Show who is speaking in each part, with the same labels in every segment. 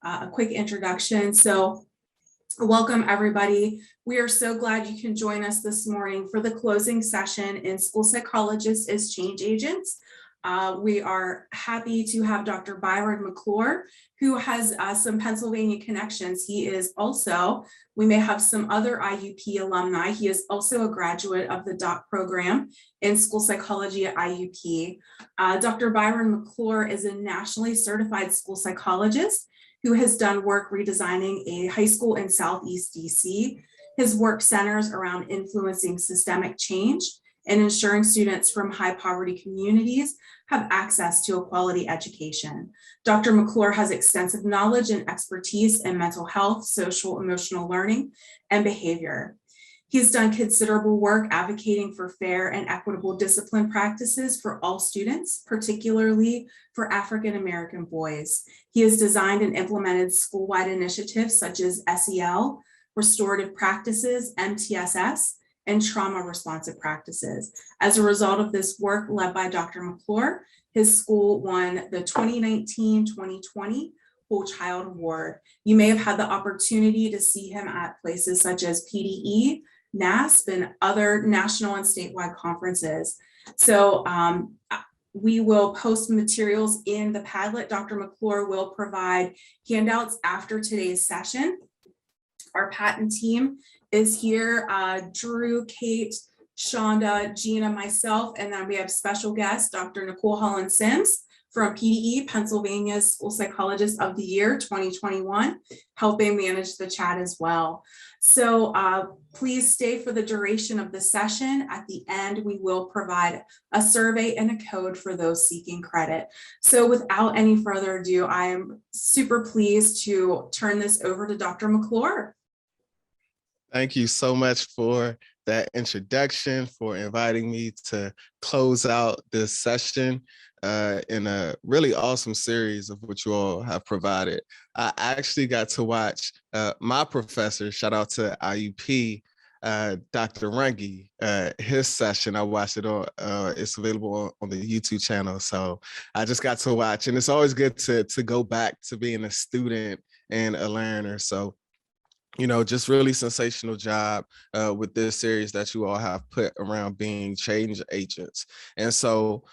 Speaker 1: a quick introduction. So welcome everybody. We are so glad you can join us this morning for the closing session in School Psychologists as Change Agents. We are happy to have Dr. Byron McClure, who has some Pennsylvania connections. He is also, we may have some other IUP alumni. He is also a graduate of the DOC program in school psychology at IUP. Dr. Byron McClure is a nationally certified school psychologist who has done work redesigning a high school in Southeast DC. His work centers around influencing systemic change and ensuring students from high poverty communities have access to a quality education. Dr. McClure has extensive knowledge and expertise in mental health, social emotional learning, and behavior. He's done considerable work advocating for fair and equitable discipline practices for all students, particularly for African American boys. He has designed and implemented school-wide initiatives such as SEL, restorative practices, MTSS, and trauma responsive practices. As a result of this work led by Dr. McClure, his school won the 2019-2020 Whole Child Award. You may have had the opportunity to see him at places such as PDE, NASP, and other national and statewide conferences. So we will post materials in the Padlet. Dr. McClure will provide handouts after today's session. Our patent team is here, Drew, Kate, Shonda, Gina, myself, and then we have special guest, Dr. Nicole Holland-Sims from PDE, Pennsylvania's School Psychologist of the Year 2021, helping manage the chat as well. So please stay for the duration of the session. At the end, we will provide a survey and a code for those seeking credit. So without any further ado, I am super pleased to turn this over to Dr. McClure.
Speaker 2: Thank you so much for that introduction, for inviting me to close out this session in a really awesome series of what you all have provided. I actually got to watch my professor, shout out to IUP, Dr. Runge, his session. I watched it on, it's available on the YouTube channel. So I just got to watch, and it's always good to go back to being a student and a learner. So just really sensational job with this series that you all have put around being change agents. And so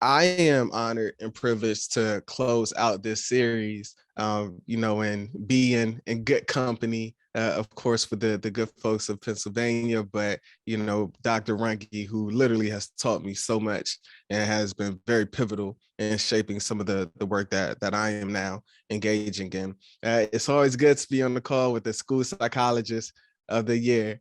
Speaker 2: I am honored and privileged to close out this series, and be in good company, of course, with the good folks of Pennsylvania, but, Dr. Runge, who literally has taught me so much and has been very pivotal in shaping some of the work that I am now engaging in. It's always good to be on the call with the School Psychologist of the Year,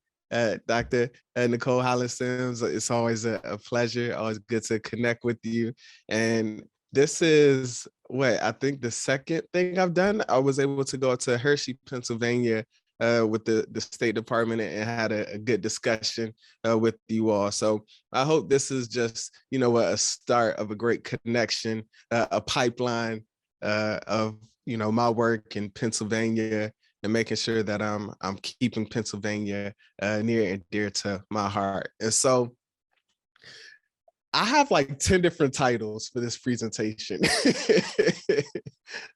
Speaker 2: Dr. Nicole Holland-Sims. It's always a pleasure, always good to connect with you. And this is I think the second thing I've done. I was able to go to Hershey, Pennsylvania, with the State Department and had a good discussion with you all. So I hope this is just, a start of a great connection, a pipeline of, my work in Pennsylvania and making sure that I'm keeping Pennsylvania near and dear to my heart. And so I have like 10 different titles for this presentation.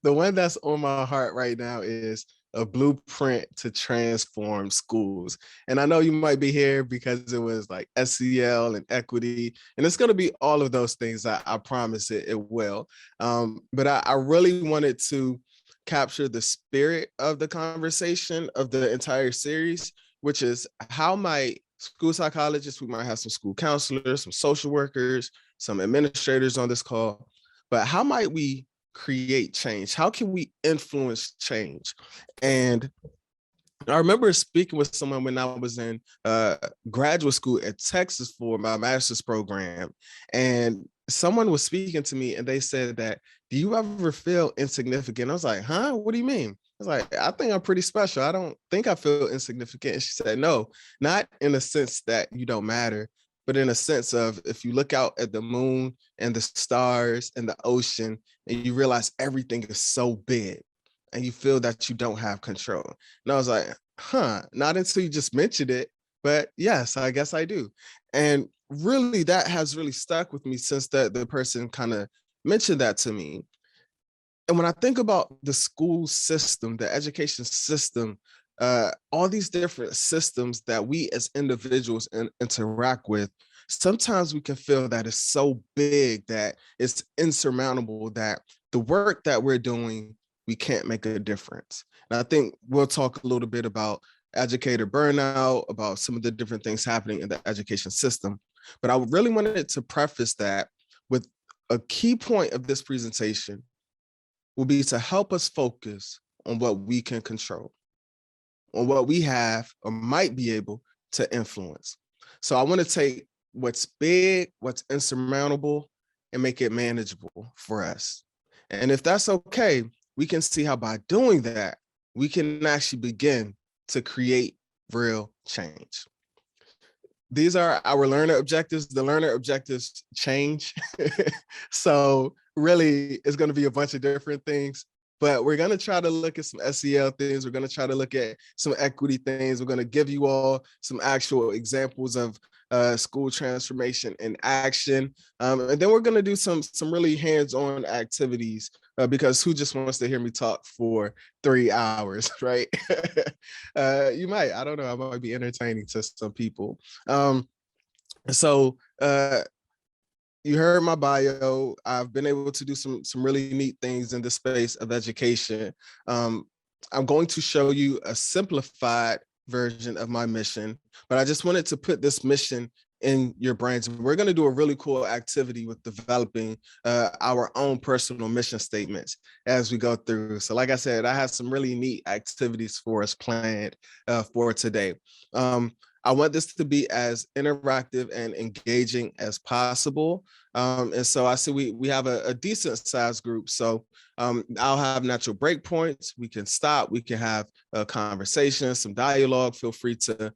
Speaker 2: The one that's on my heart right now is A Blueprint to Transform Schools. And I know you might be here because it was like SEL and equity, and it's going to be all of those things. I promise it will. But I really wanted to capture the spirit of the conversation of the entire series, which is how might school psychologists, we might have some school counselors, some social workers, some administrators on this call, but how might we create change? How can we influence change? And I remember speaking with someone when I was in graduate school at Texas for my master's program, and someone was speaking to me and they said that, do you ever feel insignificant? I was like, huh? What do you mean? I was like, I think I'm pretty special. I don't think I feel insignificant. And she said, no, not in a sense that you don't matter, but in a sense of if you look out at the moon and the stars and the ocean and you realize everything is so big and you feel that you don't have control. And I was like, not until you just mentioned it, but yes, I guess I do. And really that has really stuck with me since the person kind of mentioned that to me. And when I think about the school system, the education system, all these different systems that we as individuals interact with, sometimes we can feel that it's so big that it's insurmountable, that the work that we're doing, we can't make a difference. And I think we'll talk a little bit about educator burnout, about some of the different things happening in the education system. But I really wanted to preface that with a key point of this presentation will be to help us focus on what we can control, on what we have or might be able to influence. So I want to take what's big, what's insurmountable, and make it manageable for us. And if that's okay, we can see how by doing that, we can actually begin to create real change. These are our learner objectives. The learner objectives change. So really, it's going to be a bunch of different things, but we're going to try to look at some SEL things. We're going to try to look at some equity things. We're going to give you all some actual examples of school transformation in action. And then we're going to do some really hands-on activities because who just wants to hear me talk for 3 hours, right? You might, I don't know, I might be entertaining to some people. So you heard my bio. I've been able to do some really neat things in the space of education. I'm going to show you a simplified version of my mission, but I just wanted to put this mission in your brains. We're going to do a really cool activity with developing our own personal mission statements as we go through. So like I said, I have some really neat activities for us planned for today. I want this to be as interactive and engaging as possible. And so I see we have a decent sized group. So I'll have natural break points. We can stop. We can have a conversation, some dialogue. Feel free to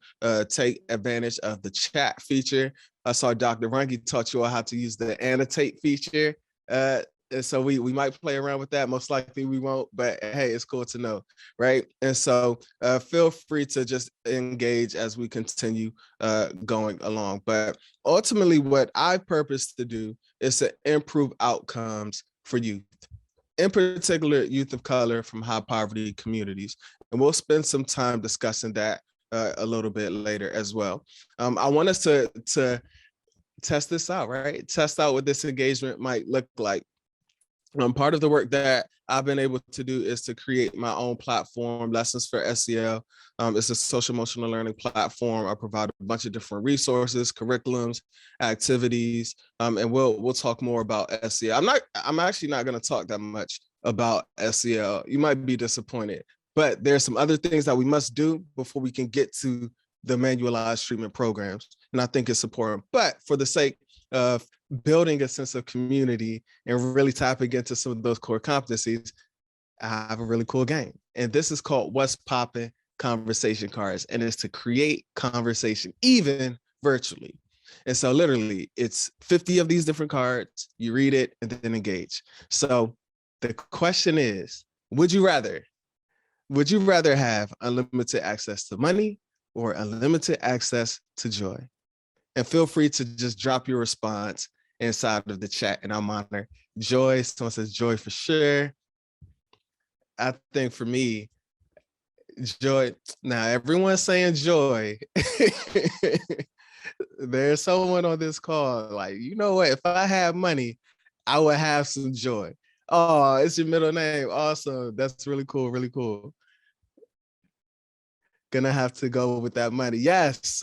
Speaker 2: take advantage of the chat feature. I saw Dr. Runge taught you all how to use the annotate feature. And so we might play around with that. Most likely we won't, but hey, it's cool to know, right? And so feel free to just engage as we continue going along. But ultimately, what I purpose to do is to improve outcomes for youth, in particular, youth of color from high poverty communities. And we'll spend some time discussing that a little bit later as well. I want us to test this out, right? Test out what this engagement might look like. Part of the work that I've been able to do is to create my own platform, Lessons for SEL. It's a social emotional learning platform. I provide a bunch of different resources, curriculums, activities, and we'll talk more about SEL. I'm actually not going to talk that much about SEL. You might be disappointed, but there's some other things that we must do before we can get to the manualized treatment programs. And I think it's important. But for the sake of building a sense of community and really tapping into some of those core competencies, I have a really cool game. And this is called What's Poppin' Conversation Cards. And it's to create conversation, even virtually. And so literally it's 50 of these different cards. You read it and then engage. So the question is, would you rather have unlimited access to money or unlimited access to joy? And feel free to just drop your response inside of the chat and I'll monitor. Joy, someone says joy for sure. I think for me, joy. Now everyone's saying joy. There's someone on this call like, you know what? If I had money, I would have some joy. Oh, it's your middle name. Awesome. That's really cool. Really cool. Gonna have to go with that money. Yes.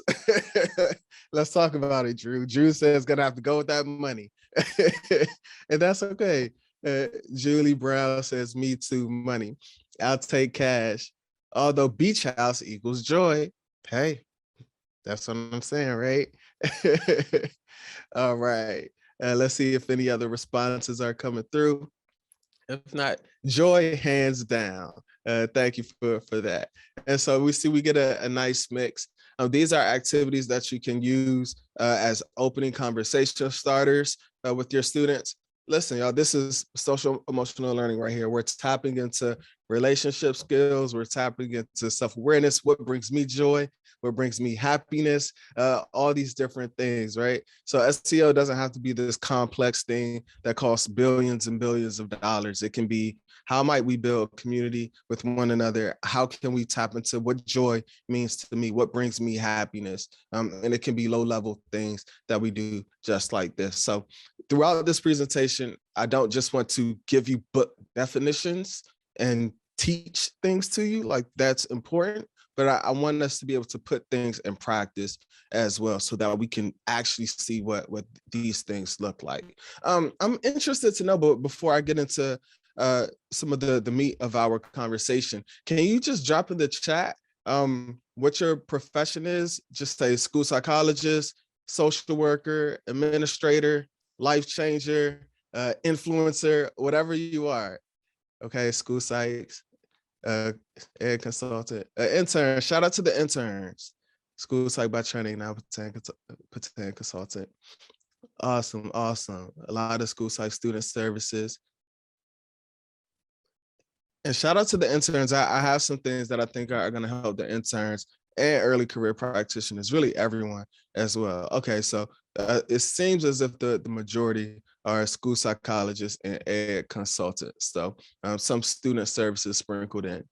Speaker 2: Let's talk about it, Drew. Drew says gonna have to go with that money. And that's okay. Julie Brown says me too, money. I'll take cash. Although beach house equals joy. Hey, that's what I'm saying, right? All right. Let's see if any other responses are coming through. If not, joy hands down. Thank you for that. And so we get a nice mix. These are activities that you can use as opening conversation starters with your students. Listen, y'all, this is social emotional learning right here. We're tapping into relationship skills. We're tapping into self-awareness, what brings me joy, what brings me happiness, all these different things, right? So SEO doesn't have to be this complex thing that costs billions and billions of dollars. It can be, how might we build community with one another? How can we tap into what joy means to me? What brings me happiness? And it can be low-level things that we do just like this. So throughout this presentation, I don't just want to give you book definitions and teach things to you, like that's important, but I want us to be able to put things in practice as well, so that we can actually see what these things look like. I'm interested to know, but before I get into some of the meat of our conversation, can you just drop in the chat what your profession is? Just say school psychologist, social worker, administrator, life changer, influencer, whatever you are. Okay, school psychs, ed consultant, intern. Shout out to the interns. School psych by training, now pretend consultant. Awesome, awesome. A lot of school psych student services. And shout out to the interns. I have some things that I think are going to help the interns and early career practitioners, really everyone as well. Okay, so it seems as if the majority are school psychologists and ed consultants. So some student services sprinkled in.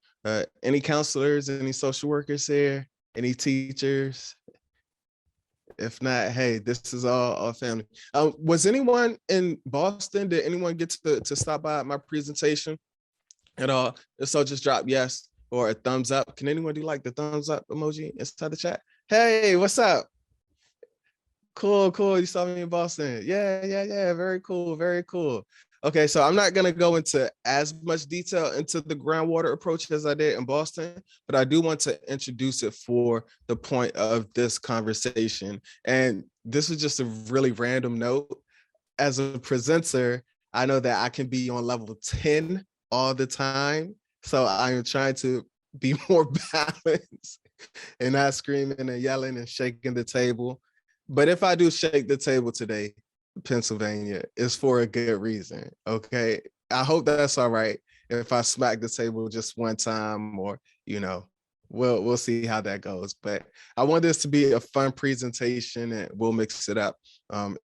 Speaker 2: Any counselors, any social workers here, any teachers? If not, hey, this is all family. Was anyone in Boston? Did anyone get to stop by my presentation at all? If so, just drop yes or a thumbs up. Can anyone do like the thumbs up emoji inside the chat? Hey, what's up? Cool. You saw me in Boston. Yeah. Very cool. Okay, so I'm not going to go into as much detail into the groundwater approach as I did in Boston, but I do want to introduce it for the point of this conversation. And this is just a really random note. As a presenter, I know that I can be on level 10 all the time. So I am trying to be more balanced and not screaming and yelling and shaking the table. But if I do shake the table today, Pennsylvania, is for a good reason. Okay. I hope that's all right. If I smack the table just one time, or, we'll see how that goes. But I want this to be a fun presentation, and we'll mix it up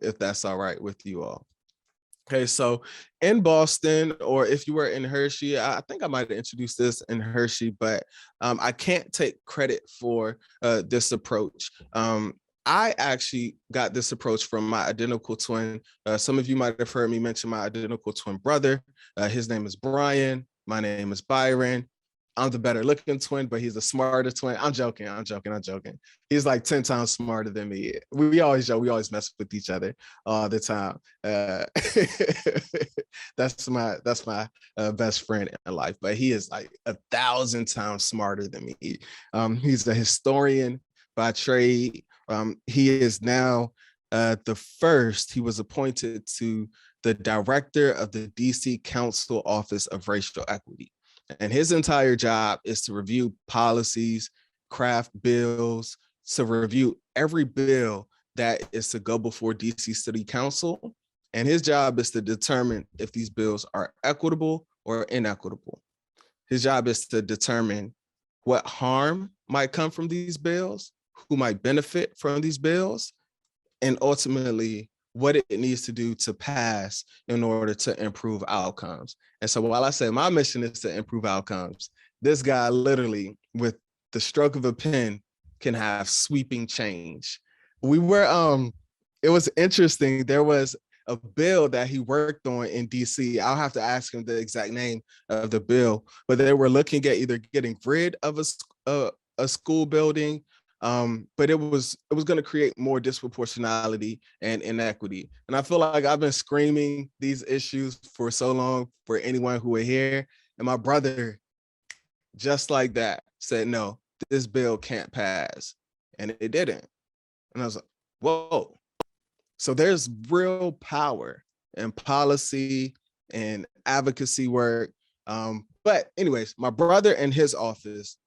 Speaker 2: if that's all right with you all. Okay, so in Boston, or if you were in Hershey, I think I might have introduced this in Hershey, but I can't take credit for this approach. I actually got this approach from my identical twin. Some of you might have heard me mention my identical twin brother. His name is Brian. My name is Byron. I'm the better looking twin, but he's a smarter twin. I'm joking. He's like 10 times smarter than me. We always joke. We always mess with each other all the time. That's my best friend in life, but he is like 1,000 times smarter than me. He's a historian by trade. He is now he was appointed to the director of the DC Council Office of Racial Equity. And his entire job is to review policies, craft bills, to review every bill that is to go before DC City Council. And his job is to determine if these bills are equitable or inequitable. His job is to determine what harm might come from these bills, who might benefit from these bills, and ultimately what it needs to do to pass in order to improve outcomes. And so while I say my mission is to improve outcomes, this guy literally, with the stroke of a pen, can have sweeping change. It was interesting. There was a bill that he worked on in DC. I'll have to ask him the exact name of the bill, but they were looking at either getting rid of a school building, but it was going to create more disproportionality and inequity. And I feel like I've been screaming these issues for so long for anyone who were here. And my brother, just like that, said, no, this bill can't pass. And it didn't. And I was like, whoa. So there's real power in policy and advocacy work. But anyways, my brother and his office,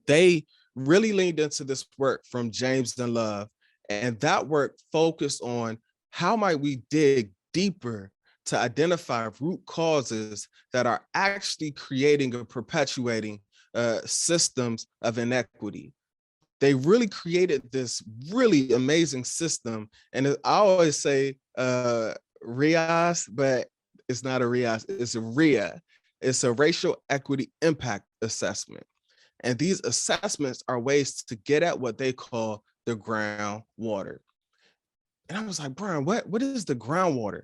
Speaker 2: they really leaned into this work from James and Love. And that work focused on how might we dig deeper to identify root causes that are actually creating or perpetuating systems of inequity. They really created this really amazing system. And I always say RIAS, but it's not a RIAS, it's a RIA. It's a racial equity impact assessment. And these assessments are ways to get at what they call the groundwater. And I was like, Brian, what is the groundwater?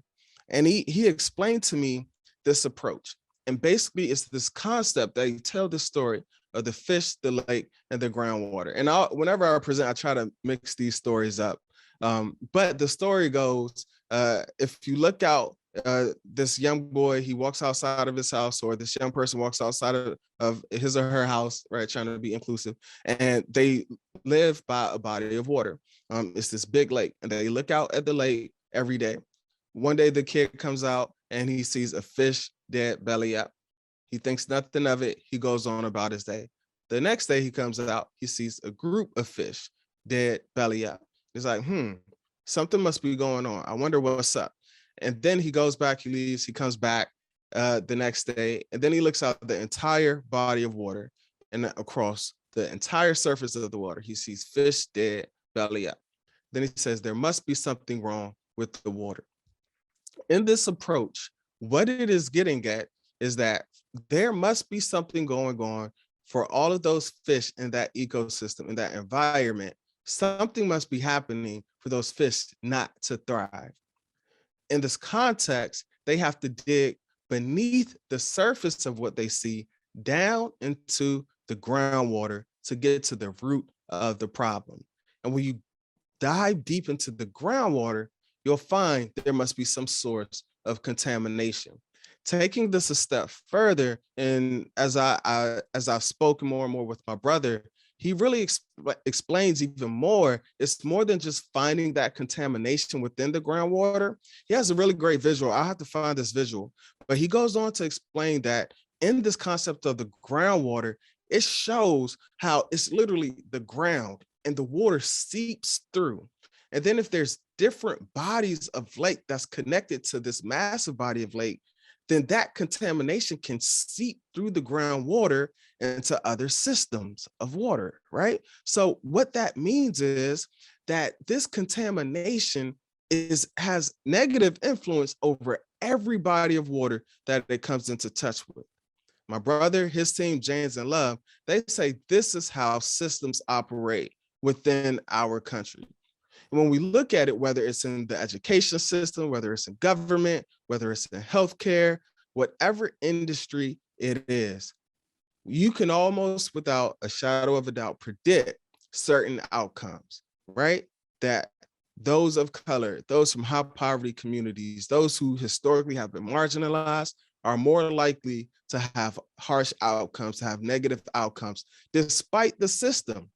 Speaker 2: And he explained to me this approach. And basically, it's this concept that he tell the story of the fish, the lake, and the groundwater. And whenever I present, I try to mix these stories up. But the story goes, if you look out, this young boy, he walks outside of his house, or this young person walks outside of his or her house, right, trying to be inclusive, and they live by a body of water. It's this big lake, and they look out at the lake every day. One day the kid comes out and he sees a fish dead, belly up. He thinks nothing of it. He goes on about his day. The next day he comes out, he sees a group of fish dead, belly up. He's like, something must be going on. I wonder what's up. And then he goes back, he leaves, he comes back the next day, and then he looks out the entire body of water, and across the entire surface of the water, he sees fish dead, belly up. Then he says, there must be something wrong with the water. In this approach, what it is getting at is that there must be something going on for all of those fish in that ecosystem, in that environment. Something must be happening for those fish not to thrive. In this context, they have to dig beneath the surface of what they see down into the groundwater to get to the root of the problem. And when you dive deep into the groundwater, you'll find there must be some source of contamination. Taking this a step further, and as I've spoken more and more with my brother, he really explains even more. It's more than just finding that contamination within the groundwater. He has a really great visual. I'll have to find this visual, but he goes on to explain that in this concept of the groundwater, it shows how it's literally the ground and the water seeps through. And then if there's different bodies of lake that's connected to this massive body of lake, then that contamination can seep through the groundwater into other systems of water, right? So what that means is that this contamination has negative influence over every body of water that it comes into touch with. My brother, his team, James and Love, they say this is how systems operate within our country. And when we look at it, whether it's in the education system, whether it's in government, whether it's in healthcare, whatever industry it is, you can almost, without a shadow of a doubt, predict certain outcomes, right? That those of color, those from high poverty communities, those who historically have been marginalized are more likely to have harsh outcomes, to have negative outcomes, despite the system.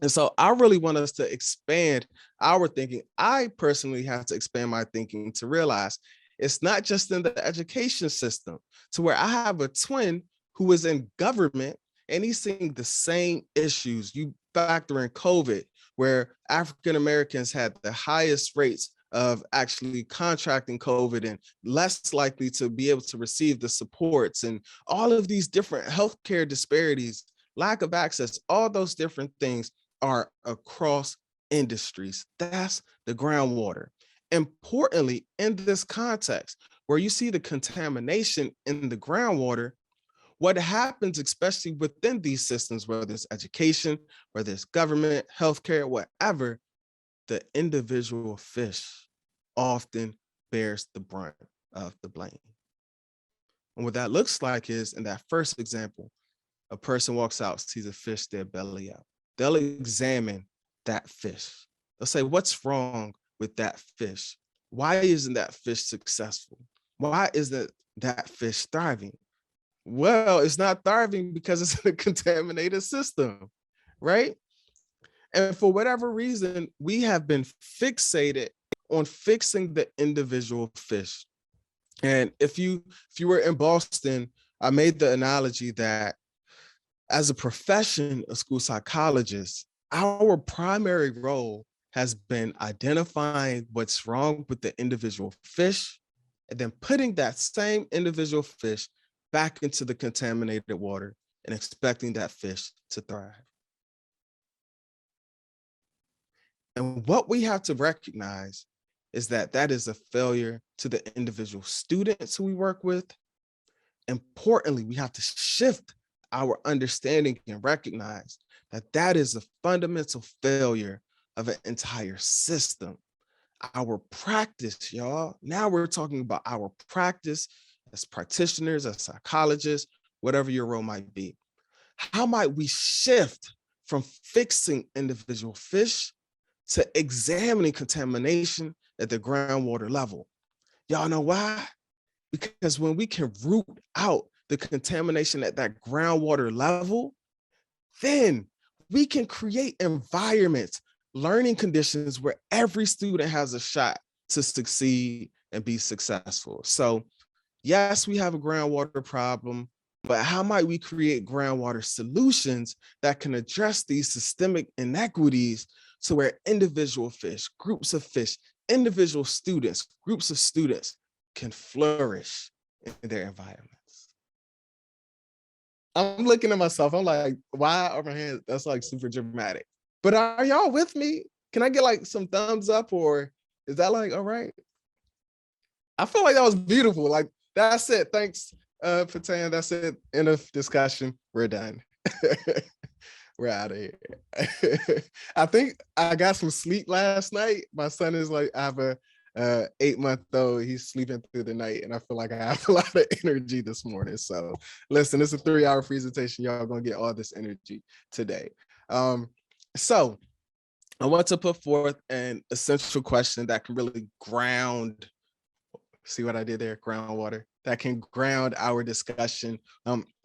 Speaker 2: And so I really want us to expand our thinking. I personally have to expand my thinking to realize it's not just in the education system, to where I have a twin who is in government and he's seeing the same issues. You factor in COVID, where African Americans had the highest rates of actually contracting COVID and less likely to be able to receive the supports, and all of these different healthcare disparities, lack of access, all those different things are across industries. That's the groundwater. Importantly, in this context, where you see the contamination in the groundwater, what happens, especially within these systems, whether it's education, whether it's government, healthcare, whatever, the individual fish often bears the brunt of the blame. And what that looks like is, in that first example, a person walks out, sees a fish dead, belly out. They'll examine that fish. They'll say, what's wrong with that fish? Why isn't that fish successful? Why isn't that fish thriving? Well, it's not thriving because it's in a contaminated system, right? And for whatever reason, we have been fixated on fixing the individual fish. And if you were in Boston, I made the analogy that as a profession of school psychologists, our primary role has been identifying what's wrong with the individual fish and then putting that same individual fish back into the contaminated water and expecting that fish to thrive. And what we have to recognize is that that is a failure to the individual students who we work with. Importantly, we have to shift our understanding and recognize that that is a fundamental failure of an entire system. Our practice, y'all. Now we're talking about our practice as practitioners, as psychologists, whatever your role might be. How might we shift from fixing individual fish to examining contamination at the groundwater level? Y'all know why? Because when we can root out the contamination at that groundwater level, then we can create environments, learning conditions where every student has a shot to succeed and be successful. So yes, we have a groundwater problem, but how might we create groundwater solutions that can address these systemic inequities to where individual fish, groups of fish, individual students, groups of students can flourish in their environments? I'm looking at myself. I'm like, why are my hands? That's like super dramatic. But are y'all with me? Can I get like some thumbs up, or is that like, all right? I feel like that was beautiful. Like, that's it. Thanks, Patan. That's it. End of discussion. We're done. We're out of here. I think I got some sleep last night. My son is like, I have a 8-month-old. He's sleeping through the night, and I feel like I have a lot of energy this morning. So listen, it's a 3-hour presentation. Y'all gonna get all this energy today. So I want to put forth an essential question that can really ground, see what I did there, groundwater, that can ground our discussion,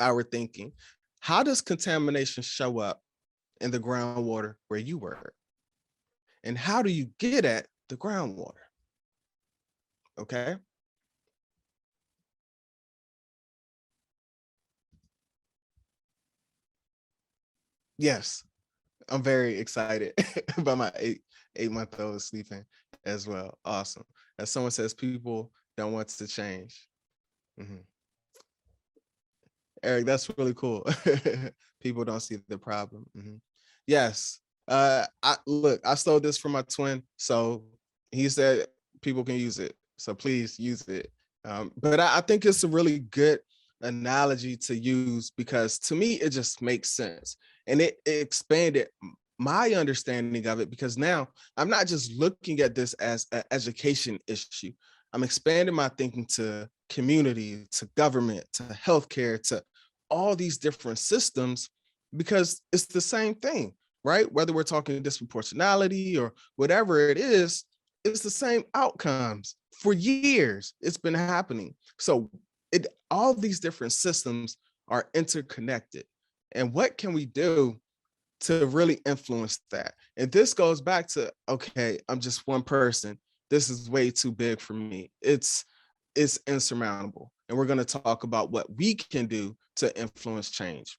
Speaker 2: our thinking. How does contamination show up in the groundwater where you work? And how do you get at the groundwater? Okay. Yes, I'm very excited about my 8-month-old sleeping as well. Awesome. As someone says, people don't want to change. Eric, that's really cool. People don't see the problem. Yes. I stole this from my twin. So he said people can use it. So please use it. But I think it's a really good analogy to use because to me, it just makes sense. And it expanded my understanding of it because now I'm not just looking at this as an education issue. I'm expanding my thinking to community, to government, to healthcare, to all these different systems, because it's the same thing, right? Whether we're talking disproportionality or whatever it is, it's the same outcomes. For years, it's been happening. So all these different systems are interconnected. And what can we do to really influence that? And this goes back to, okay, I'm just one person. This is way too big for me. It's insurmountable. And we're going to talk about what we can do to influence change.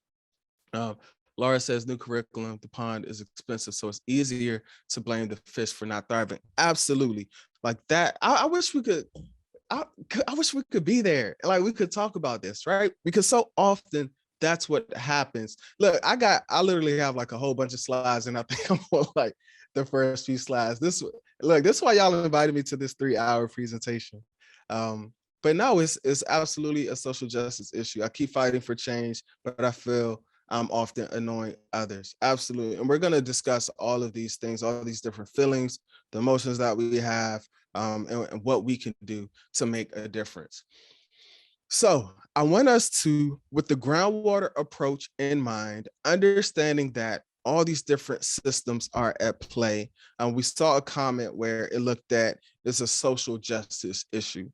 Speaker 2: Laura says, new curriculum, the pond is expensive, so it's easier to blame the fish for not thriving. Absolutely. Like that. I wish we could, I wish we could be there. Like we could talk about this, right? Because so often that's what happens. Look, I literally have like a whole bunch of slides, and I think I'm on like the first few slides. This is why y'all invited me to this 3-hour presentation. But no, it's absolutely a social justice issue. I keep fighting for change, but I feel I'm often annoying others. Absolutely. And we're going to discuss all of these things, all of these different feelings, the emotions that we have, and what we can do to make a difference. So I want us to, with the groundwater approach in mind, understanding that all these different systems are at play. We saw a comment where it looked at it's a social justice issue.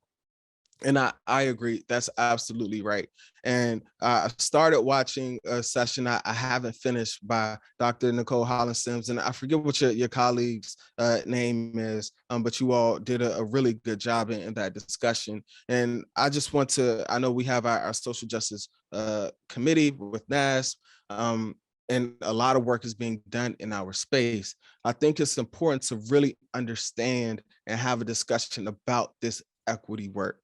Speaker 2: And I agree. That's absolutely right. And I started watching a session I haven't finished by Dr. Nicole Holland-Sims, and I forget what your colleague's name is, but you all did a really good job in that discussion. And I just want to, I know we have our social justice committee with NASP, and a lot of work is being done in our space. I think it's important to really understand and have a discussion about this equity work.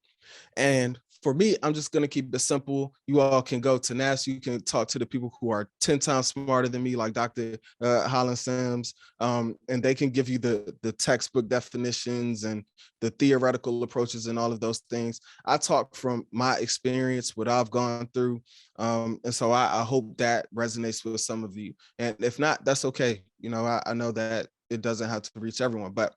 Speaker 2: And for me, I'm just going to keep it simple. You all can go to NAS. You can talk to the people who are 10 times smarter than me, like Dr. Holland Sims, and they can give you the textbook definitions and the theoretical approaches and all of those things. I talk from my experience, what I've gone through. And so I hope that resonates with some of you. And if not, that's okay. You know, I know that it doesn't have to reach everyone. But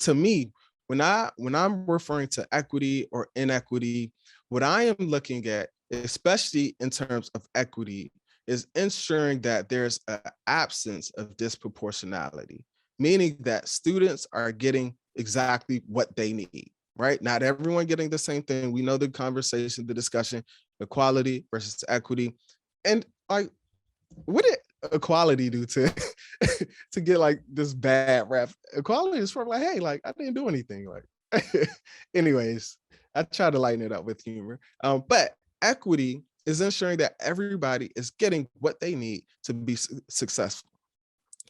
Speaker 2: to me, when I'm referring to equity or inequity, what I am looking at, especially in terms of equity, is ensuring that there's an absence of disproportionality, meaning that students are getting exactly what they need, right? Not everyone getting the same thing. We know the conversation, the discussion, equality versus equity. And like, what did equality do to to get like this bad rap? Equality is for like, hey, like I didn't do anything. Like, anyways, I try to lighten it up with humor. But equity is ensuring that everybody is getting what they need to be successful.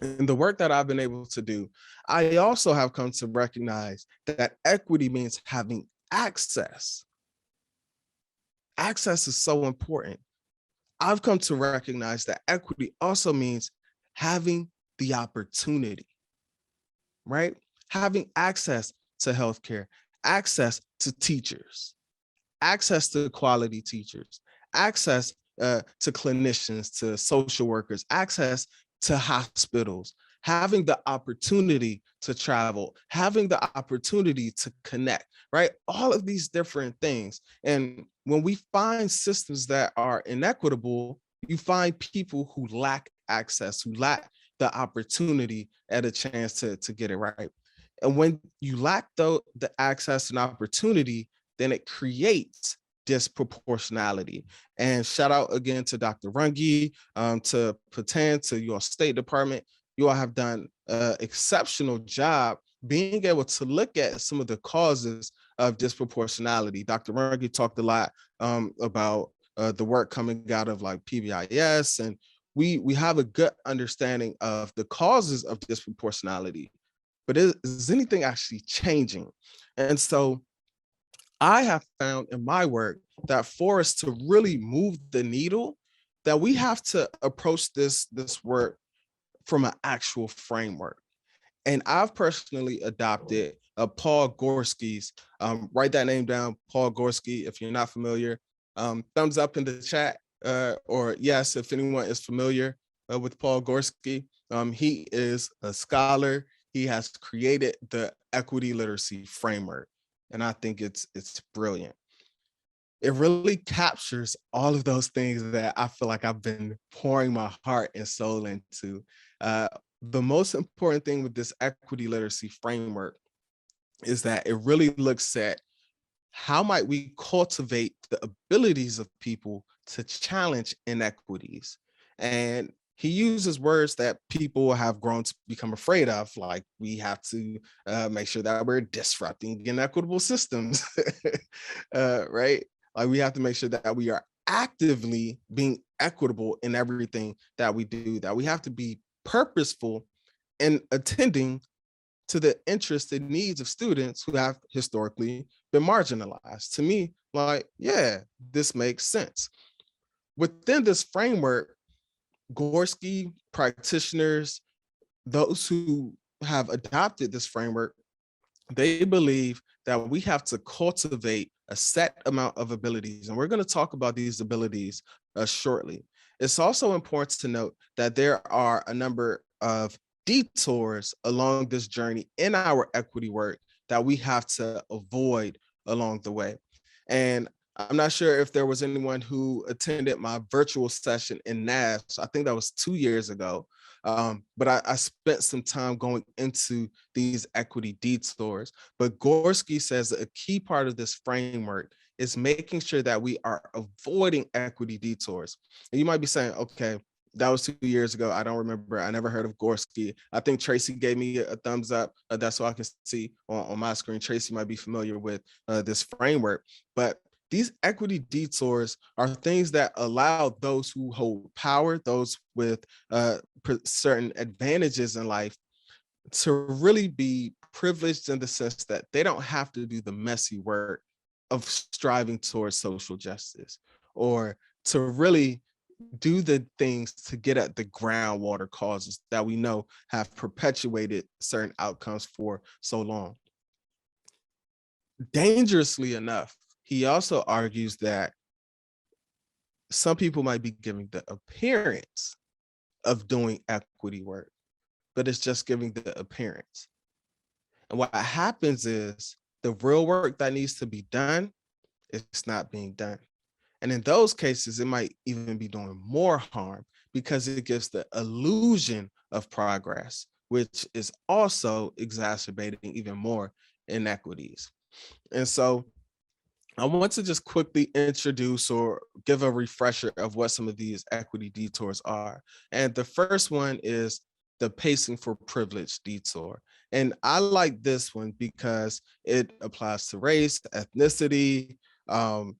Speaker 2: In the work that I've been able to do, I also have come to recognize that equity means having access. Access is so important. I've come to recognize that equity also means having the opportunity, right? Having access to healthcare, access to teachers, access to quality teachers, access to clinicians, to social workers, access to hospitals, having the opportunity to travel, having the opportunity to connect, right? All of these different things. And when we find systems that are inequitable, you find people who lack access, who lack the opportunity at a chance to get it right. And when you lack the access and opportunity, then it creates disproportionality. And shout out again to Dr. Runge, to Patan, to your State Department. You all have done an exceptional job being able to look at some of the causes of disproportionality. Dr. Runge talked a lot about the work coming out of like PBIS, and we have a good understanding of the causes of disproportionality. But is anything actually changing? And so I have found in my work that for us to really move the needle, that we have to approach this work from an actual framework. And I've personally adopted Paul Gorski's, write that name down, Paul Gorski, if you're not familiar. Thumbs up in the chat, or yes, if anyone is familiar with Paul Gorski. He is a scholar. He has created the equity literacy framework, and I think it's brilliant. It really captures all of those things that I feel like I've been pouring my heart and soul into. The most important thing with this equity literacy framework is that it really looks at how might we cultivate the abilities of people to challenge inequities. And he uses words that people have grown to become afraid of, like we have to make sure that we're disrupting inequitable systems, right? Like we have to make sure that we are actively being equitable in everything that we do, that we have to be purposeful in attending to the interests and needs of students who have historically been marginalized. To me, like, yeah, this makes sense. Within this framework, Gorski practitioners, those who have adopted this framework, they believe that we have to cultivate a set amount of abilities. And we're going to talk about these abilities shortly. It's also important to note that there are a number of detours along this journey in our equity work that we have to avoid along the way. And I'm not sure if there was anyone who attended my virtual session in NAS. I think that was 2 years ago. But I spent some time going into these equity detours. But Gorski says a key part of this framework is making sure that we are avoiding equity detours. And you might be saying, okay, that was 2 years ago. I don't remember. I never heard of Gorski. I think Tracy gave me a thumbs up. That's what I can see on my screen. Tracy might be familiar with this framework. But these equity detours are things that allow those who hold power, those with certain advantages in life, to really be privileged in the sense that they don't have to do the messy work of striving towards social justice, or to really do the things to get at the groundwater causes that we know have perpetuated certain outcomes for so long. Dangerously enough, he also argues that some people might be giving the appearance of doing equity work, but it's just giving the appearance. And what happens is the real work that needs to be done, it's not being done. And in those cases, it might even be doing more harm because it gives the illusion of progress, which is also exacerbating even more inequities. And so I want to just quickly introduce or give a refresher of what some of these equity detours are. And the first one is the pacing for privilege detour. And I like this one because it applies to race, ethnicity, um,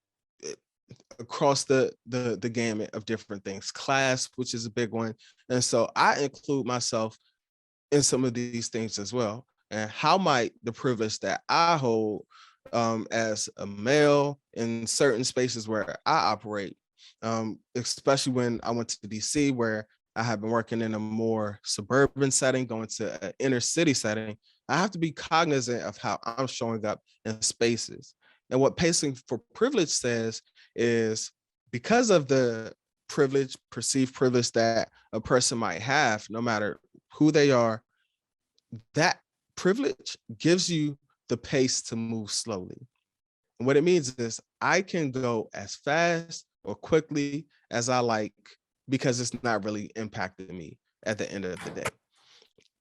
Speaker 2: across the gamut of different things, class, which is a big one. And so I include myself in some of these things as well. And how might the privilege that I hold as a male in certain spaces where I operate, especially when I went to DC, where I have been working in a more suburban setting, going to an inner city setting, I have to be cognizant of how I'm showing up in spaces. And what pacing for privilege says is, because of the privilege, perceived privilege that a person might have, no matter who they are, that privilege gives you the pace to move slowly. And what it means is I can go as fast or quickly as I like because it's not really impacting me at the end of the day.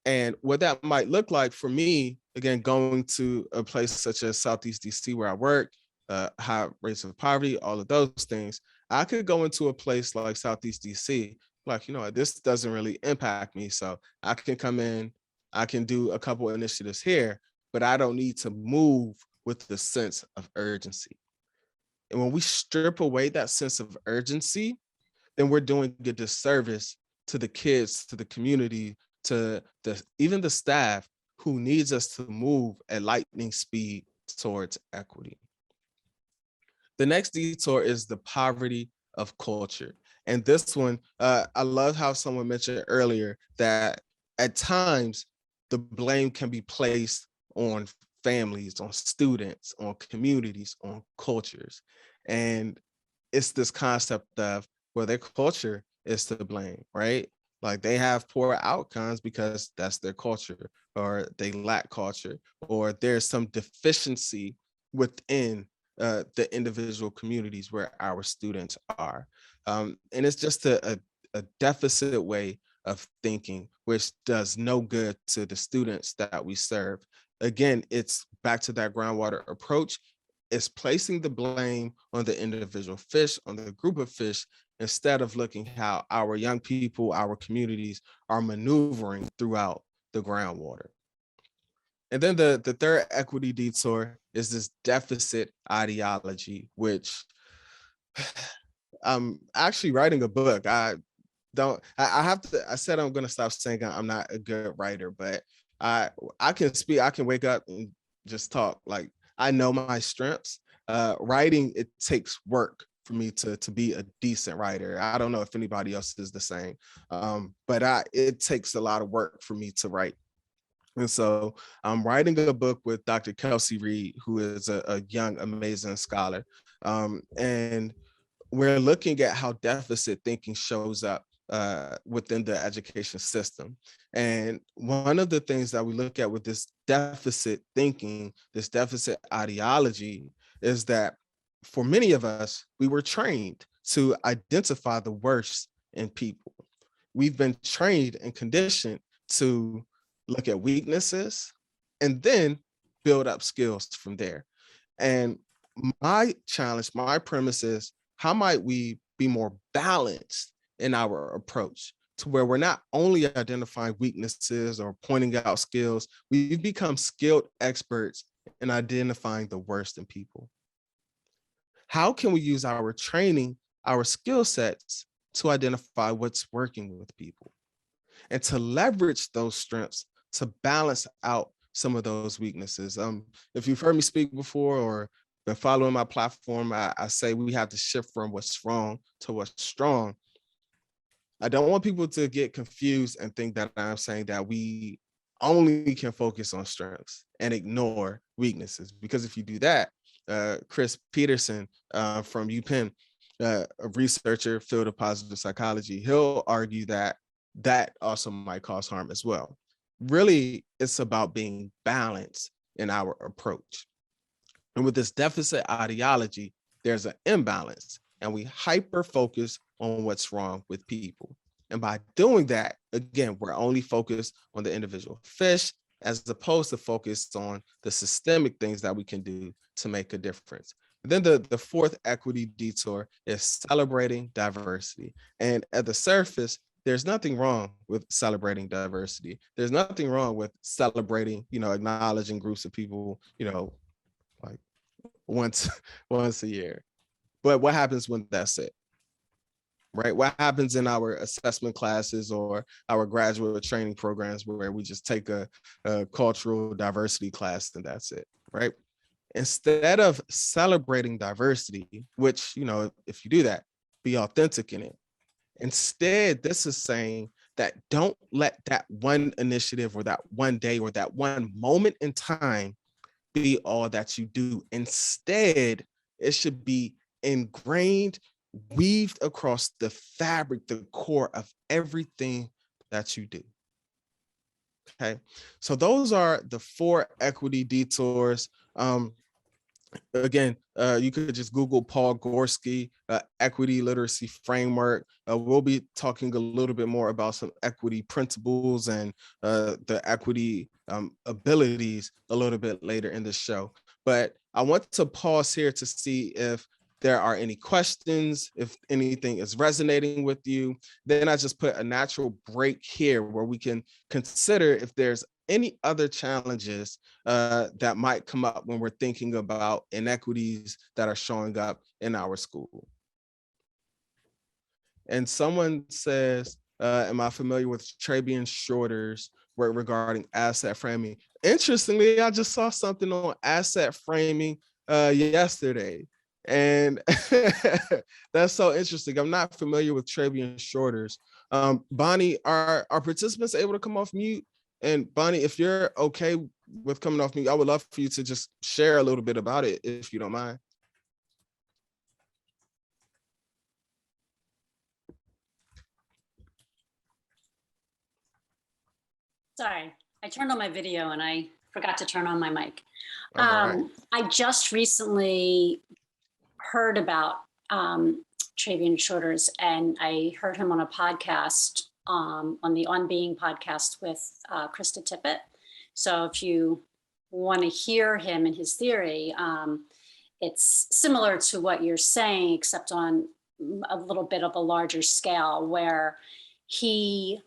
Speaker 2: And what that might look like for me, again, going to a place such as Southeast DC where I work, high rates of poverty, all of those things, I could go into a place like Southeast DC, like, this doesn't really impact me. So I can come in, I can do a couple of initiatives here, but I don't need to move with the sense of urgency. And when we strip away that sense of urgency, then we're doing a disservice to the kids, to the community, to even the staff who needs us to move at lightning speed towards equity. The next detour is the poverty of culture. And this one, I love how someone mentioned earlier that at times the blame can be placed on families, on students, on communities, on cultures. And it's this concept of, well, their culture is to blame, right? Like they have poor outcomes because that's their culture, or they lack culture, or there's some deficiency within the individual communities where our students are. And it's just a deficit way of thinking, which does no good to the students that we serve. Again, it's back to that groundwater approach. It's placing the blame on the individual fish, on the group of fish, instead of looking how our young people, our communities are maneuvering throughout the groundwater. And then the third equity detour is this deficit ideology, which I'm actually writing a book. I said I'm going to stop saying I'm not a good writer, but I can speak, I can wake up and just talk. Like, I know my strengths. Writing, it takes work for me to be a decent writer. I don't know if anybody else is the same, but it takes a lot of work for me to write. And so I'm writing a book with Dr. Kelsey Reed, who is a young, amazing scholar. And we're looking at how deficit thinking shows up within the education system. And one of the things that we look at with this deficit thinking, this deficit ideology, is that for many of us, we were trained to identify the worst in people. We've been trained and conditioned to look at weaknesses and then build up skills from there. And my challenge, my premise is, how might we be more balanced in our approach to where we're not only identifying weaknesses or pointing out skills, we've become skilled experts in identifying the worst in people. How can we use our training, our skill sets to identify what's working with people and to leverage those strengths to balance out some of those weaknesses? If you've heard me speak before, or been following my platform, I say we have to shift from what's wrong to what's strong. I don't want people to get confused and think that I'm saying that we only can focus on strengths and ignore weaknesses. Because if you do that, Chris Peterson from UPenn, a researcher, field of positive psychology, he'll argue that that also might cause harm as well. Really, it's about being balanced in our approach. And with this deficit ideology, there's an imbalance, and we hyper focus on what's wrong with people. And by doing that, again, we're only focused on the individual fish as opposed to focused on the systemic things that we can do to make a difference. And then the fourth equity detour is celebrating diversity. And at the surface, there's nothing wrong with celebrating diversity. There's nothing wrong with celebrating, acknowledging groups of people, like once a year. But what happens when that's it? Right? What happens in our assessment classes or our graduate training programs where we just take a cultural diversity class and that's it, right? Instead of celebrating diversity, which, if you do that, be authentic in it. Instead, this is saying that don't let that one initiative or that one day or that one moment in time be all that you do. Instead, it should be ingrained, weaved across the fabric, the core of everything that you do. Okay, so those are the 4 equity detours. Again, you could just Google Paul Gorski, equity literacy framework. We'll be talking a little bit more about some equity principles and the equity abilities a little bit later in the show. But I want to pause here to see if there are any questions, if anything is resonating with you. Then I just put a natural break here where we can consider if there's any other challenges that might come up when we're thinking about inequities that are showing up in our school. And someone says, am I familiar with Trabian Shorter's work regarding asset framing? Interestingly, I just saw something on asset framing yesterday. And that's so interesting. I'm not familiar with Trabian Shorter's. Bonnie, are participants able to come off mute? And Bonnie, if you're okay with coming off mute, I would love for you to just share a little bit about it, if you don't mind.
Speaker 3: Sorry, I turned on my video and I forgot to turn on my mic. I just recently heard about Trabian Shorter's, and I heard him on a podcast, on the On Being podcast with Krista Tippett. So if you want to hear him and his theory, it's similar to what you're saying, except on a little bit of a larger scale, where he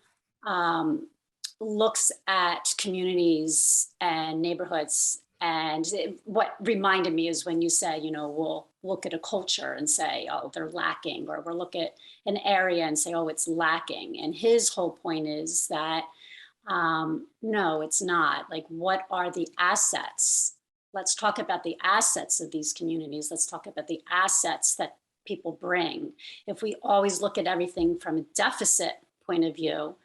Speaker 3: looks at communities and neighborhoods. And what reminded me is when you said, we'll look at a culture and say, oh, they're lacking, or we'll look at an area and say, oh, it's lacking. And his whole point is that, no, it's not. Like, what are the assets? Let's talk about the assets of these communities. Let's talk about the assets that people bring. If we always look at everything from a deficit point of view,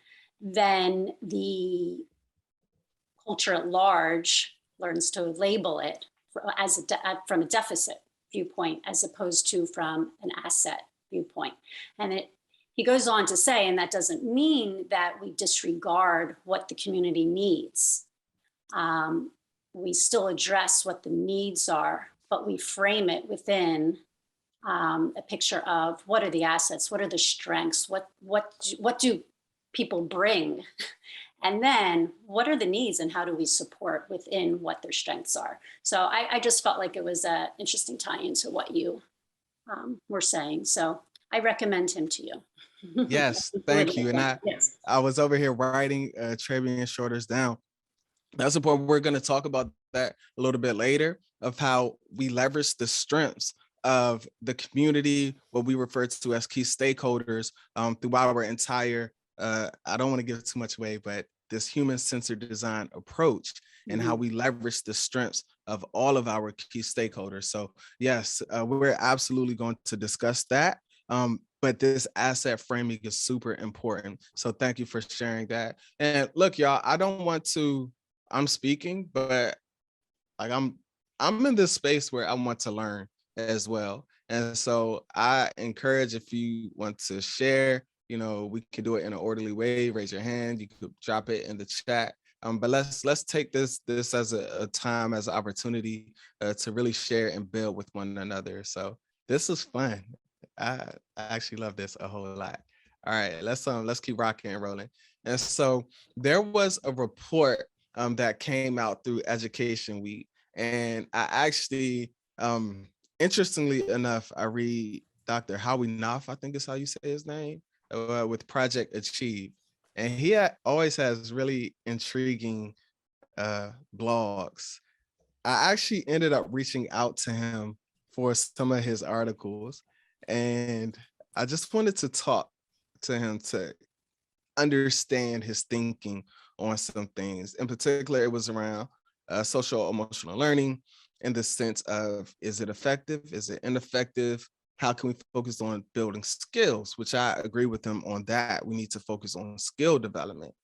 Speaker 3: then the culture at large learns to label it as from a deficit viewpoint as opposed to from an asset viewpoint. And he goes on to say, and that doesn't mean that we disregard what the community needs. We still address what the needs are, but we frame it within a picture of what are the assets, what are the strengths, what do people bring? And then what are the needs and how do we support within what their strengths are? So I just felt like it was an interesting tie into what you were saying. So I recommend him to you.
Speaker 2: Yes, thank you. And I was over here writing Trabian Shorter's down. That's important. We're going to talk about that a little bit later, of how we leverage the strengths of the community, what we refer to as key stakeholders, throughout our entire I don't want to give too much away, but this human-centered design approach. and how we leverage the strengths of all of our key stakeholders. So yes, we're absolutely going to discuss that. But this asset framing is super important. So thank you for sharing that. And look, y'all, I'm speaking, but like I'm in this space where I want to learn as well. And so I encourage, if you want to share, we can do it in an orderly way. Raise your hand. You could drop it in the chat. But let's take this as a time, as an opportunity to really share and build with one another. So this is fun. I actually love this a whole lot. All right, let's keep rocking and rolling. And so there was a report that came out through Education Week, and I actually, interestingly enough, I read Dr. Howie Knopf, I think is how you say his name, with Project Achieve, and he always has really intriguing blogs. I actually ended up reaching out to him for some of his articles, and I just wanted to talk to him to understand his thinking on some things. In particular, it was around social emotional learning, in the sense of, is it effective? Is it ineffective? How can we focus on building skills? Which I agree with him on that. We need to focus on skill development.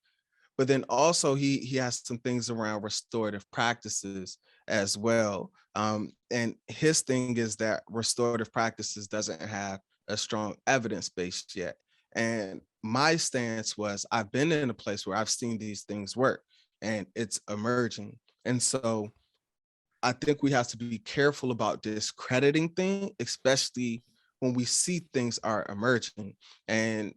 Speaker 2: But then also he has some things around restorative practices as well. And his thing is that restorative practices doesn't have a strong evidence base yet. And my stance was, I've been in a place where I've seen these things work and it's emerging. And so I think we have to be careful about discrediting things, especially when we see things are emerging. And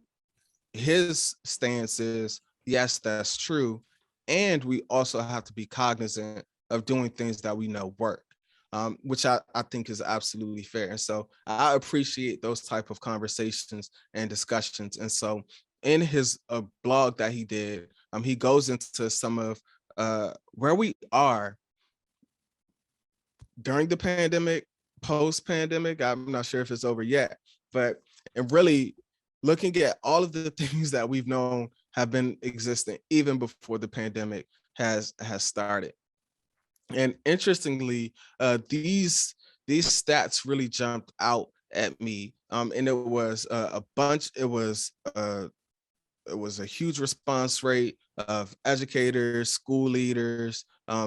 Speaker 2: his stance is, yes, that's true. And we also have to be cognizant of doing things that we know work, which I think is absolutely fair. And so I appreciate those type of conversations and discussions. And so in his blog that he did, he goes into some of where we are during the pandemic, post-pandemic. I'm not sure if it's over yet, but and really looking at all of the things that we've known have been existing even before the pandemic has started. And interestingly, these stats really jumped out at me, and it was a bunch. It was a huge response rate of educators, school leaders,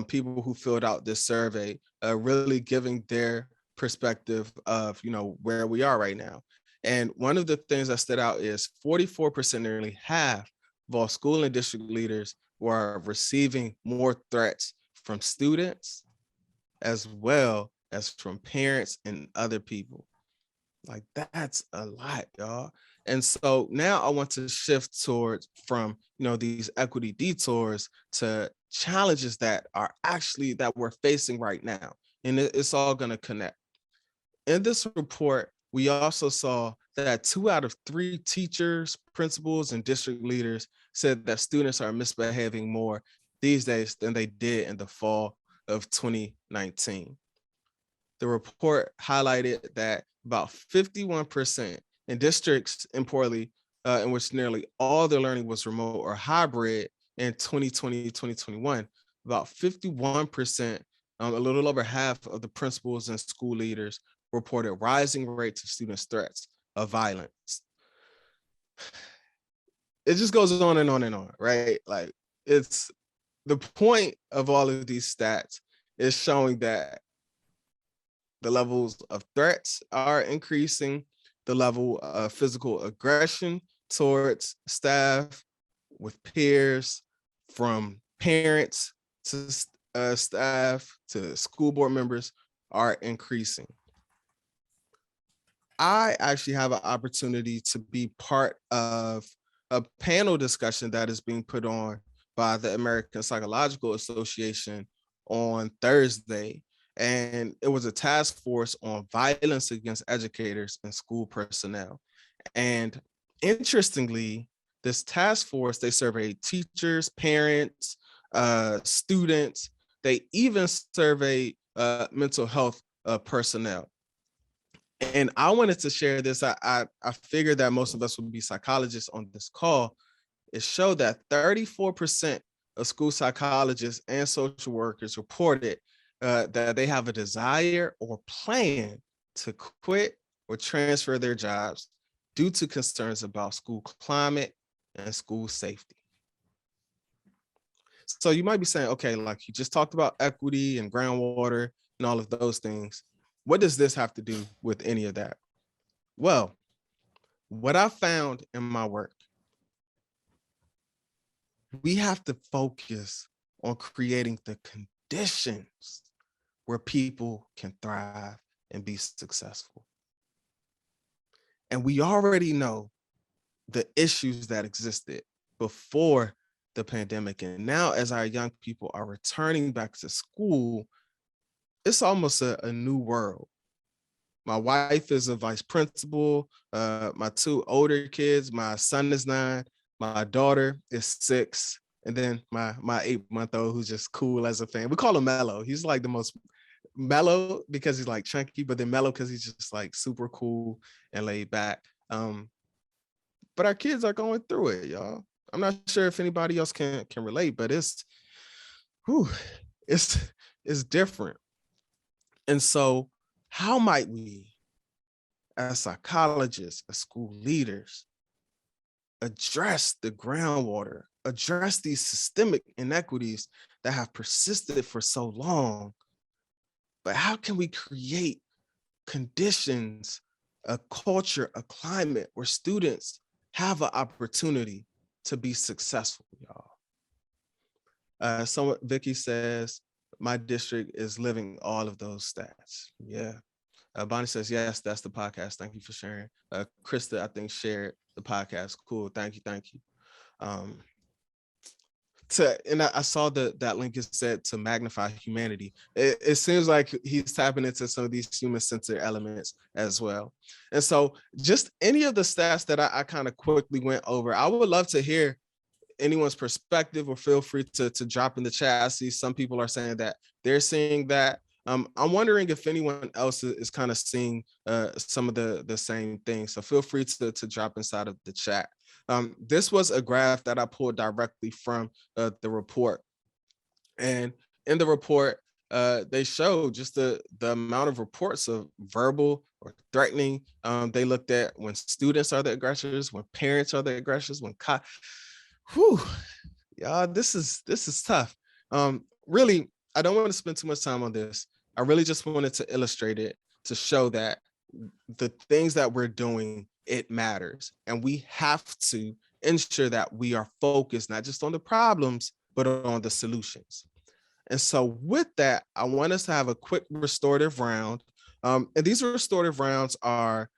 Speaker 2: people who filled out this survey, really giving their perspective of where we are right now. And one of the things that stood out is 44%, nearly half of all school and district leaders were receiving more threats from students as well as from parents and other people. Like, that's a lot, y'all. And so now I want to shift towards from these equity detours to challenges that we're facing right now. And it's all going to connect. In this report, we also saw that 2 out of 3 teachers, principals, and district leaders said that students are misbehaving more these days than they did in the fall of 2019. The report highlighted that about 51% in districts, importantly, in which nearly all their learning was remote or hybrid in 2020, 2021, about 51%, a little over half of the principals and school leaders reported rising rates of students' threats of violence. It just goes on and on and on, right? Like, it's the point of all of these stats is showing that the levels of threats are increasing, the level of physical aggression towards staff, with peers, from parents to staff to school board members, are increasing. I actually have an opportunity to be part of a panel discussion that is being put on by the American Psychological Association on Thursday. And it was a task force on violence against educators and school personnel. And interestingly, this task force, they surveyed teachers, parents, students. They even surveyed mental health personnel. And I wanted to share this. I figured that most of us would be psychologists on this call. It showed that 34% of school psychologists and social workers reported that they have a desire or plan to quit or transfer their jobs due to concerns about school climate and school safety. So you might be saying, okay, like you just talked about equity and groundwater and all of those things. What does this have to do with any of that? Well, what I found in my work, we have to focus on creating the conditions where people can thrive and be successful. And we already know the issues that existed before the pandemic. And now as our young people are returning back to school, it's almost a new world. My wife is a vice principal. My two older kids, my son is 9, my daughter is 6, and then my 8-month-old who's just cool as a fan. We call him Mellow. He's like the most mellow because he's like chunky, but then mellow because he's just like super cool and laid back. But our kids are going through it, y'all. I'm not sure if anybody else can relate, but it's different. And so how might we, as psychologists, as school leaders, address the groundwater, address these systemic inequities that have persisted for so long? But how can we create conditions, a culture, a climate where students have an opportunity to be successful, y'all? Vicky says, my district is living all of those stats. Yeah. Bonnie says, yes, that's the podcast. Thank you for sharing. Krista, I think, shared the podcast. Cool. Thank you. And I saw that link is said to magnify humanity. It seems like he's tapping into some of these human-centered elements as well. And so just any of the stats that I kind of quickly went over, I would love to hear anyone's perspective, or feel free to drop in the chat. I see some people are saying that they're seeing that. I'm wondering if anyone else is kind of seeing some of the same things. So feel free to drop inside of the chat. This was a graph that I pulled directly from the report. And in the report, they showed just the amount of reports of verbal or threatening. They looked at when students are the aggressors, when parents are the aggressors, when y'all, this is tough. Really, I don't want to spend too much time on this. I really just wanted to illustrate it to show that the things that we're doing, it matters. And we have to ensure that we are focused, not just on the problems, but on the solutions. And so with that, I want us to have a quick restorative round. And these restorative rounds are,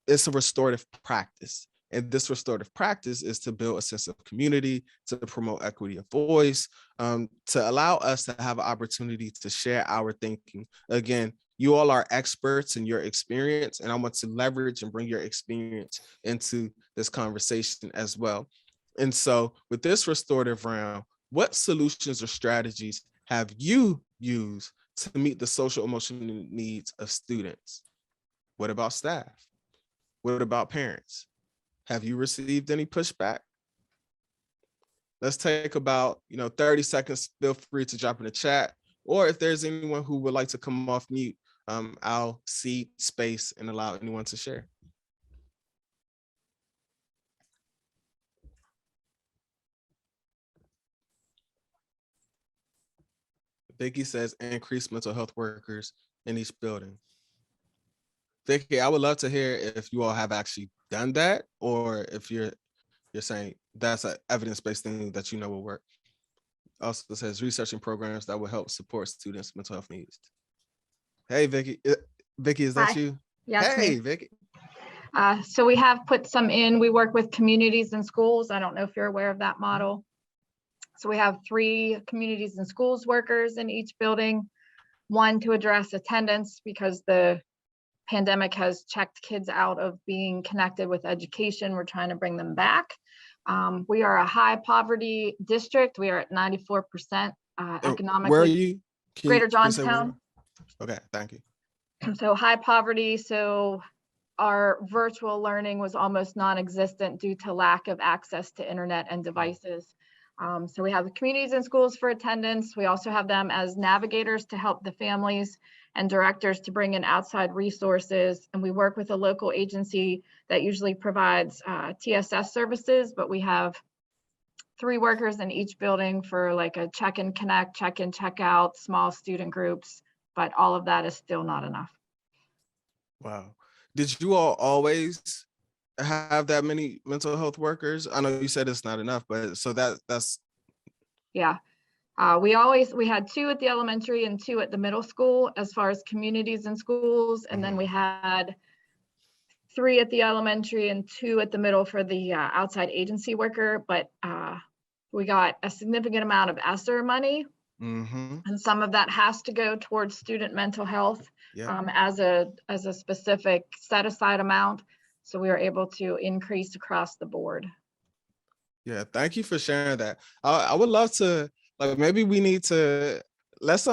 Speaker 2: it's a restorative practice. And this restorative practice is to build a sense of community, to promote equity of voice, to allow us to have an opportunity to share our thinking. Again, you all are experts in your experience, and I want to leverage and bring your experience into this conversation as well. And so with this restorative round, what solutions or strategies have you used to meet the social emotional needs of students? What about staff? What about parents? Have you received any pushback? Let's take about 30 seconds. Feel free to drop in the chat, or if there's anyone who would like to come off mute, I'll cede space and allow anyone to share. Vicky says increase mental health workers in each building. Vicky, I would love to hear if you all have actually done that, or if you're saying that's an evidence-based thing that will work. Also says researching programs that will help support students' mental health needs. Hey, Vicky. Vicky, is that
Speaker 4: Hi.
Speaker 2: you?
Speaker 4: Yes,
Speaker 2: hey,
Speaker 4: me.
Speaker 2: Vicky.
Speaker 4: So we have put some in. We work with communities and schools. I don't know if you're aware of that model. So we have 3 communities and schools workers in each building, 1 to address attendance because the pandemic has checked kids out of being connected with education. We're trying to bring them back. We are a high poverty district. We are at 94% economically.
Speaker 2: Where are you?
Speaker 4: Greater Johnstown.
Speaker 2: Okay, thank you.
Speaker 4: So high poverty. So our virtual learning was almost non-existent due to lack of access to internet and devices. So we have the communities and schools for attendance. We also have them as navigators to help the families and directors to bring in outside resources. And we work with a local agency that usually provides TSS services, but we have 3 workers in each building for like a check-in connect, check-in, check-out, small student groups, but all of that is still not enough.
Speaker 2: Wow. Did you all always have that many mental health workers? I know you said it's not enough, but so that's
Speaker 4: Yeah. We had 2 at the elementary and 2 at the middle school as far as communities and schools. And then we had 3 at the elementary and 2 at the middle for the outside agency worker. But we got a significant amount of ESSER money. And some of that has to go towards student mental health as a specific set aside amount. So we were able to increase across the board.
Speaker 2: Yeah, thank you for sharing that. I would love to, like, maybe we need to let's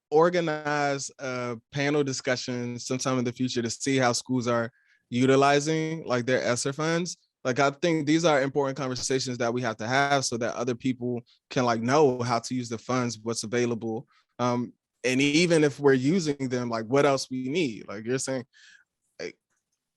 Speaker 2: organize a panel discussion sometime in the future to see how schools are utilizing like their ESSER funds. Like, I think these are important conversations that we have to have so that other people can like know how to use the funds, what's available. And even if we're using them, like what else we need. Like you're saying, like,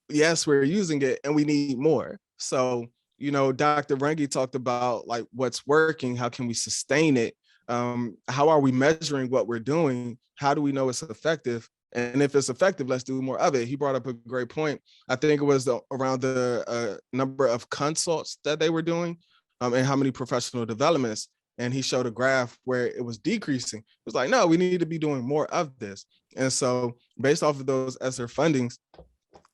Speaker 2: yes, we're using it and we need more. So, you know, Dr. Rengi talked about like what's working, how can we sustain it? How are we measuring what we're doing? How do we know it's effective? And if it's effective, let's do more of it. He brought up a great point. I think it was around the number of consults that they were doing and how many professional developments. And he showed a graph where it was decreasing. It was like, no, we need to be doing more of this. And so based off of those ESSER fundings,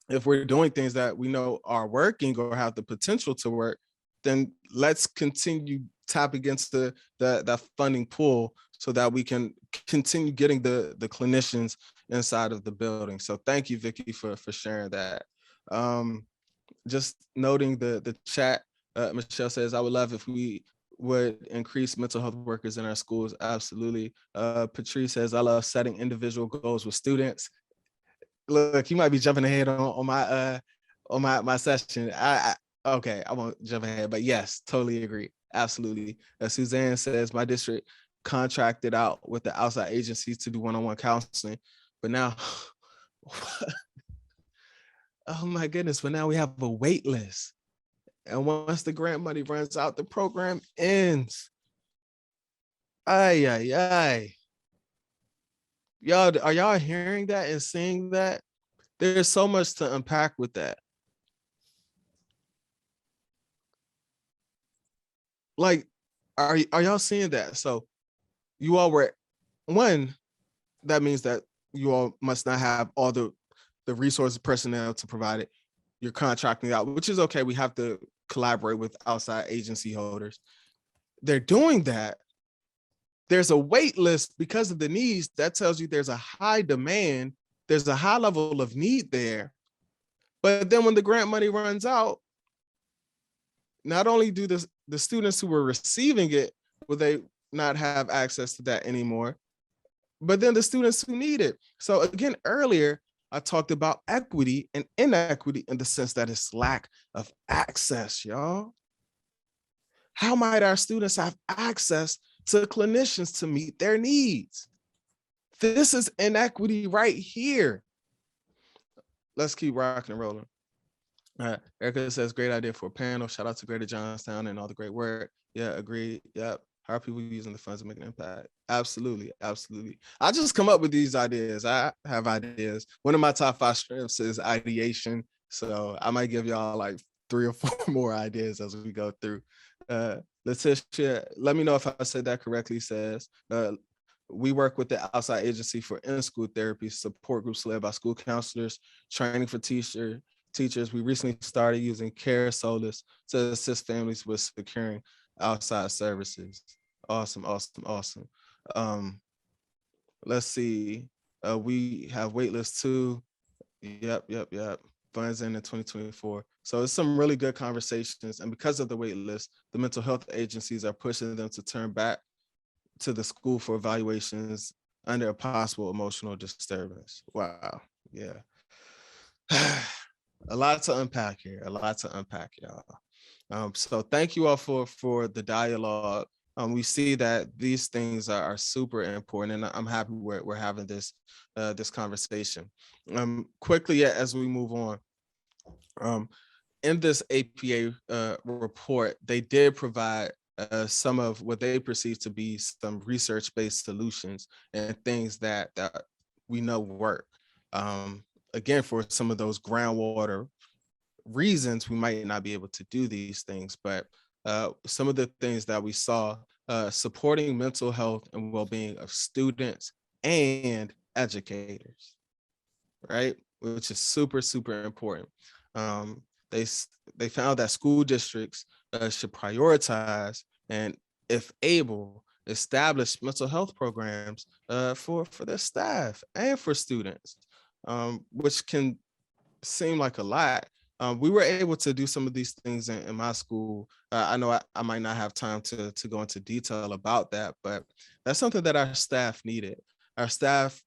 Speaker 2: if we're doing things that we know are working or have the potential to work, then let's continue tapping into that funding pool so that we can continue getting the clinicians inside of the building. So thank you, Vicky, for sharing that. Just noting the chat, Michelle says, I would love if we would increase mental health workers in our schools. Absolutely. Patrice says, I love setting individual goals with students. Look, you might be jumping ahead on my session. Okay, I won't jump ahead, but yes, totally agree. Absolutely. Suzanne says, my district contracted out with the outside agencies to do one-on-one counseling, but now, oh my goodness, but now we have a wait list. And once the grant money runs out, the program ends. Ay, ay, ay. Y'all, are y'all hearing that and seeing that? There's so much to unpack with that. Like, are y'all seeing that? So you all were, one, that means that you all must not have all the resources, personnel to provide it. You're contracting out, which is okay. We have to collaborate with outside agency holders. They're doing that. There's a wait list because of the needs. That tells you there's a high demand. There's a high level of need there. But then when the grant money runs out, not only do the students who were receiving it, will they not have access to that anymore, but then the students who need it. So again, earlier, I talked about equity and inequity in the sense that it's lack of access, y'all. How might our students have access to clinicians to meet their needs? This is inequity right here. Let's keep rocking and rolling. Erica says, great idea for a panel. Shout out to Greater Johnstown and all the great work. Yeah, agreed. Yep. How are people using the funds to make an impact? Absolutely. Absolutely. I just come up with these ideas. I have ideas. One of my top 5 strengths is ideation. So I might give y'all like 3 or 4 more ideas as we go through. Letitia, let me know if I said that correctly, says, we work with the outside agency for in-school therapy, support groups led by school counselors, training for teachers. We recently started using Care Solace to assist families with securing outside services. Awesome. Let's see. We have waitlist too. Yep. Funds in 2024. So it's some really good conversations. And because of the waitlist, the mental health agencies are pushing them to turn back to the school for evaluations under a possible emotional disturbance. Wow. Yeah. A lot to unpack here. Y'all. So thank you all for the dialogue. we see that these things are super important, and I'm happy we're having this conversation. Quickly, as we move on, in this APA report, they did provide some of what they perceive to be some research-based solutions and things that we know work. Again, for some of those groundwater reasons, we might not be able to do these things, but some of the things that we saw, supporting mental health and well-being of students and educators, right? Which is super, super important. They found that school districts should prioritize and, if able, establish mental health programs for their staff and for students, which can seem like a lot. We were able to do some of these things in my school. I know I might not have time to go into detail about that, but that's something that our staff needed. Our staff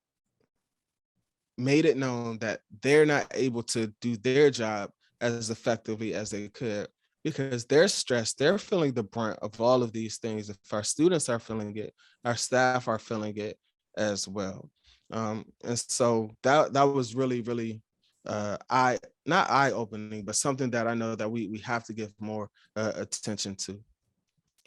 Speaker 2: made it known that they're not able to do their job as effectively as they could because they're stressed. They're feeling the brunt of all of these things. If our students are feeling it, our staff are feeling it as well. And so that was really, really not eye-opening, but something that I know that we have to give more attention to.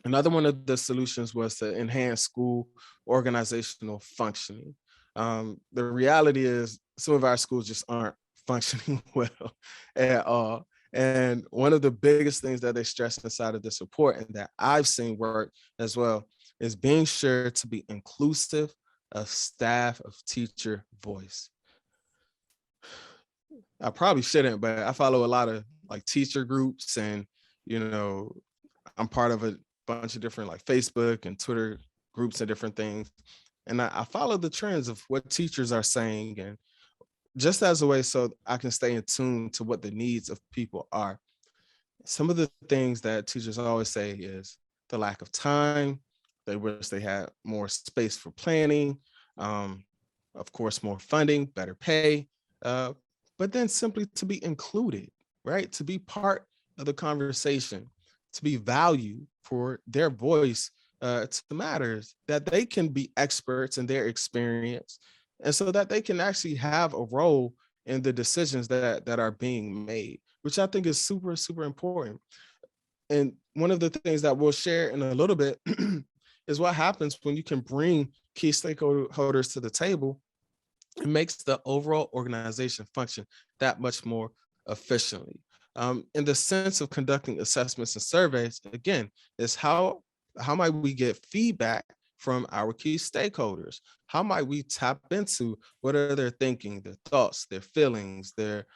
Speaker 2: Another one of the solutions was to enhance school organizational functioning. The reality is some of our schools just aren't functioning well at all. And one of the biggest things that they stress inside of this report, and that I've seen work as well, is being sure to be inclusive of staff, of teacher voice. I probably shouldn't, but I follow a lot of like teacher groups, and I'm part of a bunch of different like Facebook and Twitter groups and different things. And I follow the trends of what teachers are saying, and just as a way so I can stay in tune to what the needs of people are. Some of the things that teachers always say is the lack of time. They wish they had more space for planning, of course, more funding, better pay, but then simply to be included, right? To be part of the conversation, to be valued for their voice to matters, that they can be experts in their experience, and so that they can actually have a role in the decisions that are being made, which I think is super, super important. And one of the things that we'll share in a little bit is what happens when you can bring key stakeholders to the table. It makes the overall organization function that much more efficiently. In the sense of conducting assessments and surveys, again, is how might we get feedback from our key stakeholders? How might we tap into what are their thinking, their thoughts, their feelings, their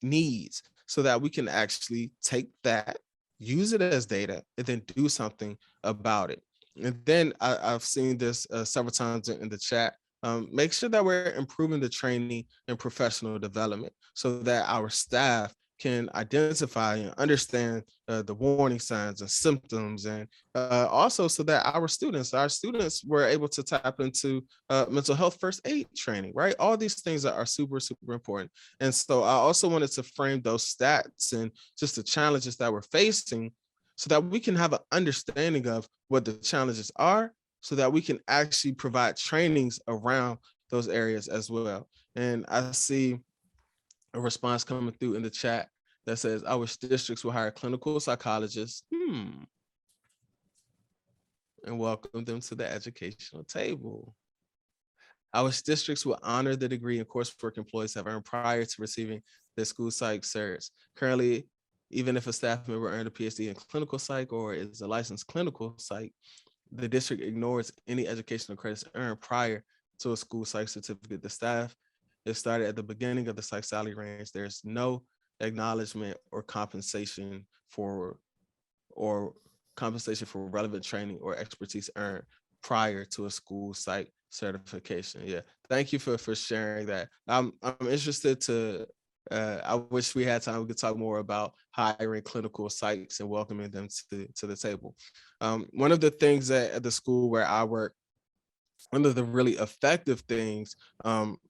Speaker 2: needs, so that we can actually take that, use it as data, and then do something about it. And then I've seen this several times in the chat. Make sure that we're improving the training and professional development so that our staff can identify and understand the warning signs and symptoms, and also so that our students were able to tap into mental health first aid training, right? All these things are super, super important. And so I also wanted to frame those stats and just the challenges that we're facing so that we can have an understanding of what the challenges are, so that we can actually provide trainings around those areas as well. And I see a response coming through in the chat that says, I wish districts will hire clinical psychologists and welcome them to the educational table. I wish districts will honor the degree and coursework employees have earned prior to receiving their school psych certs. Currently, even if a staff member earned a PhD in clinical psych or is a licensed clinical psych, the district ignores any educational credits earned prior to a school psych certificate. The staff is started at the beginning of the psych salary range. There's no acknowledgement or compensation for relevant training or expertise earned prior to a school psych certification. Yeah, thank you for sharing that. I'm interested to. I wish we had time. We could talk more about hiring clinical psychs and welcoming them to the table. One of the things at the school where I work, one of the really effective things,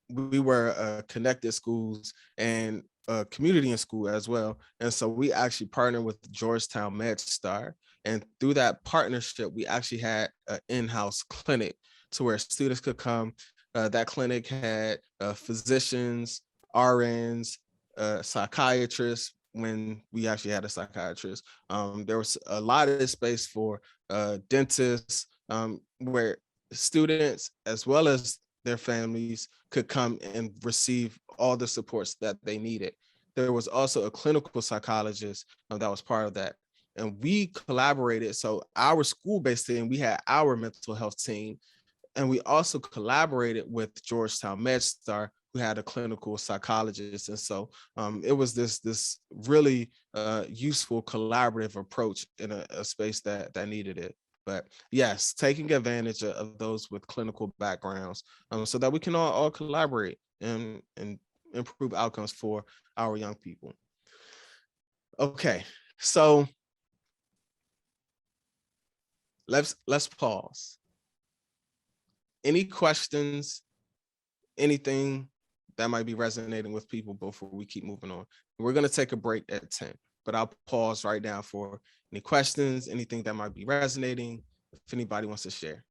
Speaker 2: we were connected schools and community in school as well. And so we actually partnered with Georgetown MedStar. And through that partnership, we actually had an in-house clinic to where students could come. That clinic had physicians, RNs, psychiatrists, when we actually had a psychiatrist. There was a lot of space for dentists, where students as well as their families could come and receive all the supports that they needed. There was also a clinical psychologist that was part of that. And we collaborated. So our school-based team, we had our mental health team, and we also collaborated with Georgetown MedStar, who had a clinical psychologist. And so it was this really useful collaborative approach in a space that needed it. But yes, taking advantage of those with clinical backgrounds so that we can all collaborate and improve outcomes for our young people. Okay, so let's pause. Any questions, anything that might be resonating with people before we keep moving on? We're going to take a break at 10, but I'll pause right now for any questions, anything that might be resonating, if anybody wants to share.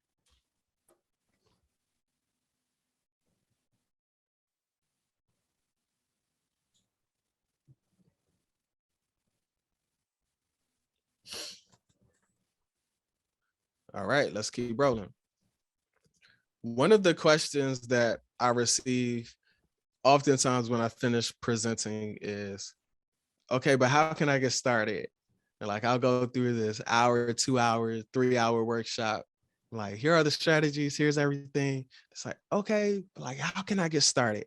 Speaker 2: All right, let's keep rolling. One of the questions that I receive oftentimes when I finish presenting is, okay, but how can I get started? And like, I'll go through this hour, 2 hour, 3 hour workshop. Like, here are the strategies, here's everything. It's like, okay, but like, how can I get started?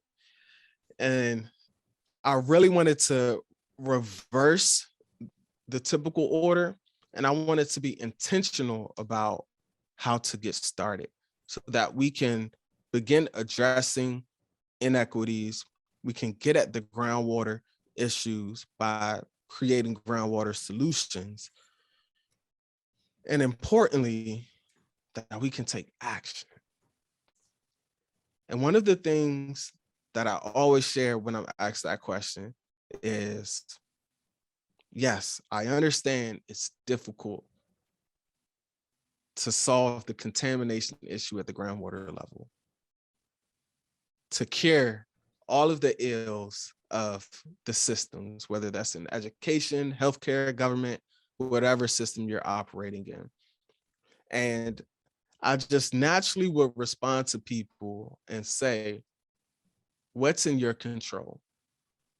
Speaker 2: And I really wanted to reverse the typical order, and I wanted to be intentional about how to get started so that we can begin addressing inequities. We can get at the groundwater issues by creating groundwater solutions. And importantly, that we can take action. And one of the things that I always share when I'm asked that question is, yes, I understand it's difficult to solve the contamination issue at the groundwater level, to cure all of the ills of the systems, whether that's in education, healthcare, government, whatever system you're operating in. And I just naturally would respond to people and say, what's in your control?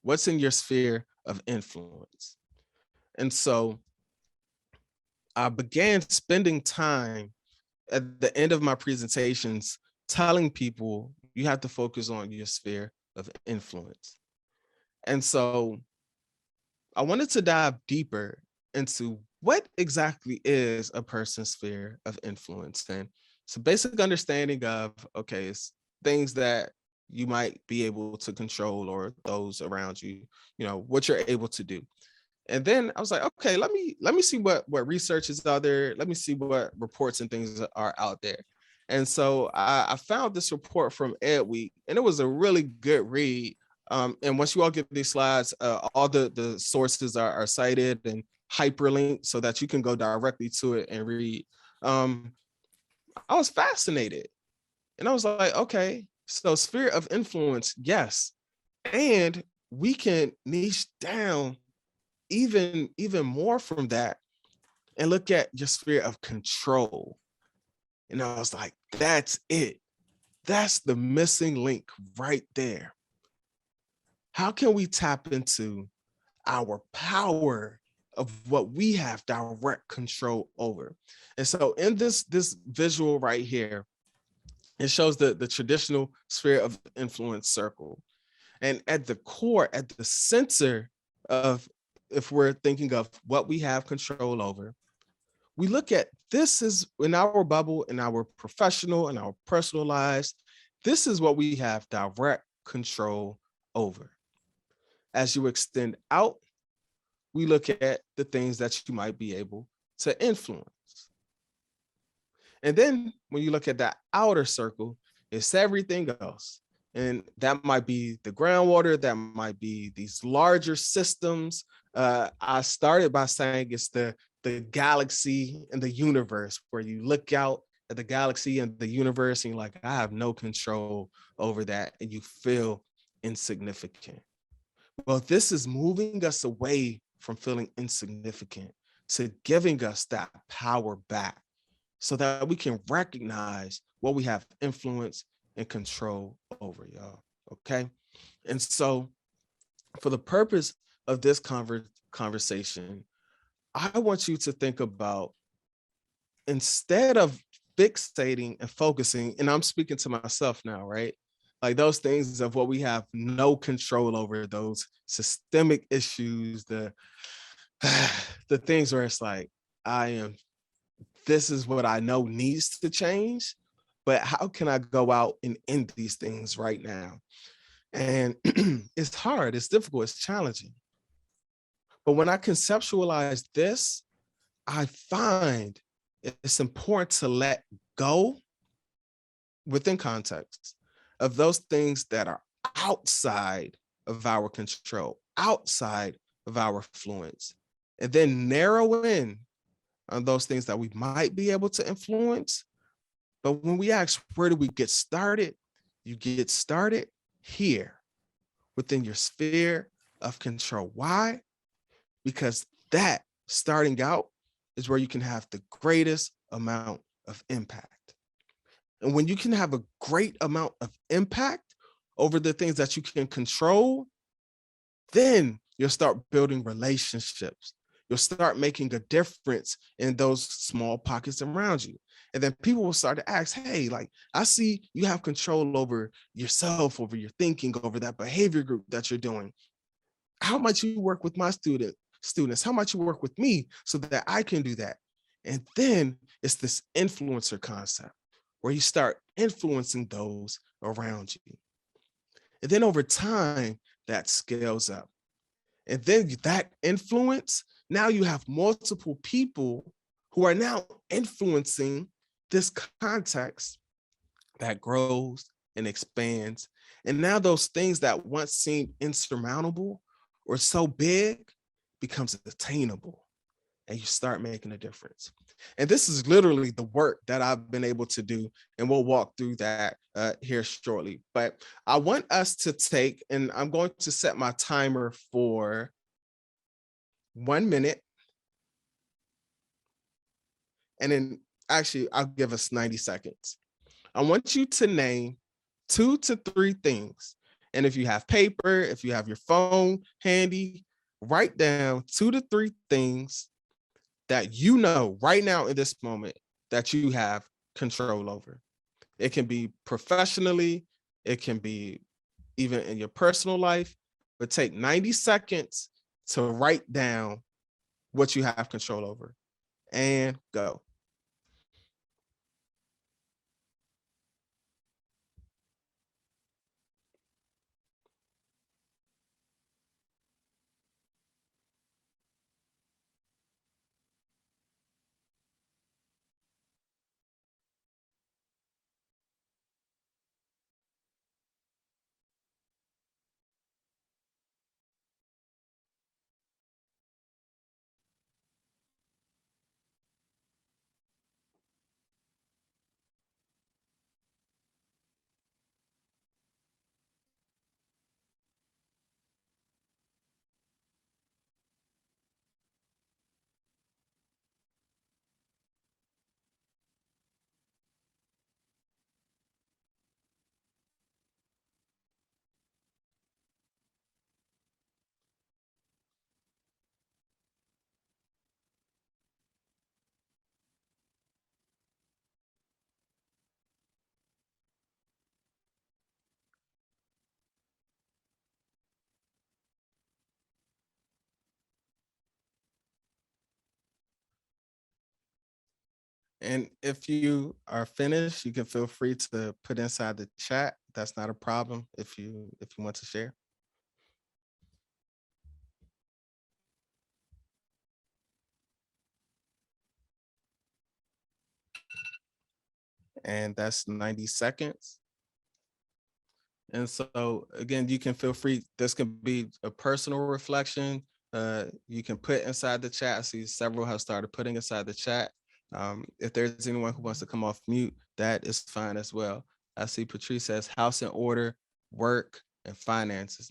Speaker 2: What's in your sphere of influence? And so I began spending time at the end of my presentations telling people you have to focus on your sphere of influence. And so I wanted to dive deeper into what exactly is a person's sphere of influence. And it's a basic understanding of, okay, it's things that you might be able to control or those around you, what you're able to do. And then I was like, okay, let me see what research is out there. Let me see what reports and things are out there. And so I found this report from EdWeek, and it was a really good read. And once you all get these slides, all the sources are cited and hyperlinked so that you can go directly to it and read. I was fascinated. And I was like, okay, so sphere of influence, yes. And we can niche down even more from that and look at your sphere of control. And I was like, that's it. That's the missing link right there. How can we tap into our power of what we have direct control over? And so in this visual right here, it shows the traditional sphere of influence circle. And at the core, at the center of, if we're thinking of what we have control over, we look at, this is in our bubble, in our professional and our personal lives, this is what we have direct control over. As you extend out, we look at the things that you might be able to influence. And then when you look at that outer circle, it's everything else. And that might be the groundwater, that might be these larger systems. I started by saying it's the the galaxy and the universe, where you look out at the galaxy and the universe and you're like, I have no control over that, and you feel insignificant. Well, this is moving us away from feeling insignificant to giving us that power back so that we can recognize what we have influence and control over, y'all. Okay. And so, for the purpose of this conversation, I want you to think about, instead of fixating and focusing, and I'm speaking to myself now, right? Like those things of what we have no control over, those systemic issues, the things where it's like, this is what I know needs to change, but how can I go out and end these things right now? And it's hard, it's difficult, it's challenging. But when I conceptualize this, I find it's important to let go, within context, of those things that are outside of our control, outside of our influence, and then narrow in on those things that we might be able to influence. But when we ask, where do we get started? You get started here, within your sphere of control. Why? Because that starting out is where you can have the greatest amount of impact. And when you can have a great amount of impact over the things that you can control, then you'll start building relationships. You'll start making a difference in those small pockets around you. And then people will start to ask, hey, like, I see you have control over yourself, over your thinking, over that behavior group that you're doing. How much you work with my students, how much you work with me so that I can do that. And then it's this influencer concept where you start influencing those around you. And then over time, that scales up. And then that influence, now you have multiple people who are now influencing this context that grows and expands. And now those things that once seemed insurmountable or so big becomes attainable, and you start making a difference. And this is literally the work that I've been able to do, and we'll walk through that here shortly. But I want us to take, and I'm going to set my timer for 1 minute. And then actually, I'll give us 90 seconds. I want you to name 2 to 3 things. And if you have paper, if you have your phone handy, write down 2 to 3 things that you know right now in this moment that you have control over. It can be professionally, it can be even in your personal life, but take 90 seconds to write down what you have control over, and go. And if you are finished, you can feel free to put inside the chat. That's not a problem if you want to share. And that's 90 seconds. And so again, you can feel free. This can be a personal reflection, you can put inside the chat. I see several have started putting inside the chat. If there's anyone who wants to come off mute, that is fine as well. I see Patrice says house in order, work, and finances.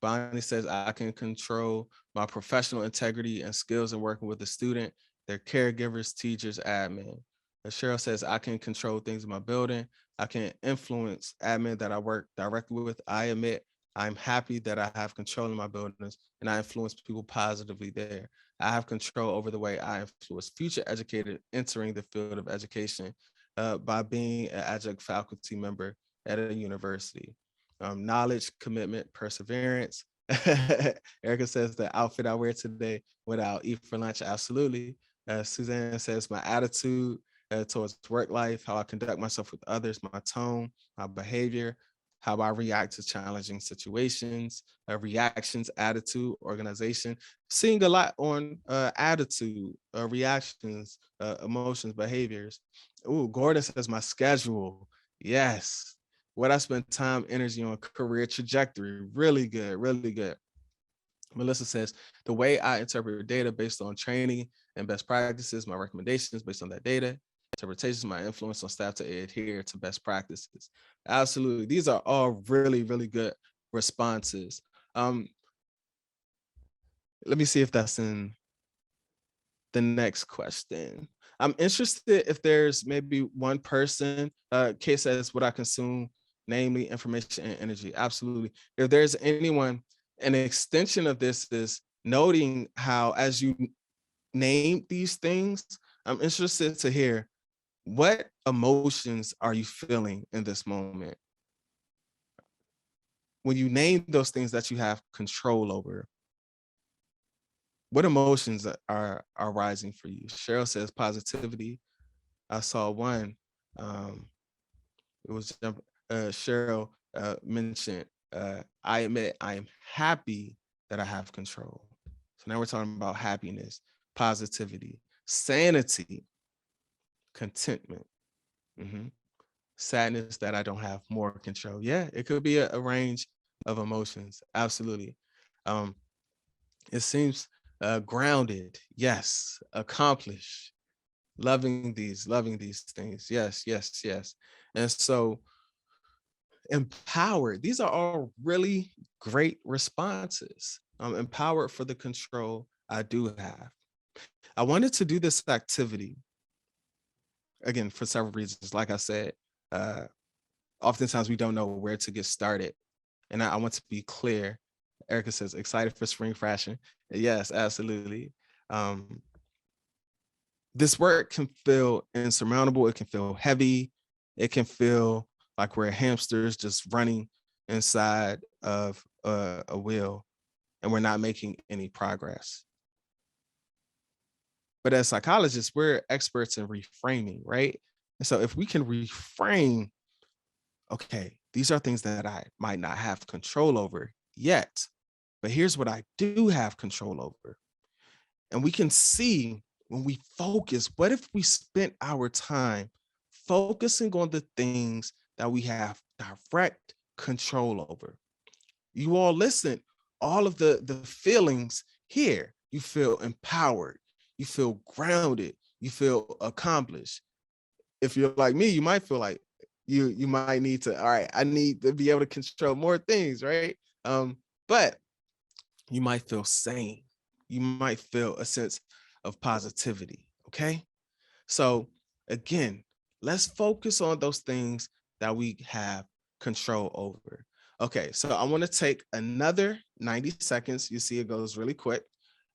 Speaker 2: Bonnie says I can control my professional integrity and skills in working with the student, their caregivers, teachers, admin. Cheryl says I can control things in my building. I can influence admin that I work directly with. I admit I'm happy that I have control in my buildings and I influence people positively there. I have control over the way I influence future educators entering the field of education by being an adjunct faculty member at a university. Knowledge, commitment, perseverance. Erica says the outfit I wear today, what I'll eat for lunch, absolutely. Suzanne says my attitude towards work life, how I conduct myself with others, my tone, my behavior, how I react to challenging situations, reactions, attitude, organization. Seeing a lot on attitude, reactions, emotions, behaviors. Ooh, Gordon says my schedule. Yes. What I spend time, energy on, career trajectory. Really good, really good. Melissa says, the way I interpret data based on training and best practices, my recommendations based on that data, interpretations, my influence on staff to adhere to best practices. Absolutely. These are all really, really good responses. Let me see if that's in the next question. I'm interested if there's maybe one person, Kate says, what I consume, namely information and energy. Absolutely. If there's anyone, an extension of this is noting how as you name these things, I'm interested to hear what emotions are you feeling in this moment? When you name those things that you have control over, what emotions are rising for you? Cheryl says positivity. I saw one. It was Cheryl mentioned. I admit I am happy that I have control. So now we're talking about happiness, positivity, sanity, contentment, sadness that I don't have more control. Yeah, it could be a range of emotions. Absolutely. It seems grounded. Yes, accomplished. Loving these things. Yes, yes, yes. And so empowered. These are all really great responses. I'm empowered for the control I do have. I wanted to do this activity, again, for several reasons. Like I said, oftentimes we don't know where to get started. And I want to be clear. Erica says, excited for spring fashion. Yes, absolutely. This work can feel insurmountable. It can feel heavy. It can feel like we're hamsters just running inside of a wheel and we're not making any progress. But as psychologists, we're experts in reframing, right? And so if we can reframe, okay, these are things that I might not have control over yet, but here's what I do have control over. And we can see when we focus, what if we spent our time focusing on the things that we have direct control over? You all listen, all of the feelings here, you feel empowered, you feel grounded, you feel accomplished. If you're like me, you might feel like you might need to, all right, I need to be able to control more things, right? But you might feel sane. You might feel a sense of positivity, okay? So again, let's focus on those things that we have control over. Okay, so I want to take another 90 seconds. You see it goes really quick.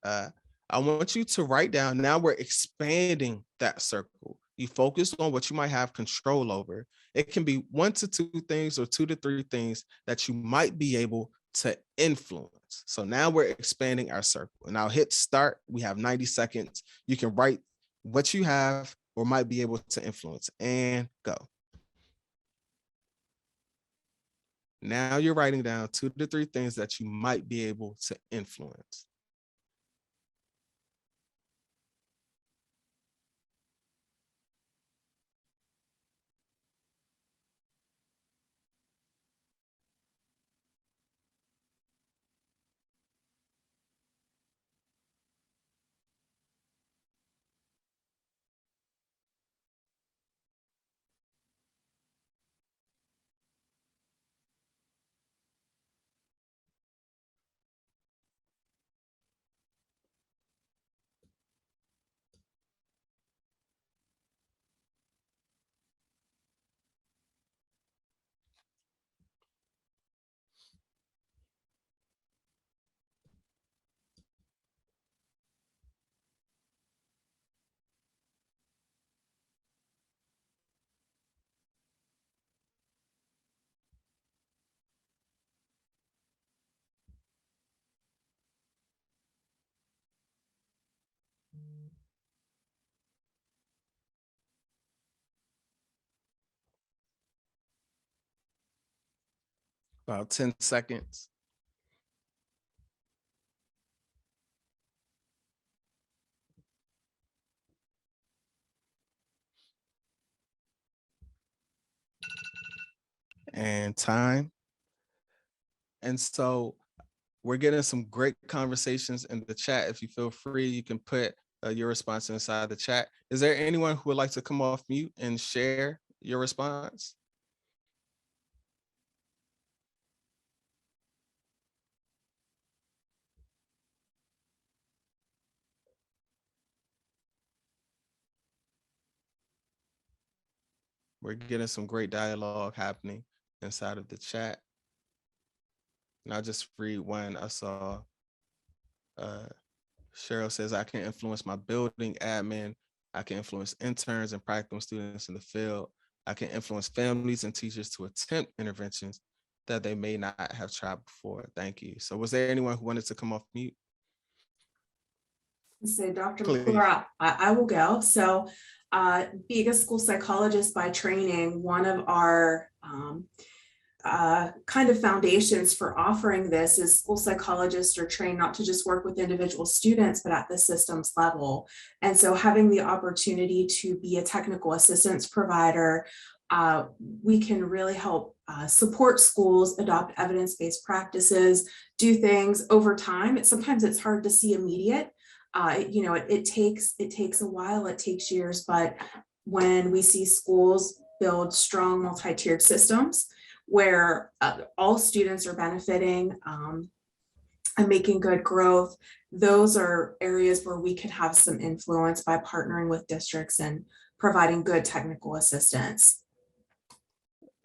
Speaker 2: I want you to write down, now we're expanding that circle. You focus on what you might have control over. It can be 1 to 2 things or 2 to 3 things that you might be able to influence. So now we're expanding our circle, and I'll hit start. We have 90 seconds. You can write what you have or might be able to influence, and go. Now you're writing down 2 to 3 things that you might be able to influence. About 10 seconds. And time. And so we're getting some great conversations in the chat. If you feel free, you can put your response inside the chat. Is there anyone who would like to come off mute and share your response? We're getting some great dialogue happening inside of the chat. And I'll just read one I saw. Cheryl says, I can influence my building admin. I can influence interns and practicum students in the field. I can influence families and teachers to attempt interventions that they may not have tried before. Thank you. So was there anyone who wanted to come off mute?
Speaker 1: So Dr.
Speaker 2: Please.
Speaker 1: McClure, I will go. So being a school psychologist by training, one of our kind of foundations for offering this is school psychologists are trained not to just work with individual students, but at the systems level. And so having the opportunity to be a technical assistance provider, we can really help support schools adopt evidence-based practices, do things over time. Sometimes it's hard to see immediate. It takes a while, it takes years, but when we see schools build strong multi-tiered systems where all students are benefiting and making good growth, those are areas where we can have some influence by partnering with districts and providing good technical assistance.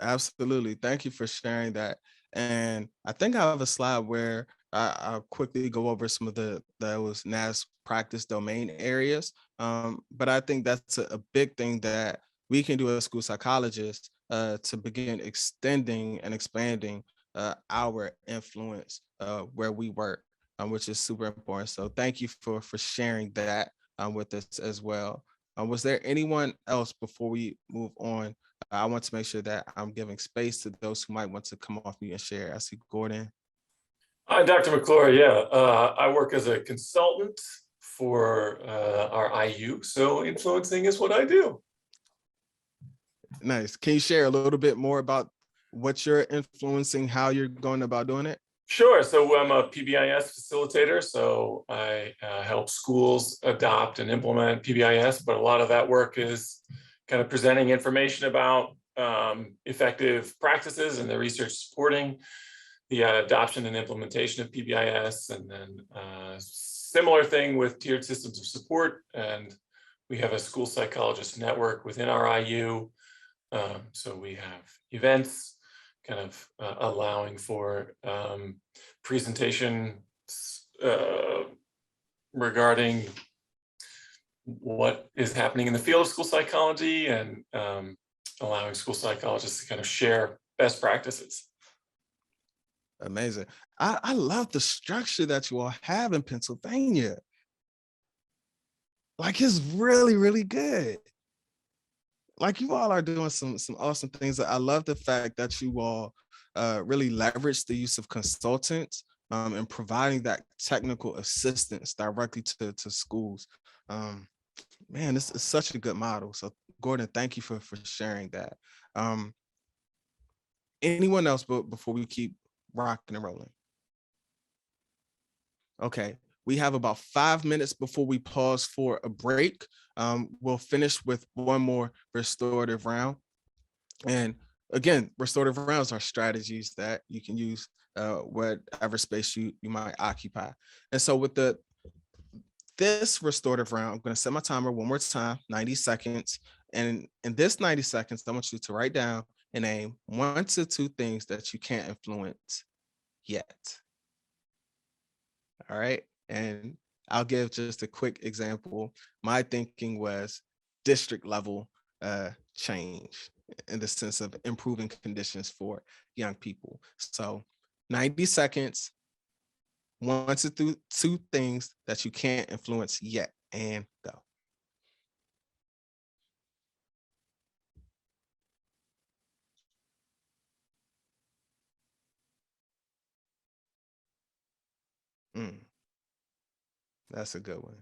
Speaker 2: Absolutely. Thank you for sharing that. And I think I have a slide where I'll quickly go over some of those NAS practice domain areas. But I think that's a big thing that we can do as school psychologists to begin extending and expanding our influence where we work, which is super important. So thank you for sharing that with us as well. Was there anyone else before we move on? I want to make sure that I'm giving space to those who might want to come off mute and share. I see Gordon.
Speaker 5: Hi, Dr. McClure. Yeah, I work as a consultant for our IU, so influencing is what I do.
Speaker 2: Nice. Can you share a little bit more about what you're influencing, how you're going about doing it?
Speaker 5: Sure. So I'm a PBIS facilitator, so I help schools adopt and implement PBIS, but a lot of that work is kind of presenting information about effective practices and the research supporting the adoption and implementation of PBIS, and then similar thing with tiered systems of support. And we have a school psychologist network within our IU. So we have events kind of allowing for presentation regarding what is happening in the field of school psychology, and allowing school psychologists to kind of share best practices.
Speaker 2: Amazing. I love the structure that you all have in Pennsylvania. Like, it's really, really good. Like, you all are doing some awesome things. I love the fact that you all really leverage the use of consultants and providing that technical assistance directly to schools. Man, this is such a good model. So Gordon, thank you for sharing that. Anyone else before we keep rocking and rolling? Okay, we have about 5 minutes before we pause for a break. We'll finish with one more restorative round. And again, restorative rounds are strategies that you can use whatever space you might occupy. And so with this restorative round, I'm going to set my timer one more time, 90 seconds. And in this 90 seconds, I want you to write down and name 1 to 2 things that you can't influence yet. All right. And I'll give just a quick example. My thinking was district level change in the sense of improving conditions for young people. So 90 seconds, 1 to 2 things that you can't influence yet. and go. That's a good one.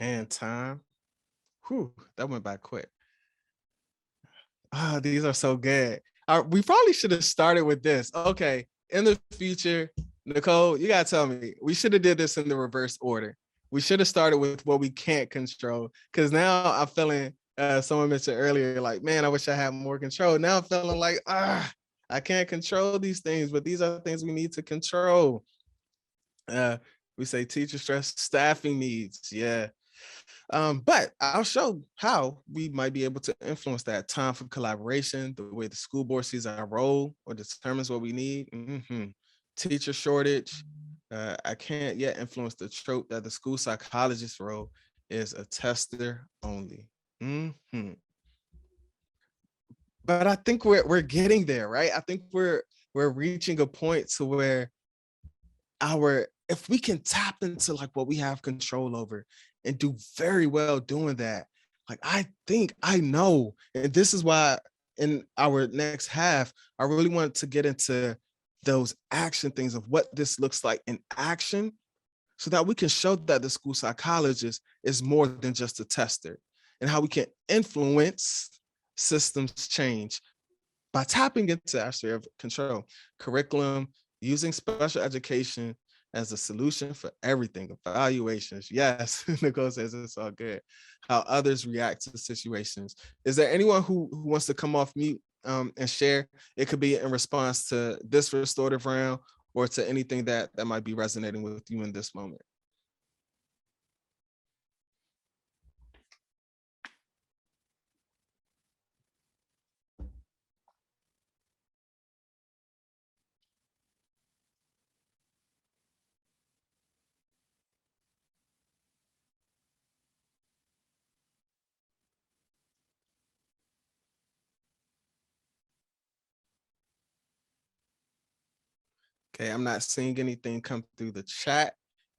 Speaker 2: And time. Whew, that went by quick. Ah, these are so good. We probably should have started with this. Okay, in the future, Nicole, you gotta tell me, we should have did this in the reverse order. We should have started with what we can't control, because now I'm feeling, someone mentioned earlier, like, man, I wish I had more control. Now I'm feeling like, I can't control these things, but these are things we need to control. We say teacher stress, staffing needs, yeah. But I'll show how we might be able to influence that. Time for collaboration, the way the school board sees our role or determines what we need. Teacher shortage. I can't yet influence the trope that the school psychologist role is a tester only. But I think we're getting there, right? I think we're reaching a point to where if we can tap into like what we have control over and do very well doing that, like I think I know, and this is why in our next half, I really want to get into those action things of what this looks like in action, so that we can show that the school psychologist is more than just a tester, and how we can influence systems change by tapping into our sphere of control. Curriculum, using special education as a solution for everything. Evaluations, yes. Nicole says it's all good. How others react to situations. Is there anyone who wants to come off mute and share? It could be in response to this restorative round or to anything that might be resonating with you in this moment. Okay, I'm not seeing anything come through the chat,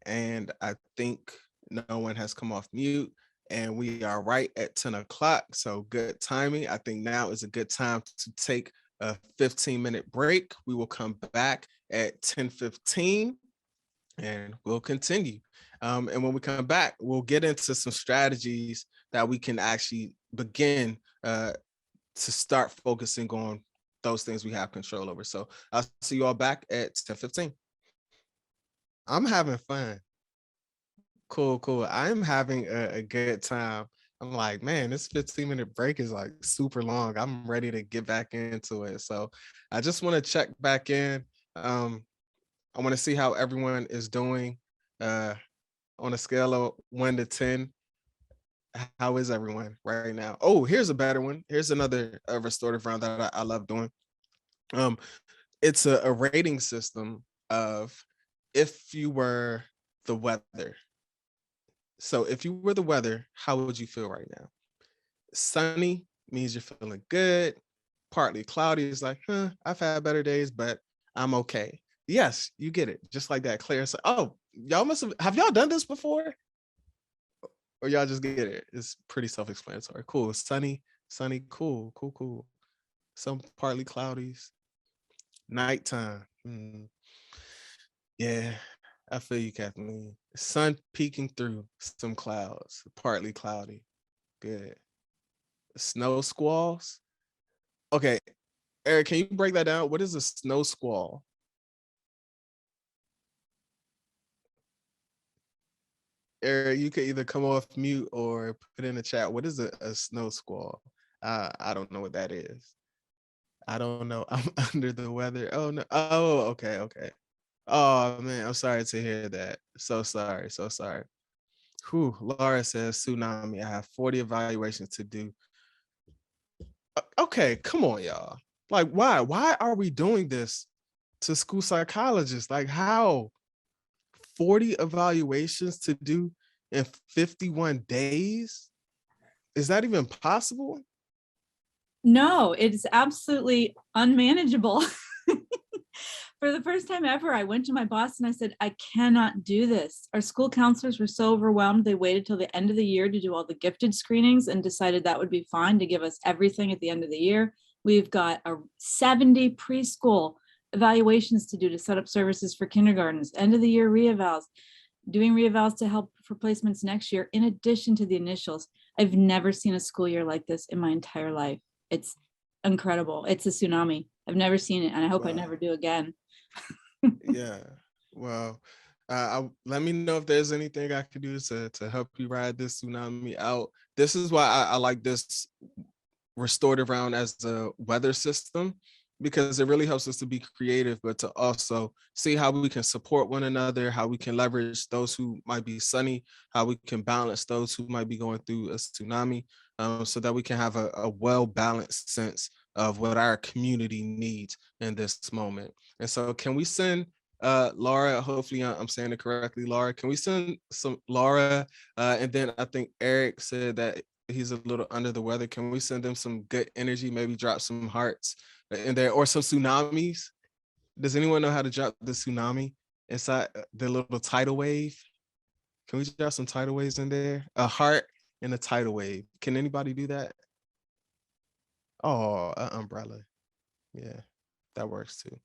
Speaker 2: and I think no one has come off mute, and we are right at 10 o'clock, so good timing. I think now is a good time to take a 15-minute break. We will come back at 10:15, and we'll continue. And when we come back, we'll get into some strategies that we can actually begin to start focusing on those things we have control over. So I'll see you all back at 10:15. I'm having fun. Cool. I'm having a good time. I'm like, man, this 15-minute break is like super long. I'm ready to get back into it. So I just want to check back in. I want to see how everyone is doing on a scale of 1 to 10. How is everyone right now? Oh, here's a better one. Here's another restorative round that I love doing. It's a rating system of if you were the weather. So if you were the weather, how would you feel right now? Sunny means you're feeling good. Partly cloudy is like, I've had better days, but I'm okay. Yes, you get it. Just like that. Claire said, oh, y'all have y'all done this before? Or y'all just get it? It's pretty self-explanatory. Cool. Sunny, cool, cool, cool. Some partly cloudy, nighttime. Yeah, I feel you, Kathleen. Sun peeking through some clouds, partly cloudy. Good. Snow squalls. Okay, Eric, can you break that down? What is a snow squall? Eric, you could either come off mute or put in the chat. What is a snow squall? I don't know what that is. I don't know. I'm under the weather. Oh no. Oh, okay, okay. Oh man, I'm sorry to hear that. So sorry, so sorry. Whew, Laura says tsunami. I have 40 evaluations to do. Okay, come on, y'all. Like, why? Why are we doing this to school psychologists? Like, how? 40 evaluations to do in 51 days? Is that even possible?
Speaker 6: No, it's absolutely unmanageable. For the first time ever, I went to my boss and I said, I cannot do this. Our school counselors were so overwhelmed, they waited till the end of the year to do all the gifted screenings and decided that would be fine to give us everything at the end of the year. We've got 70 preschool evaluations to do to set up services for kindergartens, end of the year reevals, doing reevals to help for placements next year, in addition to the initials. I've never seen a school year like this in my entire life. It's incredible. It's a tsunami. I've never seen it, and I hope I never do again.
Speaker 2: Yeah. Well, let me know if there's anything I could do to help you ride this tsunami out. This is why I like this Restorative Round as a weather system, because it really helps us to be creative, but to also see how we can support one another, how we can leverage those who might be sunny, how we can balance those who might be going through a tsunami, so that we can have a well-balanced sense of what our community needs in this moment. And so can we send Laura, hopefully I'm saying it correctly, Laura, can we send some Laura, and then I think Eric said that he's a little under the weather. Can we send them some good energy, maybe drop some hearts in there or some tsunamis? Does anyone know how to drop the tsunami inside the little tidal wave? Can we drop some tidal waves in there? A heart and a tidal wave. Can anybody do that? Oh, an umbrella. Yeah, that works too.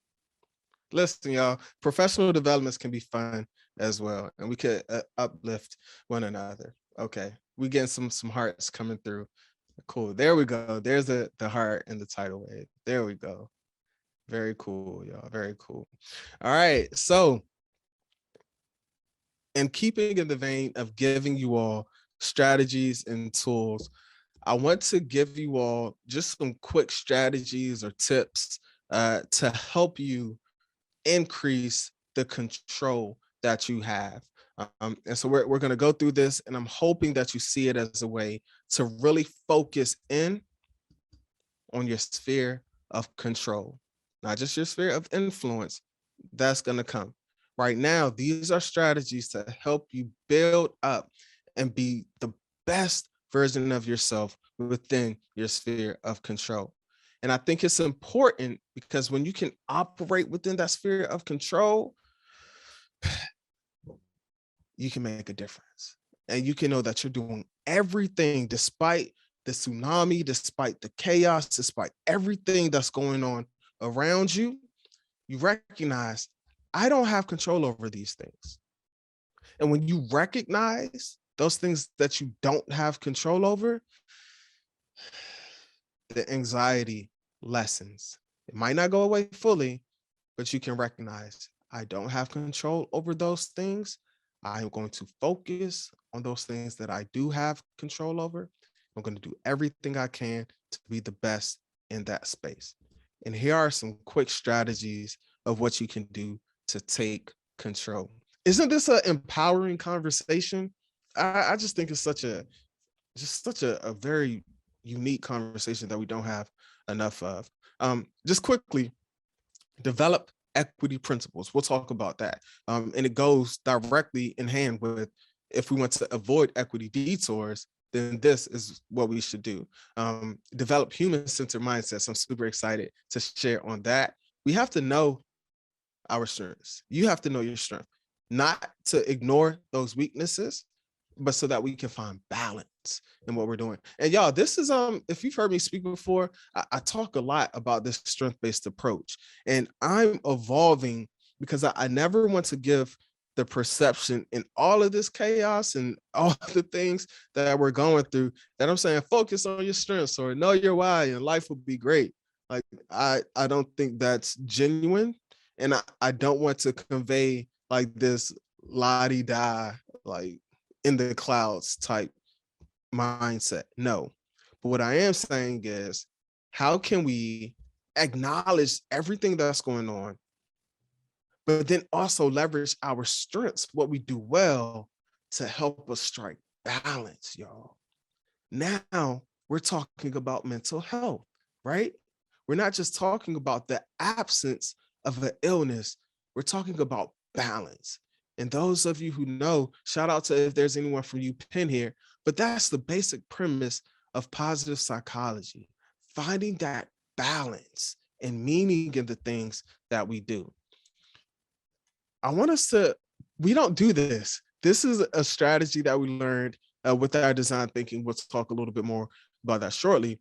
Speaker 2: Listen, y'all, professional developments can be fun as well, and we could uplift one another. Okay, we getting some hearts coming through. Cool. There we go. There's the heart and the tidal wave. There we go. Very cool, y'all. Very cool. All right. So, in keeping in the vein of giving you all strategies and tools, I want to give you all just some quick strategies or tips to help you increase the control that you have. And so we're going to go through this, and I'm hoping that you see it as a way to really focus in on your sphere of control, not just your sphere of influence. That's going to come. Right now, these are strategies to help you build up and be the best version of yourself within your sphere of control. And I think it's important because when you can operate within that sphere of control, you can make a difference. And you can know that you're doing everything despite the tsunami, despite the chaos, despite everything that's going on around you. You recognize, I don't have control over these things. And when you recognize those things that you don't have control over, the anxiety lessens. It might not go away fully, but you can recognize, I don't have control over those things. I'm going to focus on those things that I do have control over. I'm going to do everything I can to be the best in that space. And here are some quick strategies of what you can do to take control. Isn't this an empowering conversation? I just think it's such a very unique conversation that we don't have enough of. Just quickly, develop equity principles. We'll talk about that. And it goes directly in hand with, if we want to avoid equity detours, then this is what we should do. Develop human-centered mindsets. I'm super excited to share on that. We have to know our strengths. You have to know your strength, not to ignore those weaknesses, but so that we can find balance in what we're doing. And y'all, this is, if you've heard me speak before, I talk a lot about this strength-based approach, and I'm evolving because I never want to give the perception in all of this chaos and all the things that we're going through that I'm saying, focus on your strengths or know your why and life will be great. Like, I don't think that's genuine. And I don't want to convey like this la-di-da, like in the clouds type mindset. No. But what I am saying is, how can we acknowledge everything that's going on, but then also leverage our strengths, what we do well, to help us strike balance, y'all? Now we're talking about mental health, right? We're not just talking about the absence of an illness. We're talking about balance. And those of you who know, shout out to if there's anyone from UPenn here, but that's the basic premise of positive psychology, finding that balance and meaning in the things that we do. I want us to, we don't do this. This is a strategy that we learned with our design thinking. We'll talk a little bit more about that shortly,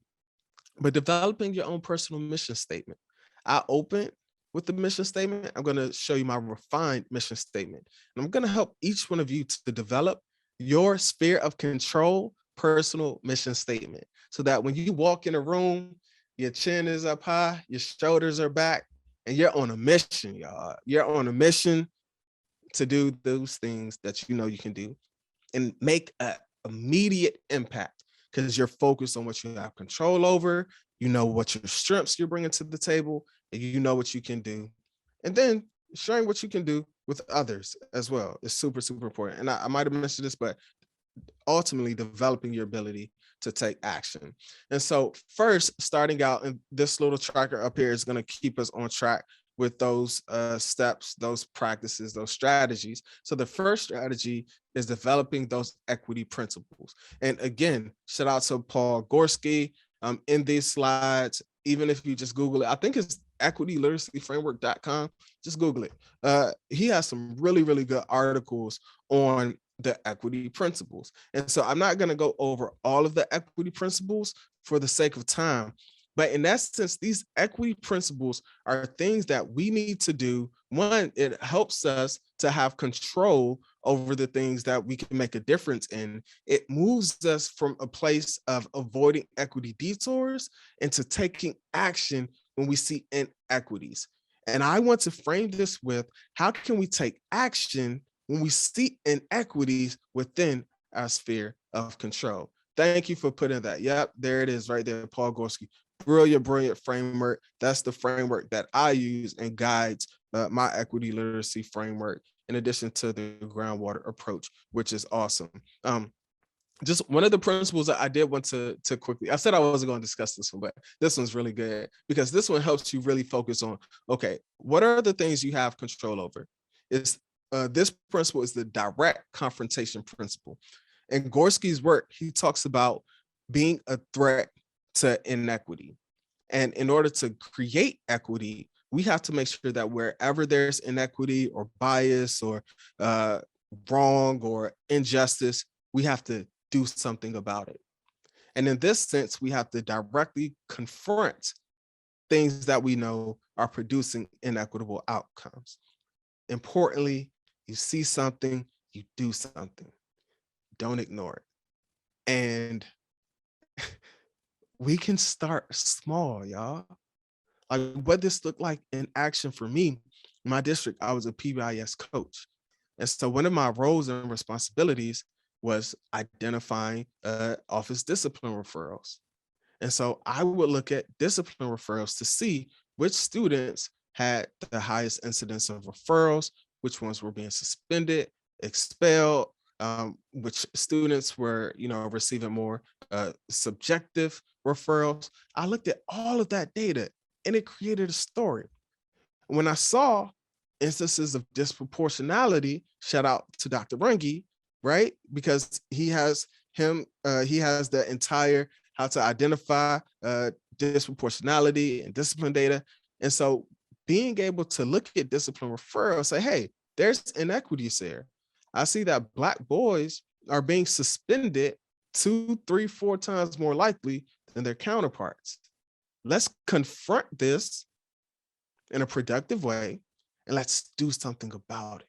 Speaker 2: but developing your own personal mission statement. I open with the mission statement. I'm going to show you my refined mission statement. And I'm going to help each one of you to develop your sphere of control personal mission statement, so that when you walk in a room, your chin is up high, your shoulders are back, and you're on a mission, y'all. You're on a mission to do those things that you know you can do and make an immediate impact, because you're focused on what you have control over. You know what your strengths you're bringing to the table, and you know what you can do. And then sharing what you can do with others as well is super, super important. And I might have mentioned this, but ultimately developing your ability to take action. And so first, starting out, and this little tracker up here is going to keep us on track with those steps, those practices, those strategies. So the first strategy is developing those equity principles. And again, shout out to Paul Gorski in these slides. Even if you just Google it, I think it's equityliteracyframework.com. Just Google it. He has some really, really good articles on the equity principles. And so I'm not going to go over all of the equity principles for the sake of time. But in essence, these equity principles are things that we need to do. One, it helps us to have control over the things that we can make a difference in. It moves us from a place of avoiding equity detours into taking action when we see inequities. And I want to frame this with, how can we take action when we see inequities within our sphere of control? Thank you for putting that. Yep, there it is right there, Paul Gorski. Brilliant, brilliant framework. That's the framework that I use and guides my equity literacy framework, in addition to the groundwater approach, which is awesome. Just one of the principles that I did want to quickly, I said I wasn't going to discuss this one, but this one's really good, because this one helps you really focus on, okay, what are the things you have control over? It's this principle is the direct confrontation principle. In Gorski's work, he talks about being a threat to inequity. And in order to create equity, we have to make sure that wherever there's inequity or bias or wrong or injustice, we have to do something about it. And in this sense, we have to directly confront things that we know are producing inequitable outcomes. Importantly, you see something, you do something. Don't ignore it. And we can start small, y'all. Like, what this looked like in action for me, in my district, I was a PBIS coach. And so one of my roles and responsibilities was identifying office discipline referrals. And so I would look at discipline referrals to see which students had the highest incidence of referrals, which ones were being suspended, expelled, which students were, receiving more subjective referrals. I looked at all of that data, and it created a story. When I saw instances of disproportionality, shout out to Dr. Runge, right? Because he has the entire how to identify disproportionality and discipline data. And so being able to look at discipline referral and say, hey, there's inequities there. I see that Black boys are being suspended 2, 3, 4 times more likely than their counterparts. Let's confront this in a productive way and let's do something about it.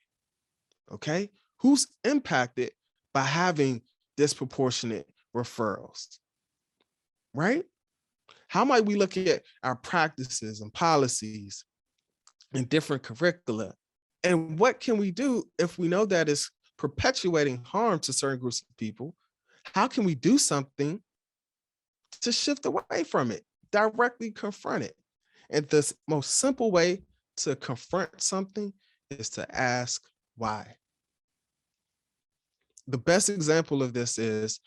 Speaker 2: Okay? Who's impacted by having disproportionate referrals? Right? How might we look at our practices and policies and different curricula? And what can we do if we know that it's perpetuating harm to certain groups of people? How can we do something to shift away from it, directly confront it? And the most simple way to confront something is to ask why. The best example of this is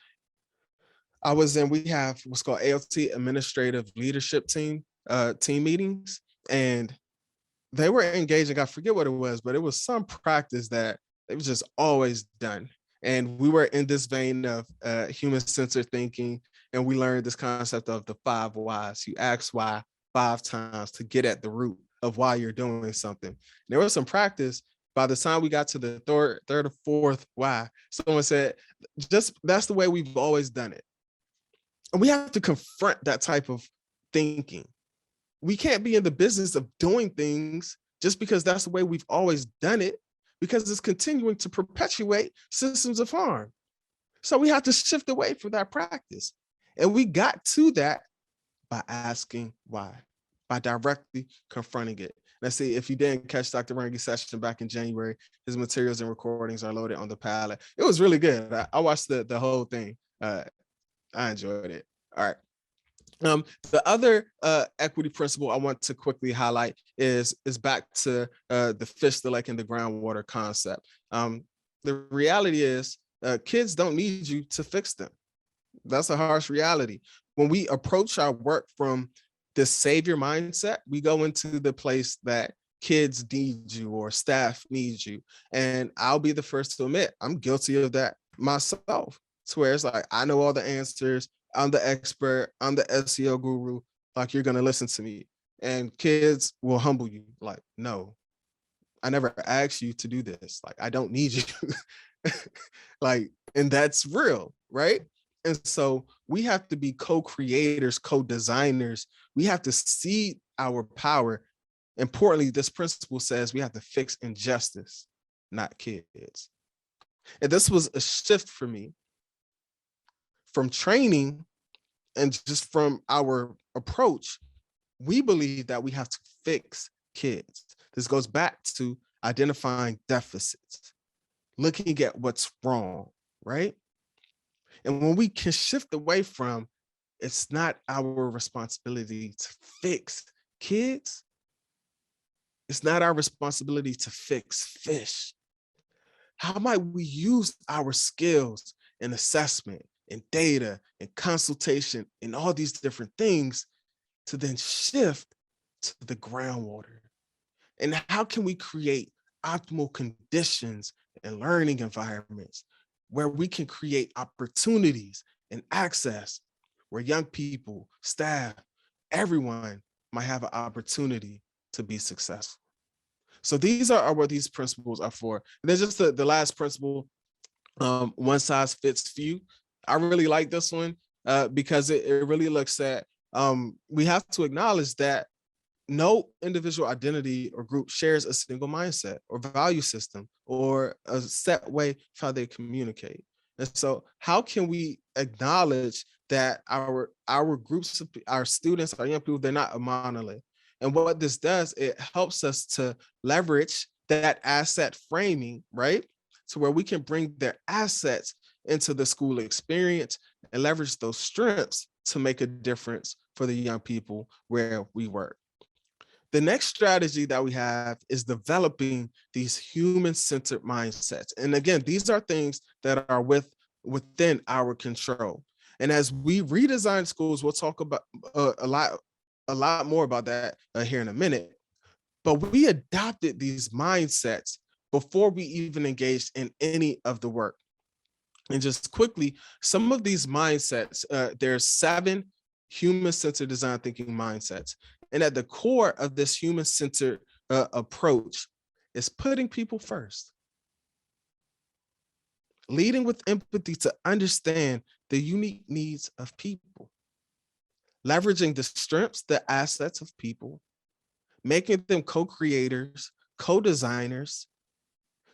Speaker 2: we have what's called ALT, Administrative Leadership Team meetings, and they were engaging, I forget what it was, but it was some practice that it was just always done. And we were in this vein of human-centered thinking, and we learned this concept of the 5 whys. You ask why 5 times to get at the root of why you're doing something. There was some practice. By the time we got to the third or fourth why, someone said, just that's the way we've always done it. And we have to confront that type of thinking. We can't be in the business of doing things just because that's the way we've always done it, because it's continuing to perpetuate systems of harm. So we have to shift away from that practice. And we got to that by asking why, by directly confronting it. Let's see, if you didn't catch Dr. Rangi's session back in January, his materials and recordings are loaded on the Padlet. It was really good. I watched the whole thing. I enjoyed it. All right. The other equity principle I want to quickly highlight is back to the fish, the lake, and the groundwater concept. The reality is kids don't need you to fix them. That's a harsh reality. When we approach our work from this savior mindset, we go into the place that kids need you or staff needs you. And I'll be the first to admit, I'm guilty of that myself. To where it's like, I know all the answers. I'm the expert. I'm the SEO guru. Like, you're going to listen to me. And kids will humble you. Like, no, I never asked you to do this. Like, I don't need you. Like, and that's real, right? And so we have to be co-creators, co-designers. We have to see our power. Importantly, this principle says we have to fix injustice, not kids. And this was a shift for me from training and just from our approach. We believe that we have to fix kids. This goes back to identifying deficits, looking at what's wrong, right? And when we can shift away from, it's not our responsibility to fix kids, it's not our responsibility to fix fish. How might we use our skills in assessment and data and consultation and all these different things to then shift to the groundwater? And how can we create optimal conditions and learning environments where we can create opportunities and access where young people, staff, everyone might have an opportunity to be successful? So these are what these principles are for. And then just the last principle, one size fits few. I really like this one because it really looks at, we have to acknowledge that no individual identity or group shares a single mindset or value system or a set way of how they communicate. And so how can we acknowledge that our groups, our students, our young people, they're not a monolith? And what this does, it helps us to leverage that asset framing, right? To where we can bring their assets into the school experience and leverage those strengths to make a difference for the young people where we work. The next strategy that we have is developing these human-centered mindsets. And again, these are things that are within our control. And as we redesign schools, we'll talk about a lot more about that here in a minute. But we adopted these mindsets before we even engaged in any of the work. And just quickly, some of these mindsets, there's 7 human-centered design thinking mindsets. And at the core of this human-centered approach is putting people first. Leading with empathy to understand the unique needs of people. Leveraging the strengths, the assets of people, making them co-creators, co-designers,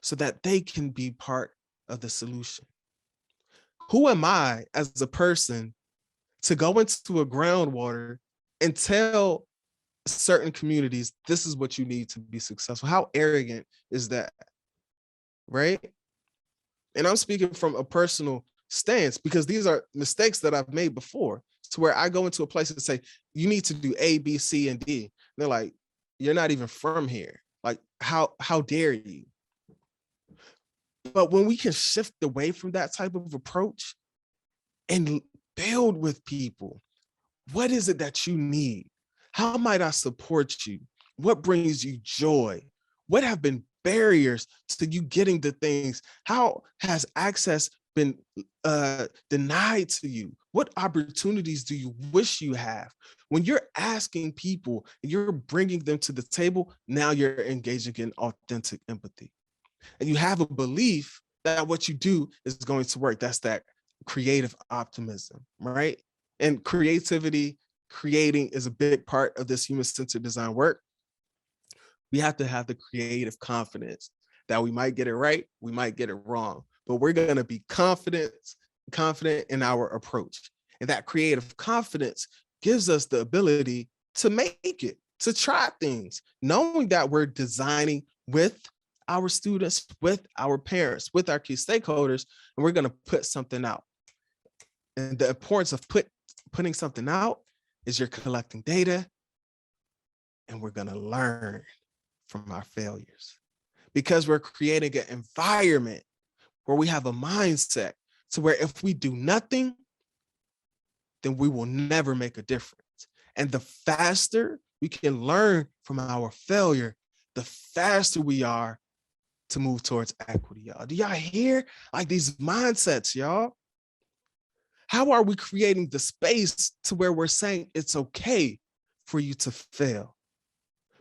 Speaker 2: so that they can be part of the solution. Who am I as a person to go into a groundwater and tell certain communities, this is what you need to be successful? How arrogant is that, right? And I'm speaking from a personal stance because these are mistakes that I've made before, to where I go into a place and say, you need to do A, B, C, and D. And they're like, you're not even from here. Like, how dare you? But when we can shift away from that type of approach and build with people, what is it that you need? How might I support you? What brings you joy? What have been barriers to you getting the things? How has access been denied to you? What opportunities do you wish you have? When you're asking people and you're bringing them to the table, now you're engaging in authentic empathy. And you have a belief that what you do is going to work. That's that creative optimism, right? And creativity, creating is a big part of this human-centered design work. We have to have the creative confidence that we might get it right, we might get it wrong, but we're going to be confident in our approach. And that creative confidence gives us the ability to make it, to try things, knowing that we're designing with our students, with our parents, with our key stakeholders, and we're going to put something out. And the importance of putting something out is you're collecting data, and we're going to learn from our failures, because we're creating an environment where we have a mindset to where if we do nothing, then we will never make a difference. And the faster we can learn from our failure, the faster we are to move towards equity, y'all. Do y'all hear like these mindsets, y'all? How are we creating the space to where we're saying it's okay for you to fail?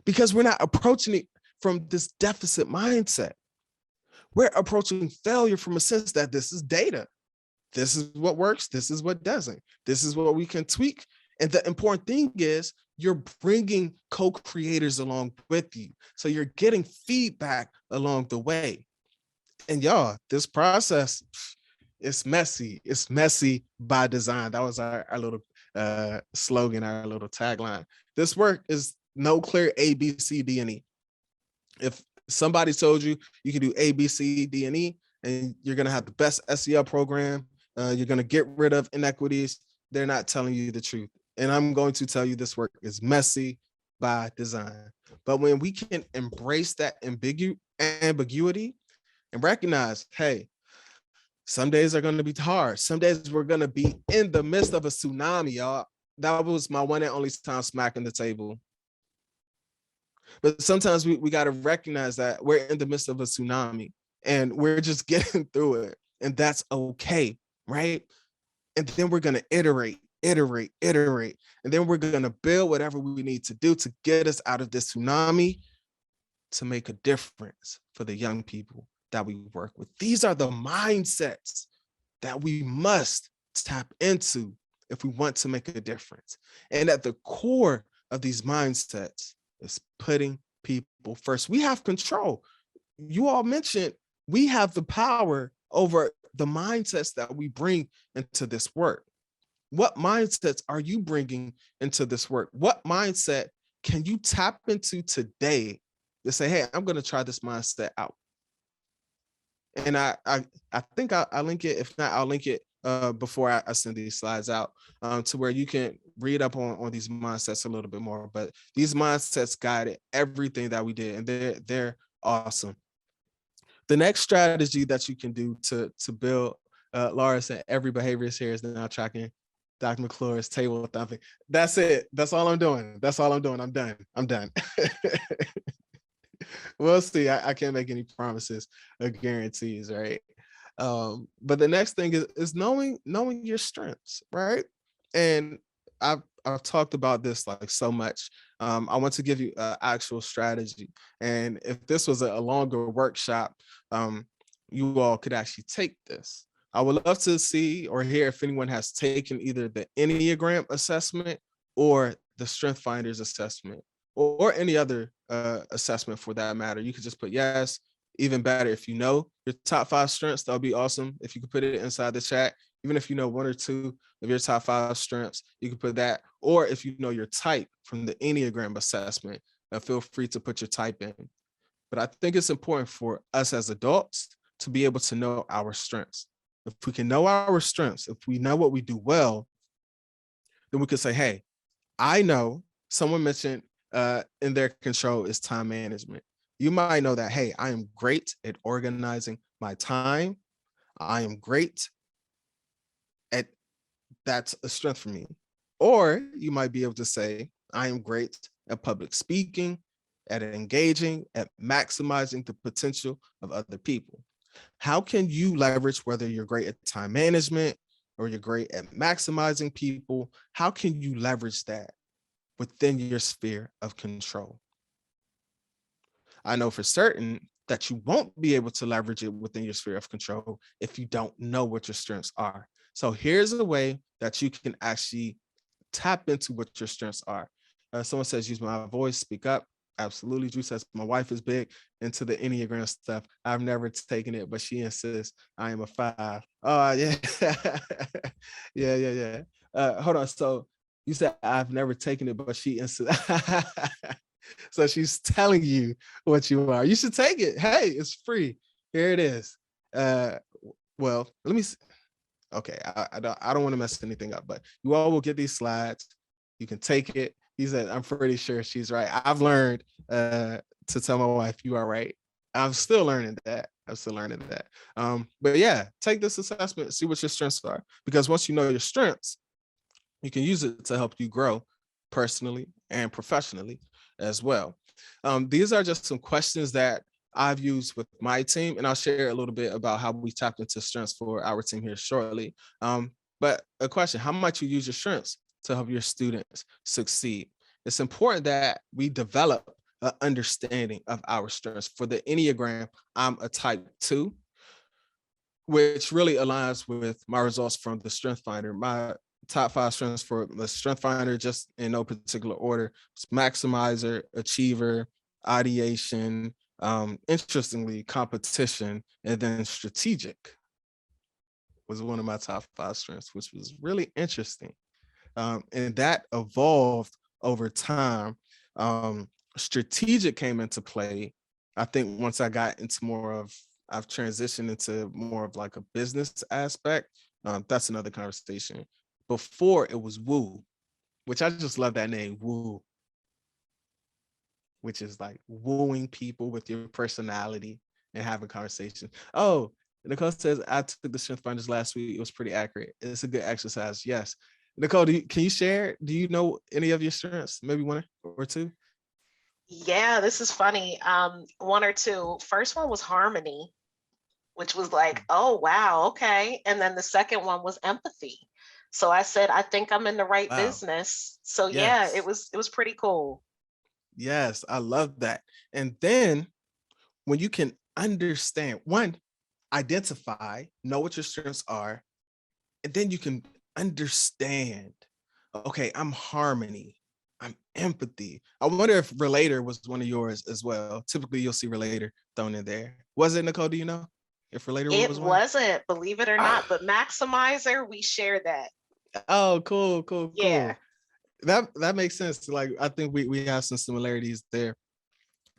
Speaker 2: Because we're not approaching it from this deficit mindset. We're approaching failure from a sense that this is data. This is what works. This is what doesn't. This is what we can tweak. And the important thing is you're bringing co-creators along with you. So you're getting feedback along the way. And y'all, this process, it's messy. It's messy by design. That was our little slogan, our little tagline. This work is no clear A, B, C, D, and E. If somebody told you you can do A, B, C, D, and E, and you're going to have the best SEL program, you're going to get rid of inequities, they're not telling you the truth. And I'm going to tell you this work is messy by design. But when we can embrace that ambiguity and recognize, hey, some days are going to be hard. Some days we're going to be in the midst of a tsunami, y'all. That was my one and only time smacking the table. But sometimes we got to recognize that we're in the midst of a tsunami and we're just getting through it. And that's okay, right? And then we're going to iterate. And then we're going to build whatever we need to do to get us out of this tsunami to make a difference for the young people that we work with. These are the mindsets that we must tap into if we want to make a difference. And at the core of these mindsets is putting people first. We have control. You all mentioned we have the power over the mindsets that we bring into this work. What mindsets are you bringing into this work? What mindset can you tap into today to say, hey, I'm going to try this mindset out? And I think I'll link it. If not, I'll link it before I send these slides out to where you can read up on these mindsets a little bit more. But these mindsets guided everything that we did, and they're awesome. The next strategy that you can do to build, Laura said every behaviorist here is now tracking Dr. McClure's table thumping. That's it. That's all I'm doing. I'm done. We'll see. I can't make any promises or guarantees, right? But the next thing is knowing your strengths, right? And I've talked about this like so much. I want to give you an actual strategy. And if this was a longer workshop, you all could actually take this. I would love to see or hear if anyone has taken either the Enneagram assessment or the Strength Finders assessment, or any other assessment for that matter. You could just put yes. Even better, if you know your top 5 strengths, that would be awesome. If you could put it inside the chat, even if you know 1 or 2 of your top 5 strengths, you can put that. Or if you know your type from the Enneagram assessment, feel free to put your type in. But I think it's important for us as adults to be able to know our strengths. If we can know our strengths, if we know what we do well, then we can say, hey, I know someone mentioned in their control is time management. You might know that, hey, I am great at organizing my time. I am great at, that's a strength for me. Or you might be able to say, I am great at public speaking, at engaging, at maximizing the potential of other people. How can you leverage whether you're great at time management or you're great at maximizing people? How can you leverage that within your sphere of control? I know for certain that you won't be able to leverage it within your sphere of control if you don't know what your strengths are. So here's a way that you can actually tap into what your strengths are. Someone says, use my voice, speak up. Absolutely. Drew says, my wife is big into the Enneagram stuff. I've never taken it, but she insists I am a 5. Oh, yeah. yeah. Hold on. So you said I've never taken it, but she insists. So she's telling you what you are. You should take it. Hey, it's free. Here it is. Well, let me see. Okay, I don't want to mess anything up, but you all will get these slides. You can take it. He said, I'm pretty sure she's right. I've learned to tell my wife, you are right. I'm still learning that. But yeah, take this assessment, see what your strengths are. Because once you know your strengths, you can use it to help you grow personally and professionally as well. These are just some questions that I've used with my team, and I'll share a little bit about how we tapped into strengths for our team here shortly. But a question, how might you use your strengths to help your students succeed? It's important that we develop an understanding of our strengths. For the Enneagram, I'm a type 2, which really aligns with my results from the Strength Finder. My top 5 strengths for the Strength Finder, just in no particular order, maximizer, achiever, ideation, interestingly, competition, and then strategic was one of my top 5 strengths, which was really interesting. And that evolved over time. Strategic came into play, I think, once I got into I've transitioned into more of like a business aspect. That's another conversation. Before it was woo, which I just love that name, woo, which is like wooing people with your personality and having conversations. Oh, Nicole says, I took the Strength Finders last week. It was pretty accurate. It's a good exercise. Yes. Nicole, can you share? Do you know any of your strengths? Maybe 1 or 2?
Speaker 7: Yeah, this is funny. 1 or 2. First one was harmony, which was like, oh, wow, okay. And then the second one was empathy. So I said, I think I'm in the right business. So yeah, it was pretty cool.
Speaker 2: Yes, I love that. And then when you can understand, one, identify, know what your strengths are, and then you can understand, okay, I'm harmony, I'm empathy. I wonder if relator was one of yours as well. Typically you'll see relator thrown in there. Was it, Nicole? Do you know if relator was
Speaker 7: It
Speaker 2: one?
Speaker 7: wasn't, believe it or not, but maximizer, we share that.
Speaker 2: Oh, cool.
Speaker 7: Yeah.
Speaker 2: That makes sense. Like, I think we have some similarities there.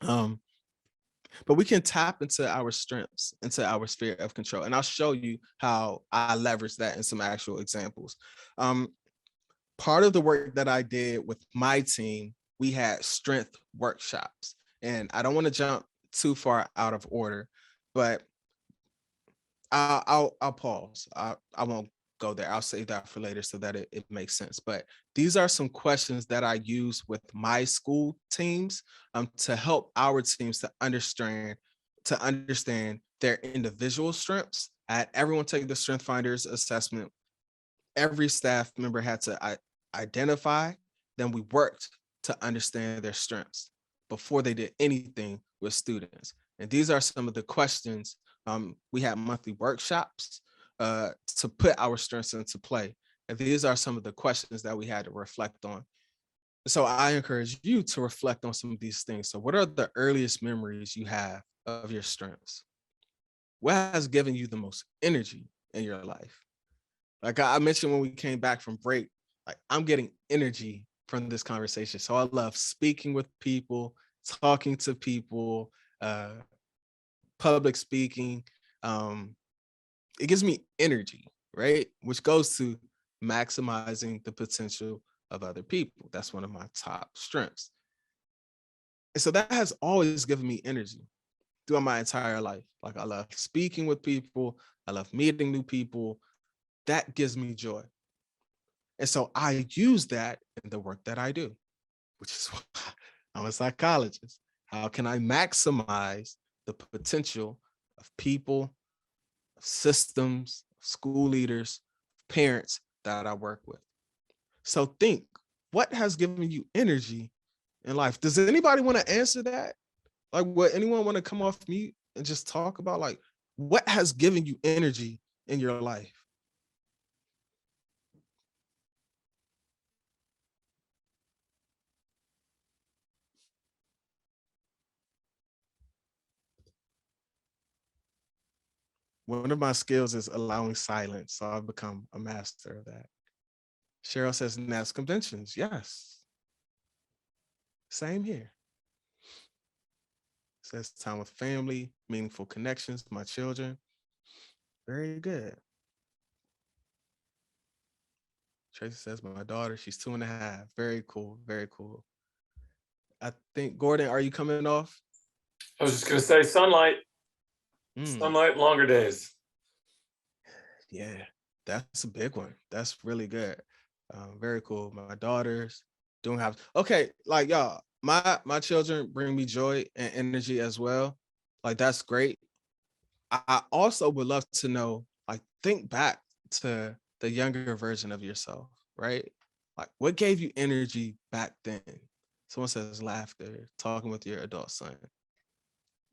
Speaker 2: But we can tap into our strengths, into our sphere of control. And I'll show you how I leverage that in some actual examples. Part of the work that I did with my team, we had strength workshops. And I don't want to jump too far out of order, but I'll pause. I won't go there. I'll save that for later so that it makes sense. But these are some questions that I use with my school teams to help our teams to understand their individual strengths. I had everyone take the Strength Finders assessment. Every staff member had to identify, then we worked to understand their strengths before they did anything with students. And these are some of the questions. We had monthly workshops to put our strengths into play. And these are some of the questions that we had to reflect on. So I encourage you to reflect on some of these things. So what are the earliest memories you have of your strengths? What has given you the most energy in your life? Like I mentioned when we came back from break, like I'm getting energy from this conversation. So I love speaking with people, talking to people, public speaking. It gives me energy, right? Which goes to maximizing the potential of other people. That's one of my top strengths. And so that has always given me energy throughout my entire life. Like I love speaking with people. I love meeting new people. That gives me joy. And so I use that in the work that I do, which is why I'm a psychologist. How can I maximize the potential of people, of systems, school leaders, parents that I work with? So think, what has given you energy in life? Does anybody want to answer that? Like, would anyone want to come off mute and just talk about like what has given you energy in your life? One of my skills is allowing silence. So I've become a master of that. Cheryl says NAS conventions. Yes. Same here. Says time with family, meaningful connections, my children. Very good. Tracy says my daughter, she's 2.5. Very cool. Very cool. I think, Gordon, are you coming off?
Speaker 5: I was just going to say sunlight, sunlight, longer days.
Speaker 2: Yeah, that's a big one. That's really good. Very cool. My daughters doing have okay, like y'all, my children bring me joy and energy as well. Like that's great. I also would love to know, like, think back to the younger version of yourself, right? Like, what gave you energy back then? Someone says laughter, talking with your adult son.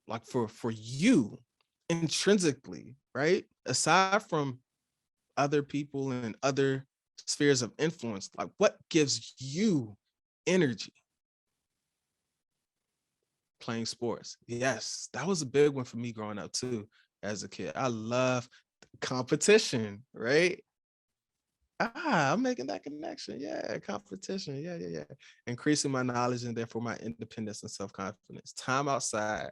Speaker 2: Like for you, intrinsically, right? Aside from other people and other spheres of influence, like what gives you energy? Playing sports. Yes, that was a big one for me growing up too as a kid. I love competition, right? I'm making that connection. Yeah, competition. Yeah. Increasing my knowledge and therefore my independence and self-confidence. Time outside,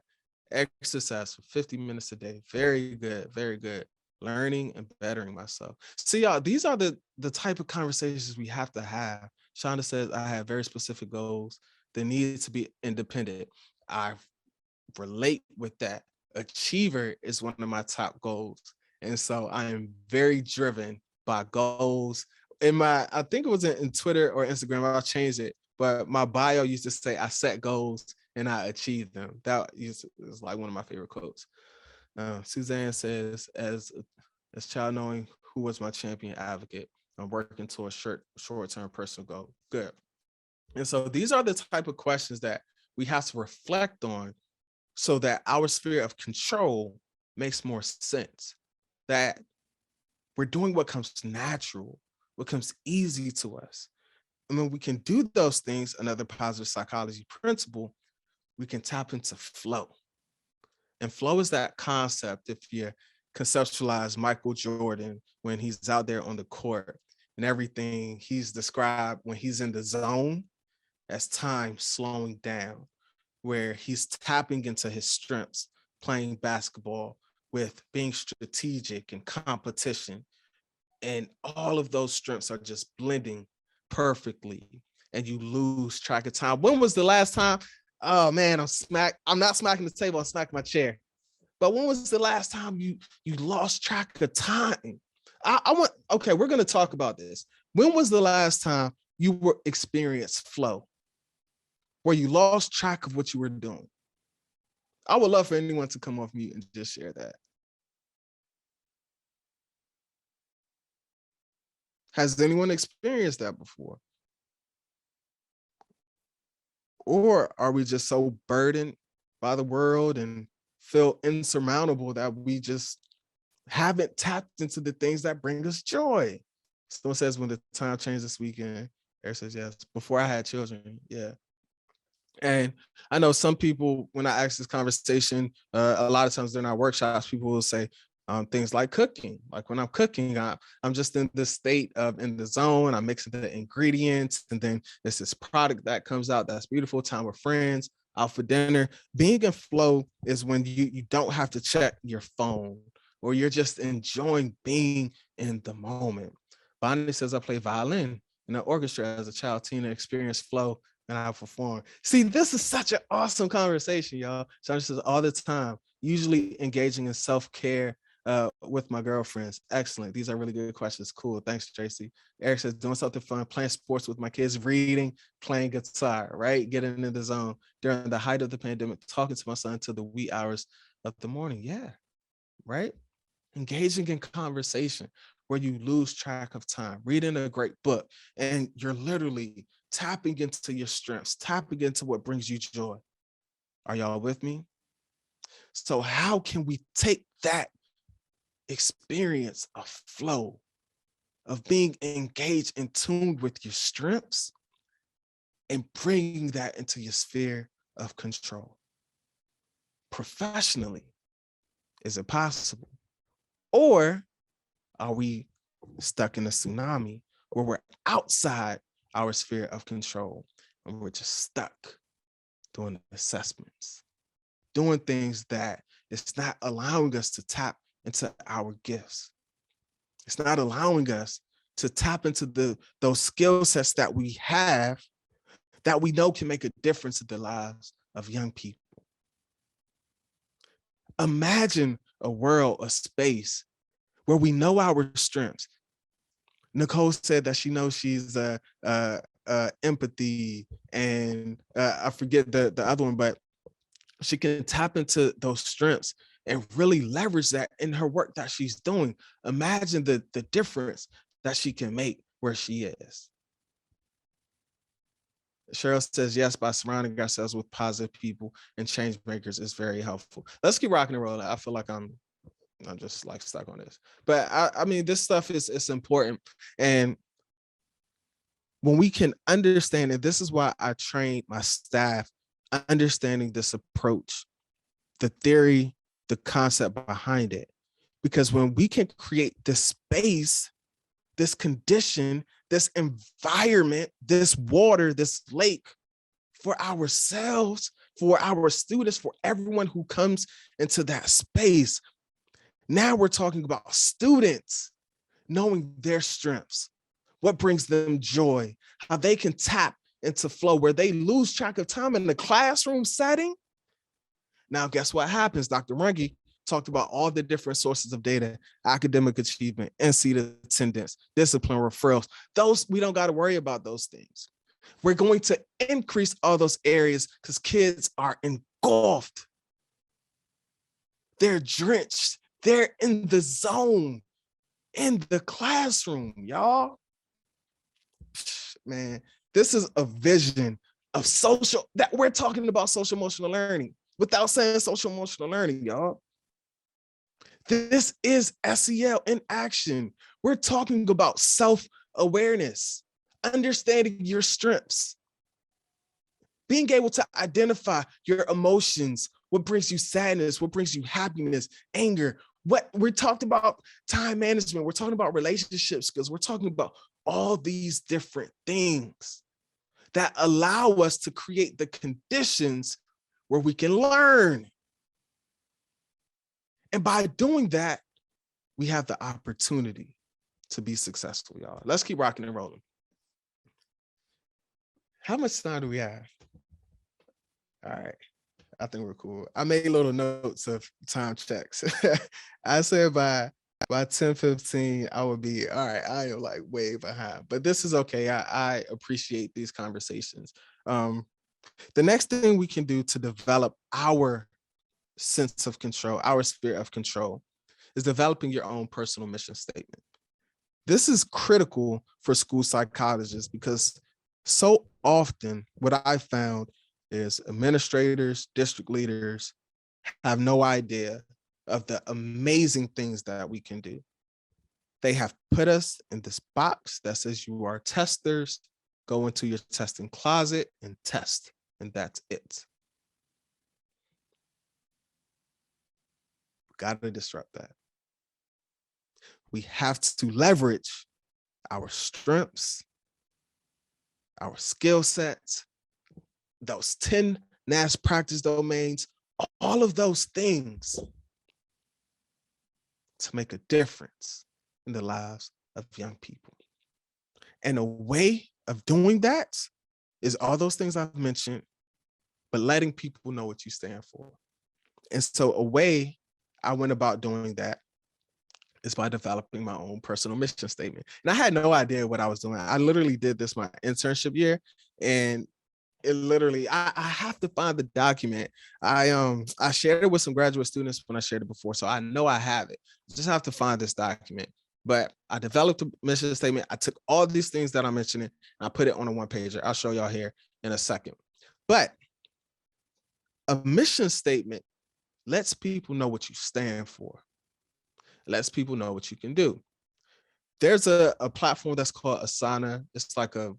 Speaker 2: exercise for 50 minutes a day. Very good, very good. Learning and bettering myself. See, y'all, these are the type of conversations we have to have. Shonda says I have very specific goals. They need to be independent. I relate with that. Achiever is one of my top goals. And so I am very driven by goals. I think it was in Twitter or Instagram, I'll change it, but my bio used to say, I set goals and I achieve them. That is like one of my favorite quotes. Suzanne says, as child knowing who was my champion advocate, I'm working towards short-term personal goal. Good. And so these are the type of questions that we have to reflect on so that our sphere of control makes more sense, that we're doing what comes natural, what comes easy to us. And when we can do those things, another positive psychology principle, we can tap into flow. And flow is that concept, if you conceptualize Michael Jordan when he's out there on the court and everything he's described when he's in the zone as time slowing down, where he's tapping into his strengths, playing basketball with being strategic and competition. And all of those strengths are just blending perfectly and you lose track of time. When was the last time? Oh man, I'm not smacking the table, I'm smacking my chair. But when was the last time you lost track of time? Okay, we're gonna talk about this. When was the last time you experienced flow, where you lost track of what you were doing? I would love for anyone to come off mute and just share that. Has anyone experienced that before? Or are we just so burdened by the world and feel insurmountable that we just haven't tapped into the things that bring us joy? Someone says, when the time changed this weekend, Eric says, yes, before I had children. Yeah. And I know some people, when I ask this conversation, a lot of times during our workshops, people will say things like cooking. Like when I'm cooking, I'm just in this state of in the zone. I'm mixing the ingredients, and then there's this product that comes out that's beautiful. Time with friends, out for dinner. Being in flow is when you don't have to check your phone, or you're just enjoying being in the moment. Bonnie says, I play violin in an orchestra as a child. Tina experienced flow and I perform. See, this is such an awesome conversation, y'all. So says all the time, usually engaging in self-care with my girlfriends. Excellent. These are really good questions. Cool. Thanks, Tracy. Eric says, doing something fun, playing sports with my kids, reading, playing guitar, right? Getting in the zone during the height of the pandemic, talking to my son till the wee hours of the morning. Yeah, right? Engaging in conversation where you lose track of time, reading a great book, and you're literally tapping into your strengths, tapping into what brings you joy. Are y'all with me? So how can we take that experience of flow, of being engaged and tuned with your strengths, and bringing that into your sphere of control? Professionally, is it possible? Or are we stuck in a tsunami where we're outside our sphere of control and we're just stuck doing assessments, doing things that it's not allowing us to tap into our gifts? It's not allowing us to tap into those skill sets that we have that we know can make a difference in the lives of young people. Imagine a world, a space where we know our strengths. Nicole said that she knows she's empathy, and I forget the other one, but she can tap into those strengths and really leverage that in her work that she's doing. Imagine the difference that she can make where she is. Cheryl says, yes, by surrounding ourselves with positive people and change makers is very helpful. Let's keep rocking and rolling. I feel like I'm just like stuck on this. But I mean, this stuff is important. And when we can understand it, this is why I train my staff, understanding this approach, the theory, the concept behind it. Because when we can create this space, this condition, this environment, this water, this lake for ourselves, for our students, for everyone who comes into that space, now we're talking about students knowing their strengths, what brings them joy, how they can tap into flow where they lose track of time in the classroom setting. Now, guess what happens? Dr. Runge talked about all the different sources of data, academic achievement, NC attendance, discipline, referrals. Those, we don't got to worry about those things. We're going to increase all those areas because kids are engulfed. They're drenched. They're in the zone, in the classroom, y'all. Man, this is a vision of social, that we're talking about social emotional learning without saying social emotional learning, y'all. This is SEL in action. We're talking about self-awareness, understanding your strengths, being able to identify your emotions, what brings you sadness, what brings you happiness, anger. What we're talking about, time management, we're talking about relationship skills, we're talking about all these different things that allow us to create the conditions where we can learn. And by doing that, we have the opportunity to be successful, y'all. Let's keep rocking and rolling. How much time do we have? All right. I think we're cool. I made little notes of time checks. I said by 10:15, I would be, all right, I am like way behind, but this is okay. I appreciate these conversations. The next thing we can do to develop our sense of control, our sphere of control, is developing your own personal mission statement. This is critical for school psychologists because so often what I found is administrators, district leaders have no idea of the amazing things that we can do. They have put us in this box that says you are testers, go into your testing closet and test, and that's it. Got to disrupt that. We have to leverage our strengths, our skill sets, those 10 NAS practice domains, all of those things to make a difference in the lives of young people. And a way of doing that is all those things I've mentioned, but letting people know what you stand for. And so a way I went about doing that is by developing my own personal mission statement. And I had no idea what I was doing. I literally did this my internship year, and it literally, I have to find the document. I shared it with some graduate students when I shared it before, so I know I have it. I just have to find this document. But I developed a mission statement. I took all these things that I'm mentioning and I put it on a one pager. I'll show y'all here in a second. But a mission statement lets people know what you stand for. It lets people know what you can do. There's a platform that's called Asana. It's like a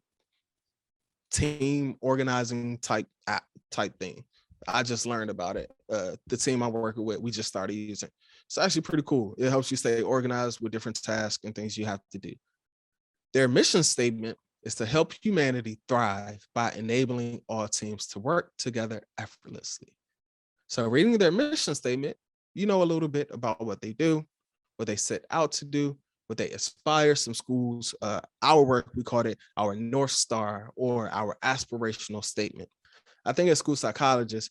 Speaker 2: team organizing type app type thing. I just learned about it. The team I'm working with, we just started using. It's actually pretty cool. It helps you stay organized with different tasks and things you have to do. Their mission statement is to help humanity thrive by enabling all teams to work together effortlessly. So reading their mission statement, you know a little bit about what they do, what they set out to do, what they aspire. Some schools, our work, we called it our North Star or our aspirational statement. I think as school psychologists,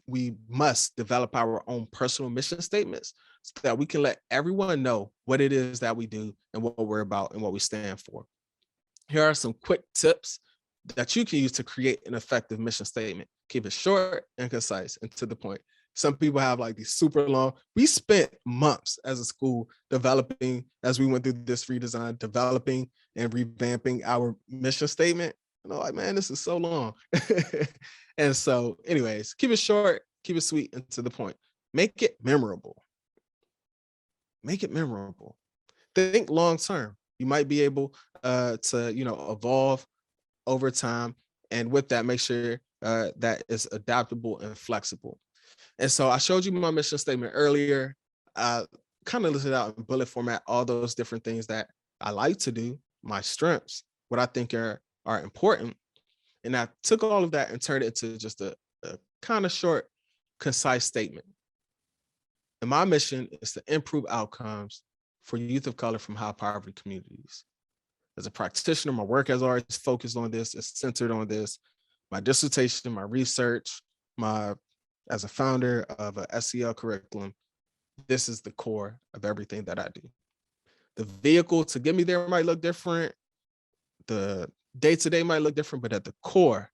Speaker 2: we must develop our own personal mission statements so that we can let everyone know what it is that we do and what we're about and what we stand for. Here are some quick tips that you can use to create an effective mission statement. Keep it short and concise and to the point. Some people have like these super long. We spent months as a school developing, as we went through this redesign, developing and revamping our mission statement. And I'm like, man, this is so long. And so anyways, keep it short, keep it sweet and to the point. Make it memorable. Make it memorable. Think long term. You might be able to, evolve over time. And with that, make sure that it's adaptable and flexible. And so I showed you my mission statement earlier. Kind of listed out in bullet format all those different things that I like to do, my strengths, what I think are important. And I took all of that and turned it into just a kind of short, concise statement. And my mission is to improve outcomes for youth of color from high poverty communities. As a practitioner, my work has always focused on this, it's centered on this. My dissertation, my research, as a founder of a SEL curriculum, this is the core of everything that I do. The vehicle to get me there might look different. The day-to-day might look different, but at the core,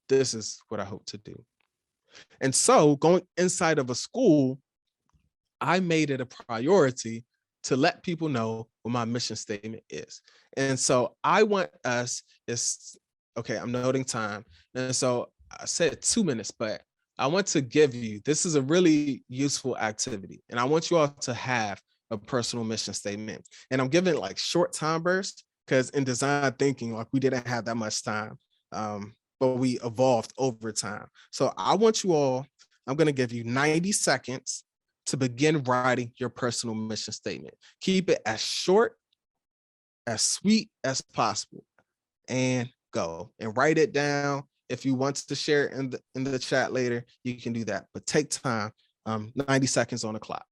Speaker 2: this is what I hope to do. And so going inside of a school, I made it a priority to let people know what my mission statement is. And so I want us, I'm noting time. And so I said 2 minutes, but I want to give you, this is a really useful activity. And I want you all to have a personal mission statement. And I'm giving like short time bursts because in design thinking, like we didn't have that much time, but we evolved over time. So I want you all, I'm gonna give you 90 seconds to begin writing your personal mission statement. Keep it as short, as sweet as possible, and go and write it down. If you want to share it in the chat later, you can do that, but take time, 90 seconds on the clock.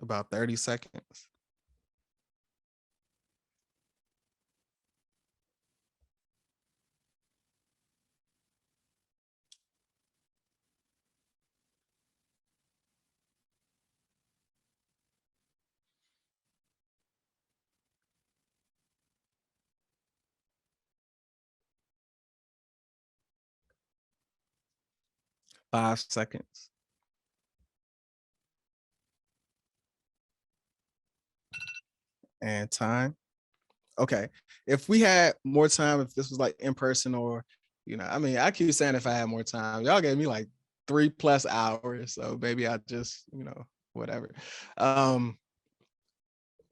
Speaker 2: about 30 seconds. Five seconds. And time. Okay. If we had more time, if this was like in person or, I mean, I keep saying if I had more time, y'all gave me like 3+ hours. So maybe I just, whatever.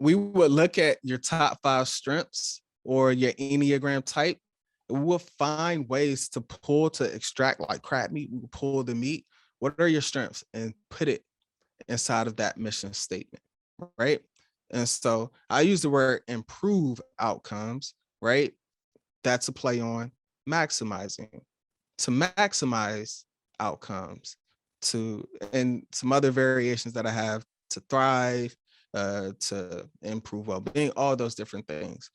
Speaker 2: We would look at your top 5 strengths or your Enneagram type. We'll find ways to extract like crab meat. We will pull the meat. What are your strengths? And put it inside of that mission statement, right? And so I use the word improve outcomes, right? That's a play on maximizing, to maximize outcomes, and some other variations that I have, to thrive, to improve well-being, all those different things.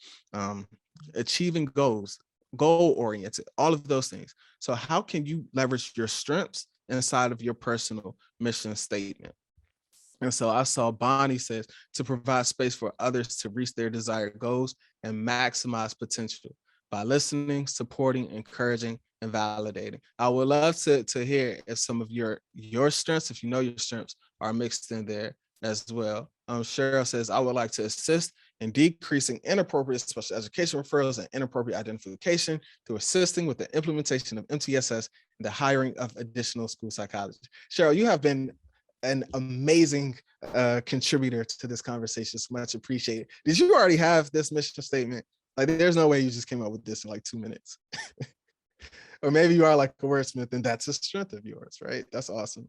Speaker 2: Achieving goals, goal-oriented, all of those things. So how can you leverage your strengths inside of your personal mission statement? And so I saw Bonnie says to provide space for others to reach their desired goals and maximize potential by listening, supporting, encouraging, and validating. I would love to hear if some of your strengths, if you know your strengths, are mixed in there as well. Cheryl says, I would like to assist in decreasing inappropriate special education referrals and inappropriate identification through assisting with the implementation of MTSS and the hiring of additional school psychologists. Cheryl, you have been an amazing contributor to this conversation. So much appreciated. Did you already have this mission statement? Like, there's no way you just came up with this in like 2 minutes. Or maybe you are like a wordsmith and that's a strength of yours, right? That's awesome.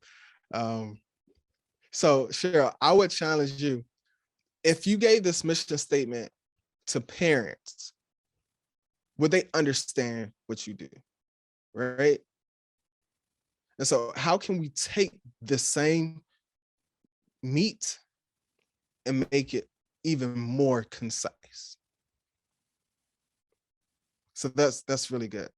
Speaker 2: So Cheryl, I would challenge you, if you gave this mission statement to parents, would they understand what you do, right? And so how can we take the same meat and make it even more concise? So that's really good.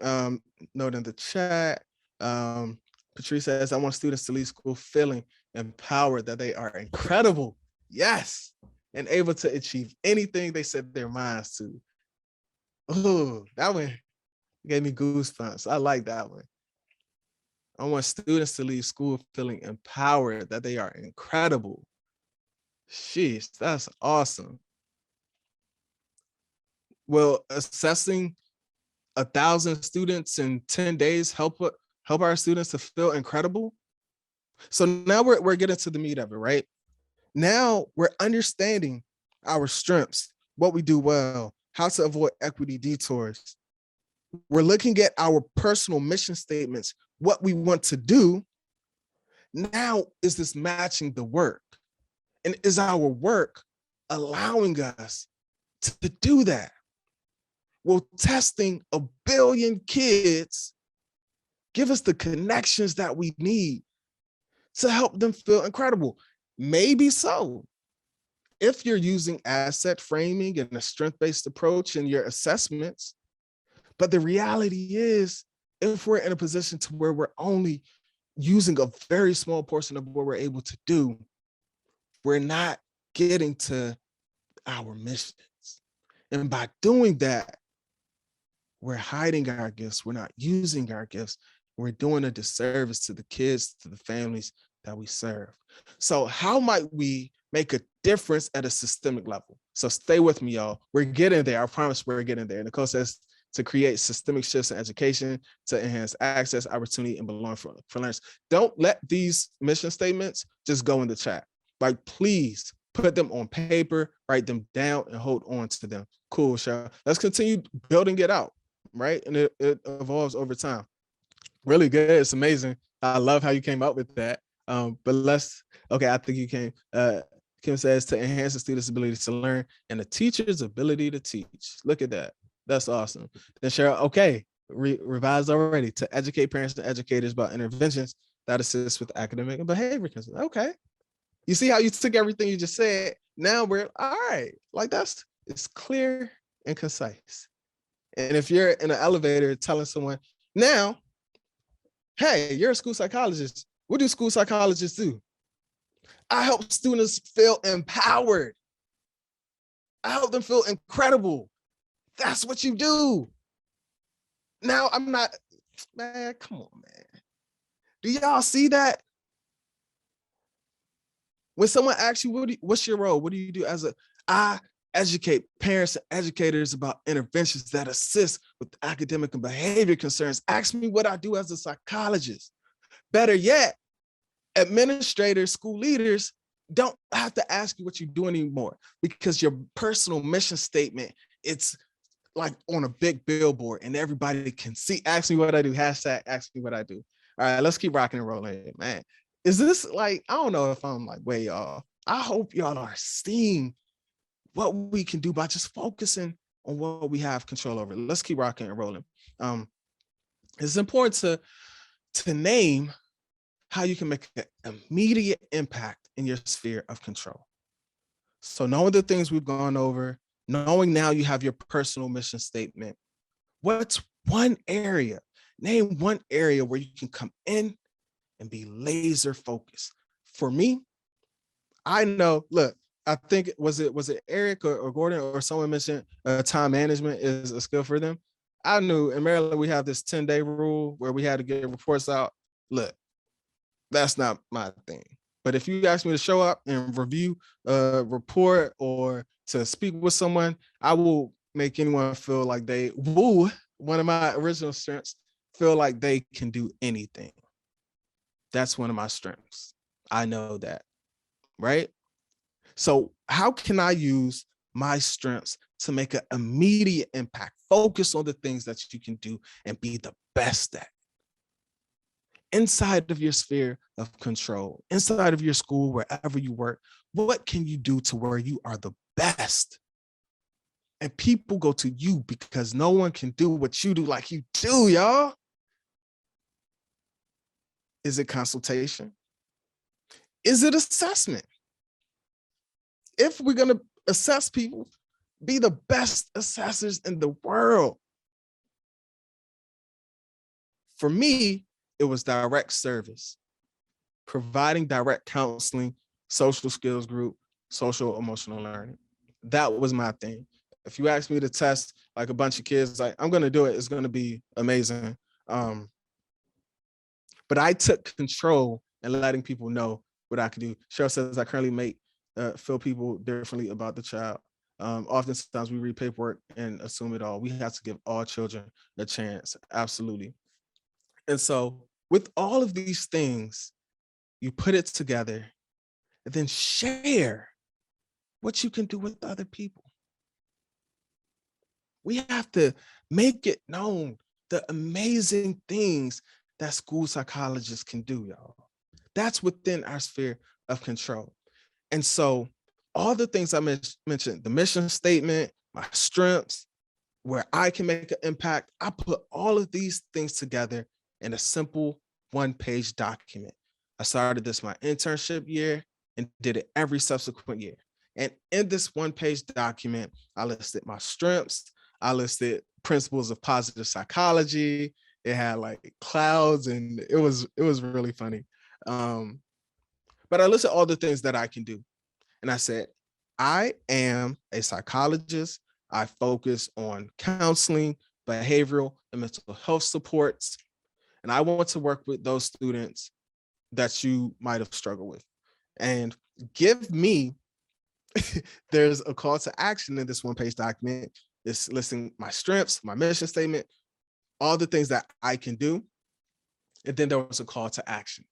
Speaker 2: Note in the chat, Patrice says, I want students to leave school feeling empowered, that they are incredible, yes, and able to achieve anything they set their minds to. Oh, that one gave me goosebumps. I like that one. I want students to leave school feeling empowered, that they are incredible. Sheesh, that's awesome. Will assessing 1,000 students in 10 days help our students to feel incredible? So now we're getting to the meat of it, right? Now we're understanding our strengths, what we do well, how to avoid equity detours. We're looking at our personal mission statements, what we want to do. Now, is this matching the work? And is our work allowing us to do that? Will testing 1 billion kids give us the connections that we need to help them feel incredible? Maybe so. If you're using asset framing and a strength-based approach in your assessments. But the reality is, if we're in a position to where we're only using a very small portion of what we're able to do, we're not getting to our missions. And by doing that, we're hiding our gifts. We're not using our gifts. We're doing a disservice to the kids, to the families that we serve. So how might we make a difference at a systemic level? So stay with me, y'all. We're getting there. I promise we're getting there. Nicole says to create systemic shifts in education, to enhance access, opportunity, and belonging for learners. Don't let these mission statements just go in the chat. Like, please put them on paper, write them down, and hold on to them. Cool, Cheryl. Let's continue building it out, right? And it evolves over time. Really good. It's amazing. I love how you came up with that. But okay, I think you came. Kim says to enhance the student's ability to learn and the teacher's ability to teach. Look at that. That's awesome. Then Cheryl, okay, revised already, to educate parents and educators about interventions that assist with academic and behavior concerns. Okay, You see how you took everything you just said? Now we're all right. Like it's clear and concise. And if you're in an elevator telling someone, now, hey, you're a school psychologist. What do school psychologists do? I help students feel empowered. I help them feel incredible. That's what you do. Now I'm not, man, come on, man. Do y'all see that? When someone asks you, what's your role? What do you do I educate parents and educators about interventions that assist with academic and behavior concerns. Ask me what I do as a psychologist. Better yet, administrators, school leaders don't have to ask you what you do anymore because your personal mission statement, it's like on a big billboard and everybody can see. Ask me what I do, hashtag ask me what I do. All right, let's keep rocking and rolling, man. Is this like, I don't know if I'm like way off. I hope y'all are seeing what we can do by just focusing on what we have control over. Let's keep rocking and rolling. It's important to name how you can make an immediate impact in your sphere of control. So knowing the things we've gone over, knowing now you have your personal mission statement, what's one area? Name one area where you can come in and be laser focused. For me, I know, look, I think, was it Eric or Gordon or someone mentioned time management is a skill for them. I knew in Maryland, we have this 10-day rule where we had to get reports out. Look, that's not my thing. But if you ask me to show up and review a report or to speak with someone, I will make anyone feel like one of my original strengths, feel like they can do anything. That's one of my strengths. I know that, right? So how can I use my strengths to make an immediate impact? Focus on the things that you can do and be the best at. Inside of your sphere of control, inside of your school, wherever you work, what can you do to where you are the best? And people go to you because no one can do what you do like you do, y'all. Is it consultation? Is it assessment? If we're going to assess people, be the best assessors in the world. For me, it was direct service, providing direct counseling, social skills group, social emotional learning. That was my thing. If you ask me to test like a bunch of kids, like I'm going to do it. It's going to be amazing. But I took control and letting people know what I could do. Cheryl says I currently feel people differently about the child. Oftentimes we read paperwork and assume it all. We have to give all children a chance. Absolutely. And so with all of these things, you put it together and then share what you can do with other people. We have to make it known the amazing things that school psychologists can do, y'all. That's within our sphere of control. And so all the things I mentioned, the mission statement, my strengths, where I can make an impact, I put all of these things together in a simple one-page document. I started this my internship year and did it every subsequent year. And in this one-page document, I listed my strengths. I listed principles of positive psychology. It had like clouds and it was really funny. But I listed all the things that I can do. And I said, I am a psychologist. I focus on counseling, behavioral, and mental health supports. And I want to work with those students that you might have struggled with. And give me, there's a call to action in this one-page document. It's listing my strengths, my mission statement, all the things that I can do. And then there was a call to action.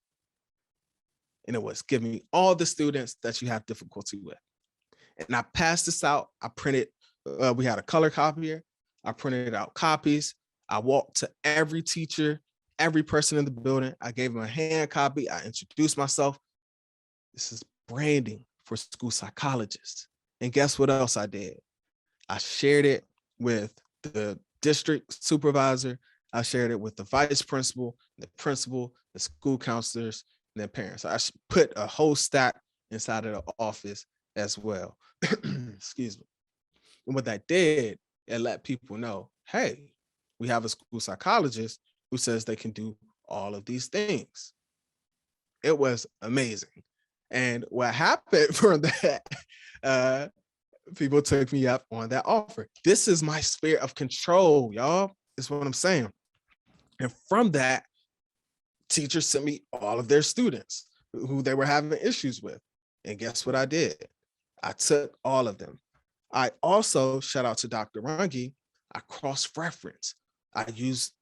Speaker 2: And it was, give me all the students that you have difficulty with. And I passed this out. I printed, we had a color copier. I printed out copies. I walked to every teacher, every person in the building. I gave them a hand copy. I introduced myself. This is branding for school psychologists. And guess what else I did? I shared it with the district supervisor. I shared it with the vice principal, the school counselors, and their parents. I put a whole stack inside of the office as well. Excuse me. And what that did, it let people know, hey, we have a school psychologist who says they can do all of these things. It was amazing. And what happened from that, people took me up on that offer. This is my sphere of control, y'all. Is what I'm saying. And from that, teachers sent me all of their students who they were having issues with. And guess what I did? I took all of them. I also, shout out to Dr. Runge, I cross-reference. I used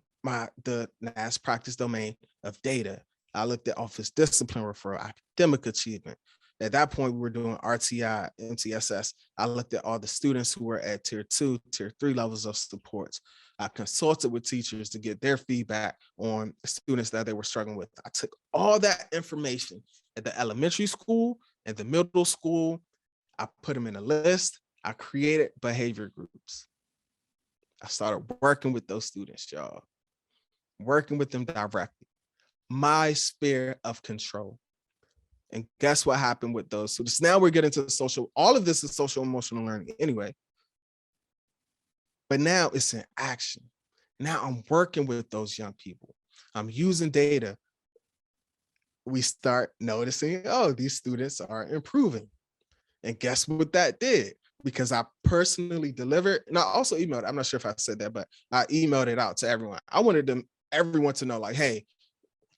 Speaker 2: the NAS practice domain of data. I looked at office discipline referral, academic achievement. At that point, we were doing RTI, MTSS. I looked at all the students who were at tier 2, tier 3 levels of supports. I consulted with teachers to get their feedback on students that they were struggling with. I took all that information at the elementary school and the middle school. I put them in a list. I created behavior groups. I started working with those students, y'all. Working with them directly. My sphere of control. And guess what happened with those students? Now we're getting to the social, all of this is social emotional learning anyway. But now it's in action. Now I'm working with those young people. I'm using data. We start noticing, oh, these students are improving. And guess what that did? Because I personally delivered, and I also emailed, I'm not sure if I said that, but I emailed it out to everyone. I wanted everyone to know, like, hey,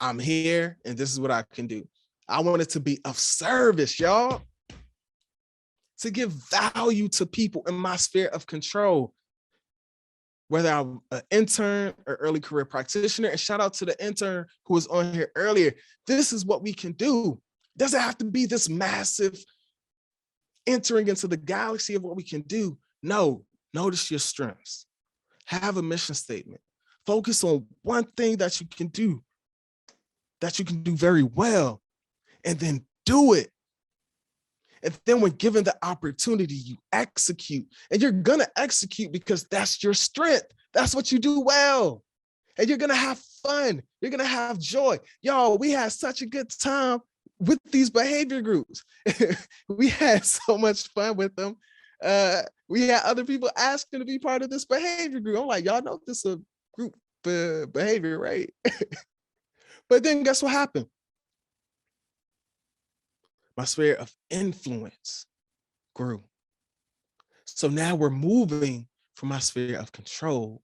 Speaker 2: I'm here and this is what I can do. I wanted to be of service, y'all. To give value to people in my sphere of control. Whether I'm an intern or early career practitioner, and shout out to the intern who was on here earlier. This is what we can do. Doesn't have to be this massive entering into the galaxy of what we can do. No, notice your strengths. Have a mission statement. Focus on one thing that you can do very well, and then do it. And then when given the opportunity, you execute. And you're gonna execute because that's your strength. That's what you do well. And you're gonna have fun. You're gonna have joy. Y'all, we had such a good time with these behavior groups. We had so much fun with them. We had other people asking to be part of this behavior group. I'm like, y'all know this is a group behavior, right? But then guess what happened? My sphere of influence grew. So now we're moving from my sphere of control,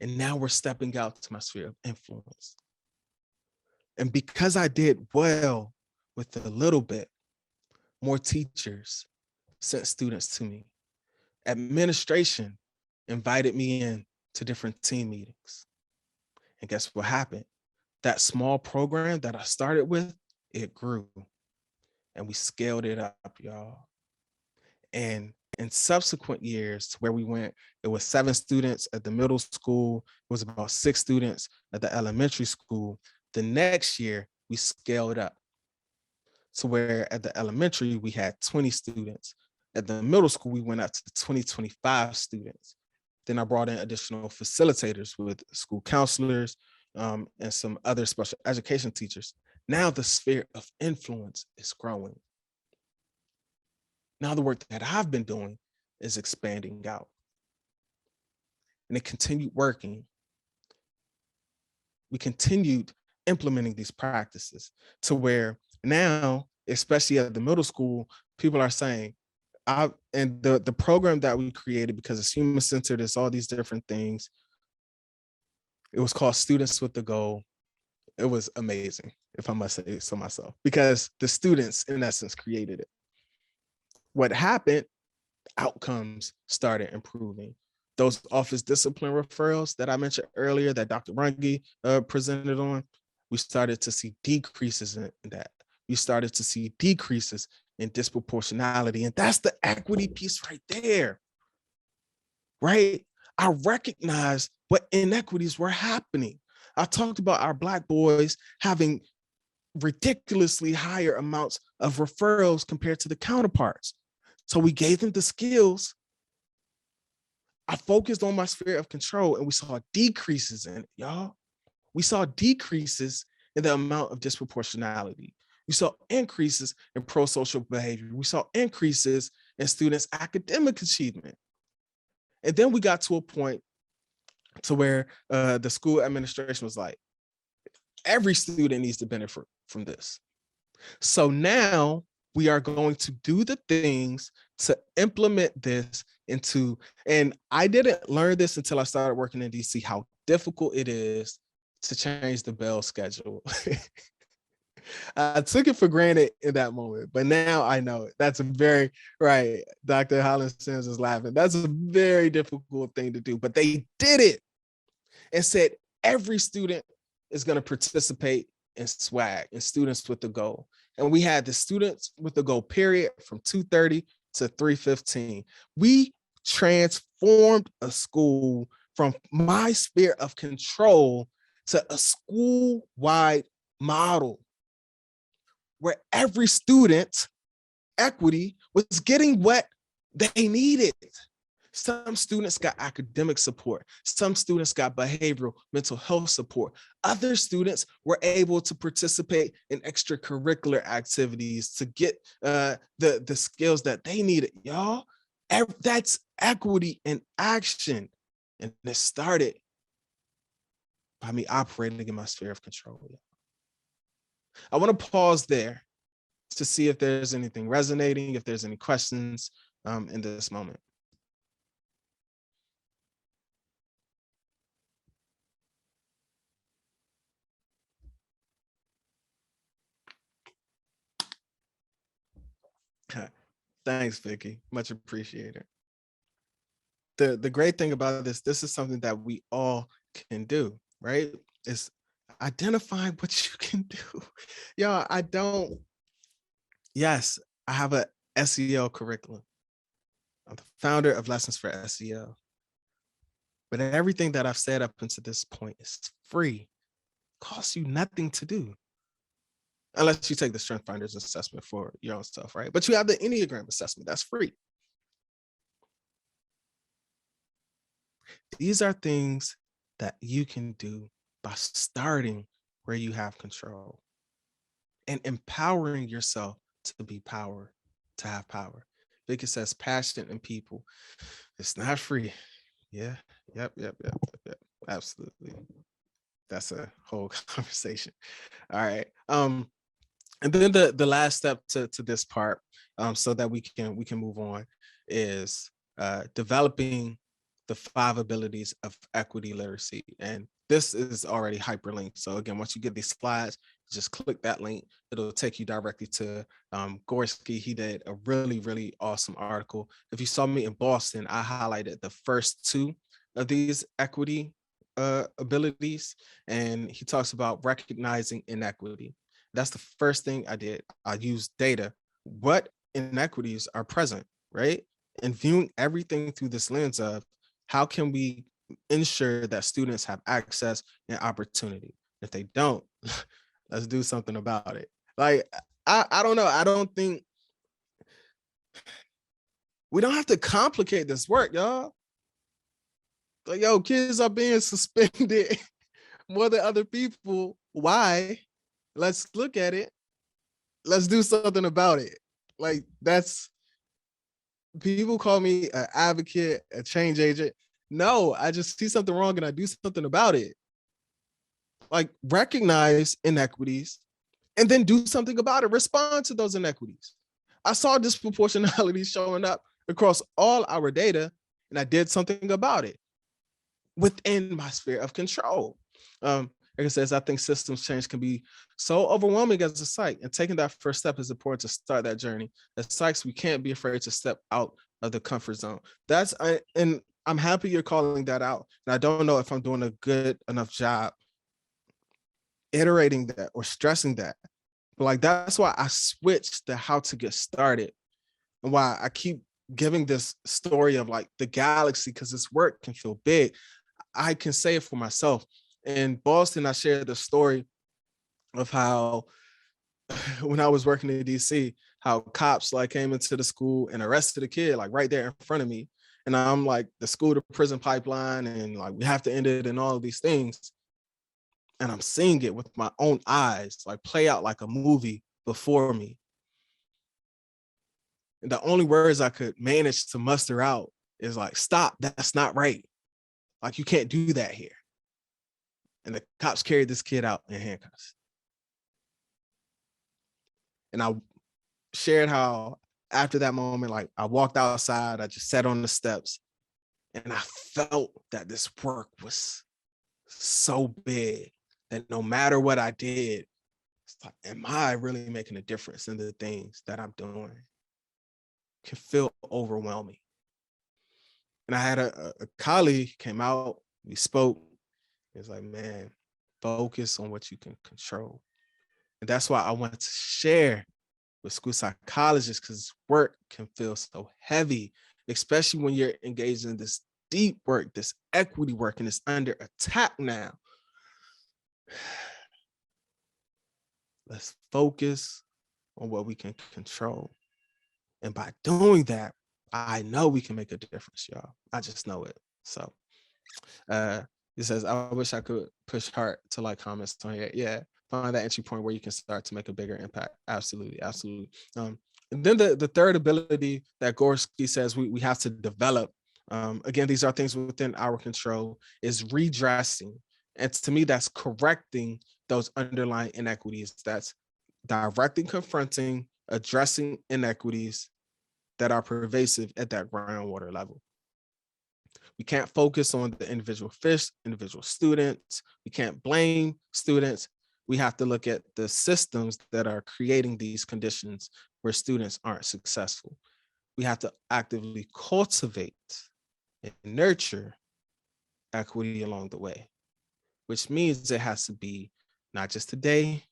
Speaker 2: and now we're stepping out to my sphere of influence. And because I did well with a little bit, more teachers sent students to me. Administration invited me in to different team meetings. And guess what happened? That small program that I started with, it grew. And we scaled it up, y'all. And in subsequent years to where we went, it was 7 students at the middle school. It was about 6 students at the elementary school. The next year, we scaled up. So where at the elementary, we had 20 students. At the middle school, we went up to 25 students. Then I brought in additional facilitators with school counselors and some other special education teachers. Now the sphere of influence is growing. Now the work that I've been doing is expanding out. And it continued working. We continued implementing these practices to where now, especially at the middle school, people are saying, and the program that we created, because it's human-centered, it's all these different things. It was called Students with the Goal. It was amazing, if I must say so myself, because the students, in essence, created it. What happened, outcomes started improving. Those office discipline referrals that I mentioned earlier that Dr. Runge presented on, we started to see decreases in that. We started to see decreases in disproportionality. And that's the equity piece right there, right? I recognize what inequities were happening. I talked about our Black boys having ridiculously higher amounts of referrals compared to the counterparts. So we gave them the skills. I focused on my sphere of control, and we saw decreases in it, y'all. We saw decreases in the amount of disproportionality. We saw increases in pro-social behavior. We saw increases in students' academic achievement. And then we got to a point to where the school administration was like, every student needs to benefit from this. So now we are going to do the things to implement this into, and I didn't learn this until I started working in DC, how difficult it is to change the bell schedule. I took it for granted in that moment, but now I know it. That's a very, right, Dr. Holland Sims is laughing. That's a very difficult thing to do, but they did it and said every student is going to participate in swag and students with the goal. And we had the students with the goal period from 2:30 to 3:15. We transformed a school from my sphere of control to a school-wide model where every student equity was getting what they needed. Some students got academic support. Some students got behavioral mental health support. Other students were able to participate in extracurricular activities to get the skills that they needed, y'all. That's equity in action. And it started by me operating in my sphere of control. I want to pause there to see if there's anything resonating, if there's any questions in this moment. Thanks, Vicky. Much appreciated. The great thing about this is something that we all can do, right? It's identify what you can do. Y'all, yes, I have a SEL curriculum. I'm the founder of Lessons for SEL. But everything that I've said up until this point is free. It costs you nothing to do. Unless you take the Strength Finders assessment for your own stuff, right? But you have the Enneagram assessment, that's free. These are things that you can do by starting where you have control and empowering yourself to be power, to have power. Vicky says passion in people. It's not free. Yeah, yep. Absolutely. That's a whole conversation. All right. And then the last step to this part, so that we can move on, is developing the 5 abilities of equity literacy. And this is already hyperlinked. So again, once you get these slides, just click that link. It'll take you directly to Gorski. He did a really, really awesome article. If you saw me in Boston, I highlighted the first 2 of these equity abilities. And he talks about recognizing inequity. That's the first thing I did. I used data. What inequities are present, right? And viewing everything through this lens of how can we ensure that students have access and opportunity? If they don't, let's do something about it. Like, I don't know. I don't think we don't have to complicate this work, y'all. Like, yo, kids are being suspended more than other people. Why? Let's look at it. Let's do something about it. Like, that's, people call me an advocate, a change agent. No, I just see something wrong and I do something about it. Like, recognize inequities and then do something about it. Respond to those inequities. I saw disproportionality showing up across all our data and I did something about it within my sphere of control. Like I says, I think systems change can be so overwhelming as a psych, and taking that first step is important to start that journey. As psychs, we can't be afraid to step out of the comfort zone. And I'm happy you're calling that out. And I don't know if I'm doing a good enough job iterating that or stressing that. But like, that's why I switched to how to get started and why I keep giving this story of like the galaxy, because this work can feel big. I can say it for myself. In Boston, I shared the story of how when I was working in DC, how cops like came into the school and arrested a kid like right there in front of me. And I'm like, the school to prison pipeline, and like, we have to end it and all of these things. And I'm seeing it with my own eyes, like play out like a movie before me. And the only words I could manage to muster out is like, stop, that's not right. Like, you can't do that here. And the cops carried this kid out in handcuffs. And I shared how after that moment, like, I walked outside, I just sat on the steps, and I felt that this work was so big that no matter what I did, it's like, am I really making a difference in the things that I'm doing? It can feel overwhelming. And I had a colleague came out, we spoke. It's like, man, focus on what you can control. And that's why I wanted to share with school psychologists, because work can feel so heavy, especially when you're engaged in this deep work, this equity work, and it's under attack now. Let's focus on what we can control. And by doing that, I know we can make a difference, y'all. I just know it. So it says, I wish I could push hard to like comments on here. Yeah, find that entry point where you can start to make a bigger impact. Absolutely, absolutely. And then the third ability that Gorski says we have to develop, again, these are things within our control, is redressing. And to me, that's correcting those underlying inequities. That's directly confronting, addressing inequities that are pervasive at that groundwater level. We can't focus on the individual individual students. We can't blame students. We have to look at the systems that are creating these conditions where students aren't successful. We have to actively cultivate and nurture equity along the way, which means it has to be not just today,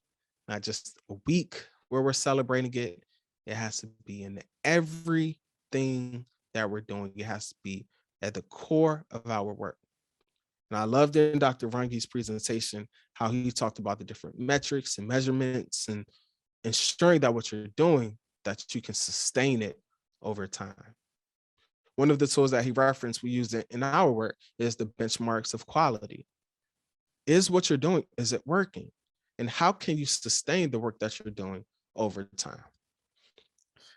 Speaker 2: not just a week where we're celebrating it. It has to be in everything that we're doing. It has to be at the core of our work. And I loved in Dr. Rangi's presentation how he talked about the different metrics and measurements and ensuring that what you're doing, that you can sustain it over time. One of the tools that he referenced we use in our work is the benchmarks of quality. Is what you're doing, is it working? And how can you sustain the work that you're doing over time?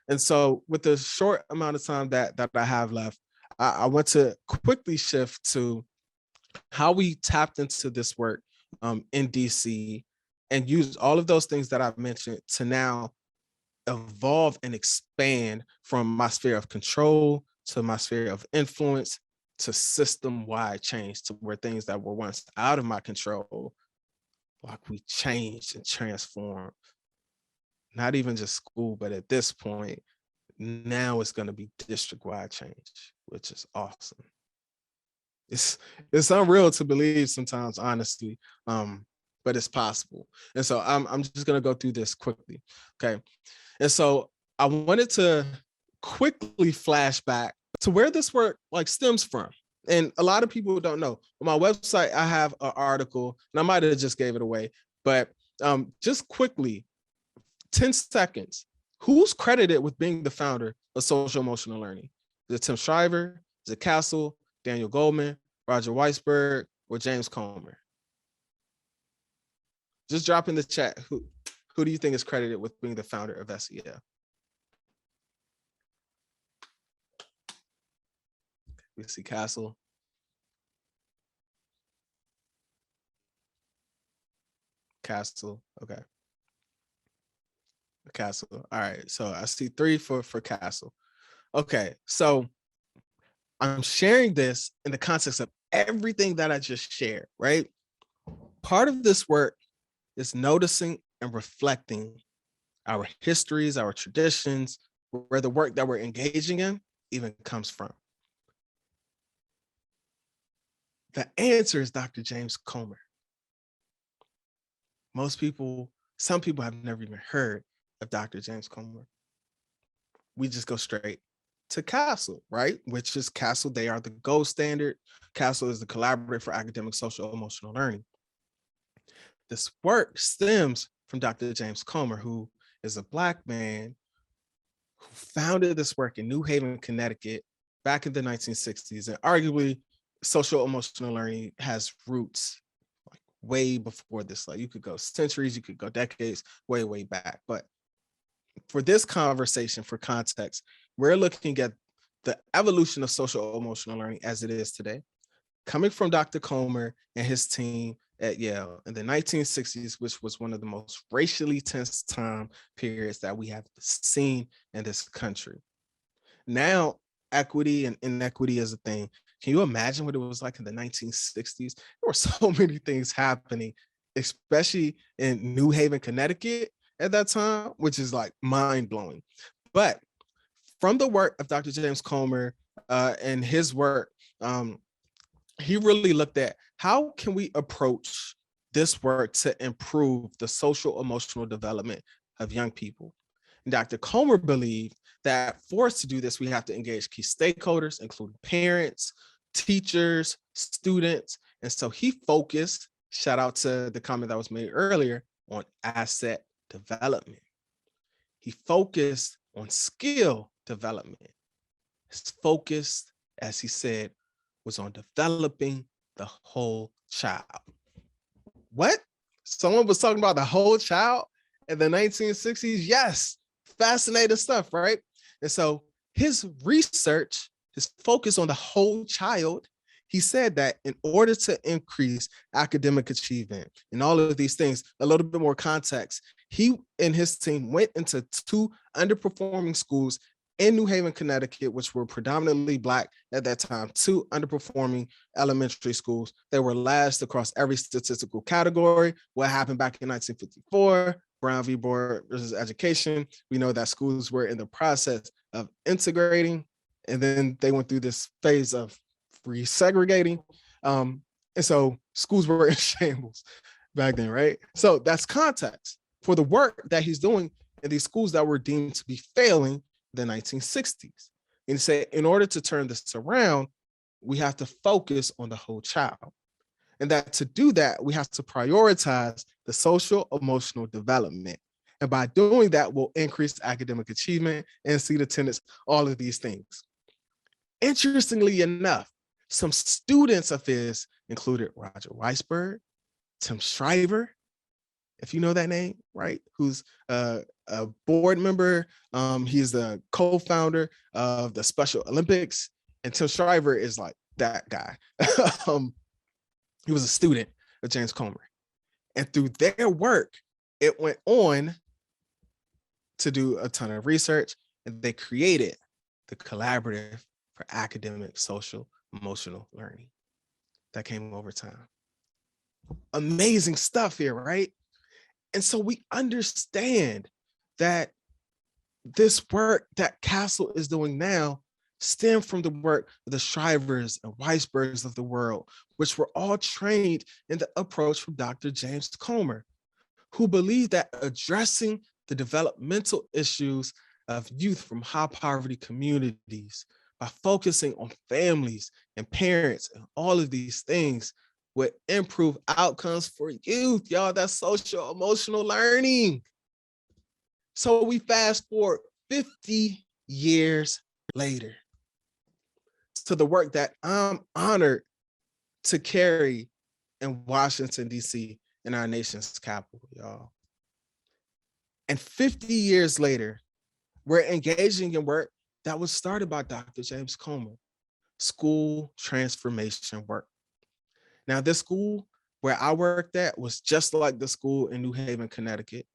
Speaker 2: And so with the short amount of time that I have left, I want to quickly shift to how we tapped into this work in DC and use all of those things that I've mentioned to now evolve and expand from my sphere of control to my sphere of influence to system-wide change, to where things that were once out of my control, like, we changed and transformed. Not even just school, but at this point, now it's going to be district-wide change, which is awesome. It's unreal to believe sometimes, honestly, but it's possible. And so I'm just going to go through this quickly, okay? And so I wanted to quickly flash back to where this work like stems from. And a lot of people don't know. On my website, I have an article, and I might have just gave it away, but just quickly, 10 seconds. Who's credited with being the founder of SocialEmotional Learning? Is it Tim Shriver? Is it Castle, Daniel Goldman, Roger Weisberg, or James Comer? Just drop in the chat. Who do you think is credited with being the founder of SEL? We see Castle. Castle, okay. Castle, all right, so I see 3 for Castle. Okay, so I'm sharing this in the context of everything that I just shared, right? Part of this work is noticing and reflecting our histories, our traditions, where the work that we're engaging in even comes from. The answer is Dr. James Comer. Some people have never even heard of Dr. James Comer. We just go straight to Castle, right? Which is Castle. They are the gold standard. Castle is the collaborator for academic social emotional learning. This work stems from Dr. James Comer, who is a Black man who founded this work in New Haven, Connecticut back in the 1960s. And arguably, social emotional learning has roots like way before this. Like, you could go centuries, you could go decades, way back. But for this conversation, for context, we're looking at the evolution of social emotional learning as it is today, coming from Dr. Comer and his team at Yale in the 1960s, which was one of the most racially tense time periods that we have seen in this country. Now, equity and inequity is a thing. Can you imagine what it was like in the 1960s? There were so many things happening, especially in New Haven, Connecticut at that time, which is like mind-blowing. But from the work of Dr. James Comer and his work, he really looked at how can we approach this work to improve the social emotional development of young people. And Dr. Comer believed that for us to do this, we have to engage key stakeholders, including parents, teachers, students. And so he focused, shout out to the comment that was made earlier, on asset development. He focused on skill development. His focus, as he said, was on developing the whole child. What? Someone was talking about the whole child in the 1960s? Yes, fascinating stuff, right? And so his research, his focus on the whole child, he said that in order to increase academic achievement and all of these things, a little bit more context, he and his team went into 2 underperforming schools in New Haven, Connecticut, which were predominantly Black at that time, 2 underperforming elementary schools. They were last across every statistical category. What happened back in 1954, Brown v. Board versus Education, we know that schools were in the process of integrating, and then they went through this phase of resegregating. And so schools were in shambles back then, right? So that's context for the work that he's doing in these schools that were deemed to be failing the 1960s. And say, in order to turn this around, we have to focus on the whole child. And that to do that, we have to prioritize the social emotional development. And by doing that, we'll increase academic achievement and seat attendance, all of these things. Interestingly enough, some students of his included Roger Weisberg, Tim Shriver, if you know that name, right? Who's a board member. He's the co-founder of the Special Olympics. And Tim Shriver is like that guy. He was a student of James Comer. And through their work, it went on to do a ton of research, and they created the Collaborative for Academic Social Emotional Learning that came over time. Amazing stuff here, right? And so we understand that this work that Castle is doing now stem from the work of the Shrivers and Weisbergs of the world, which were all trained in the approach from Dr. James Comer, who believed that addressing the developmental issues of youth from high poverty communities by focusing on families and parents and all of these things would improve outcomes for youth. Y'all, that's social emotional learning. So we fast forward 50 years later to the work that I'm honored to carry in Washington, D.C., in our nation's capital, y'all. And 50 years later, we're engaging in work that was started by Dr. James Comer, school transformation work. Now, this school where I worked at was just like the school in New Haven, Connecticut,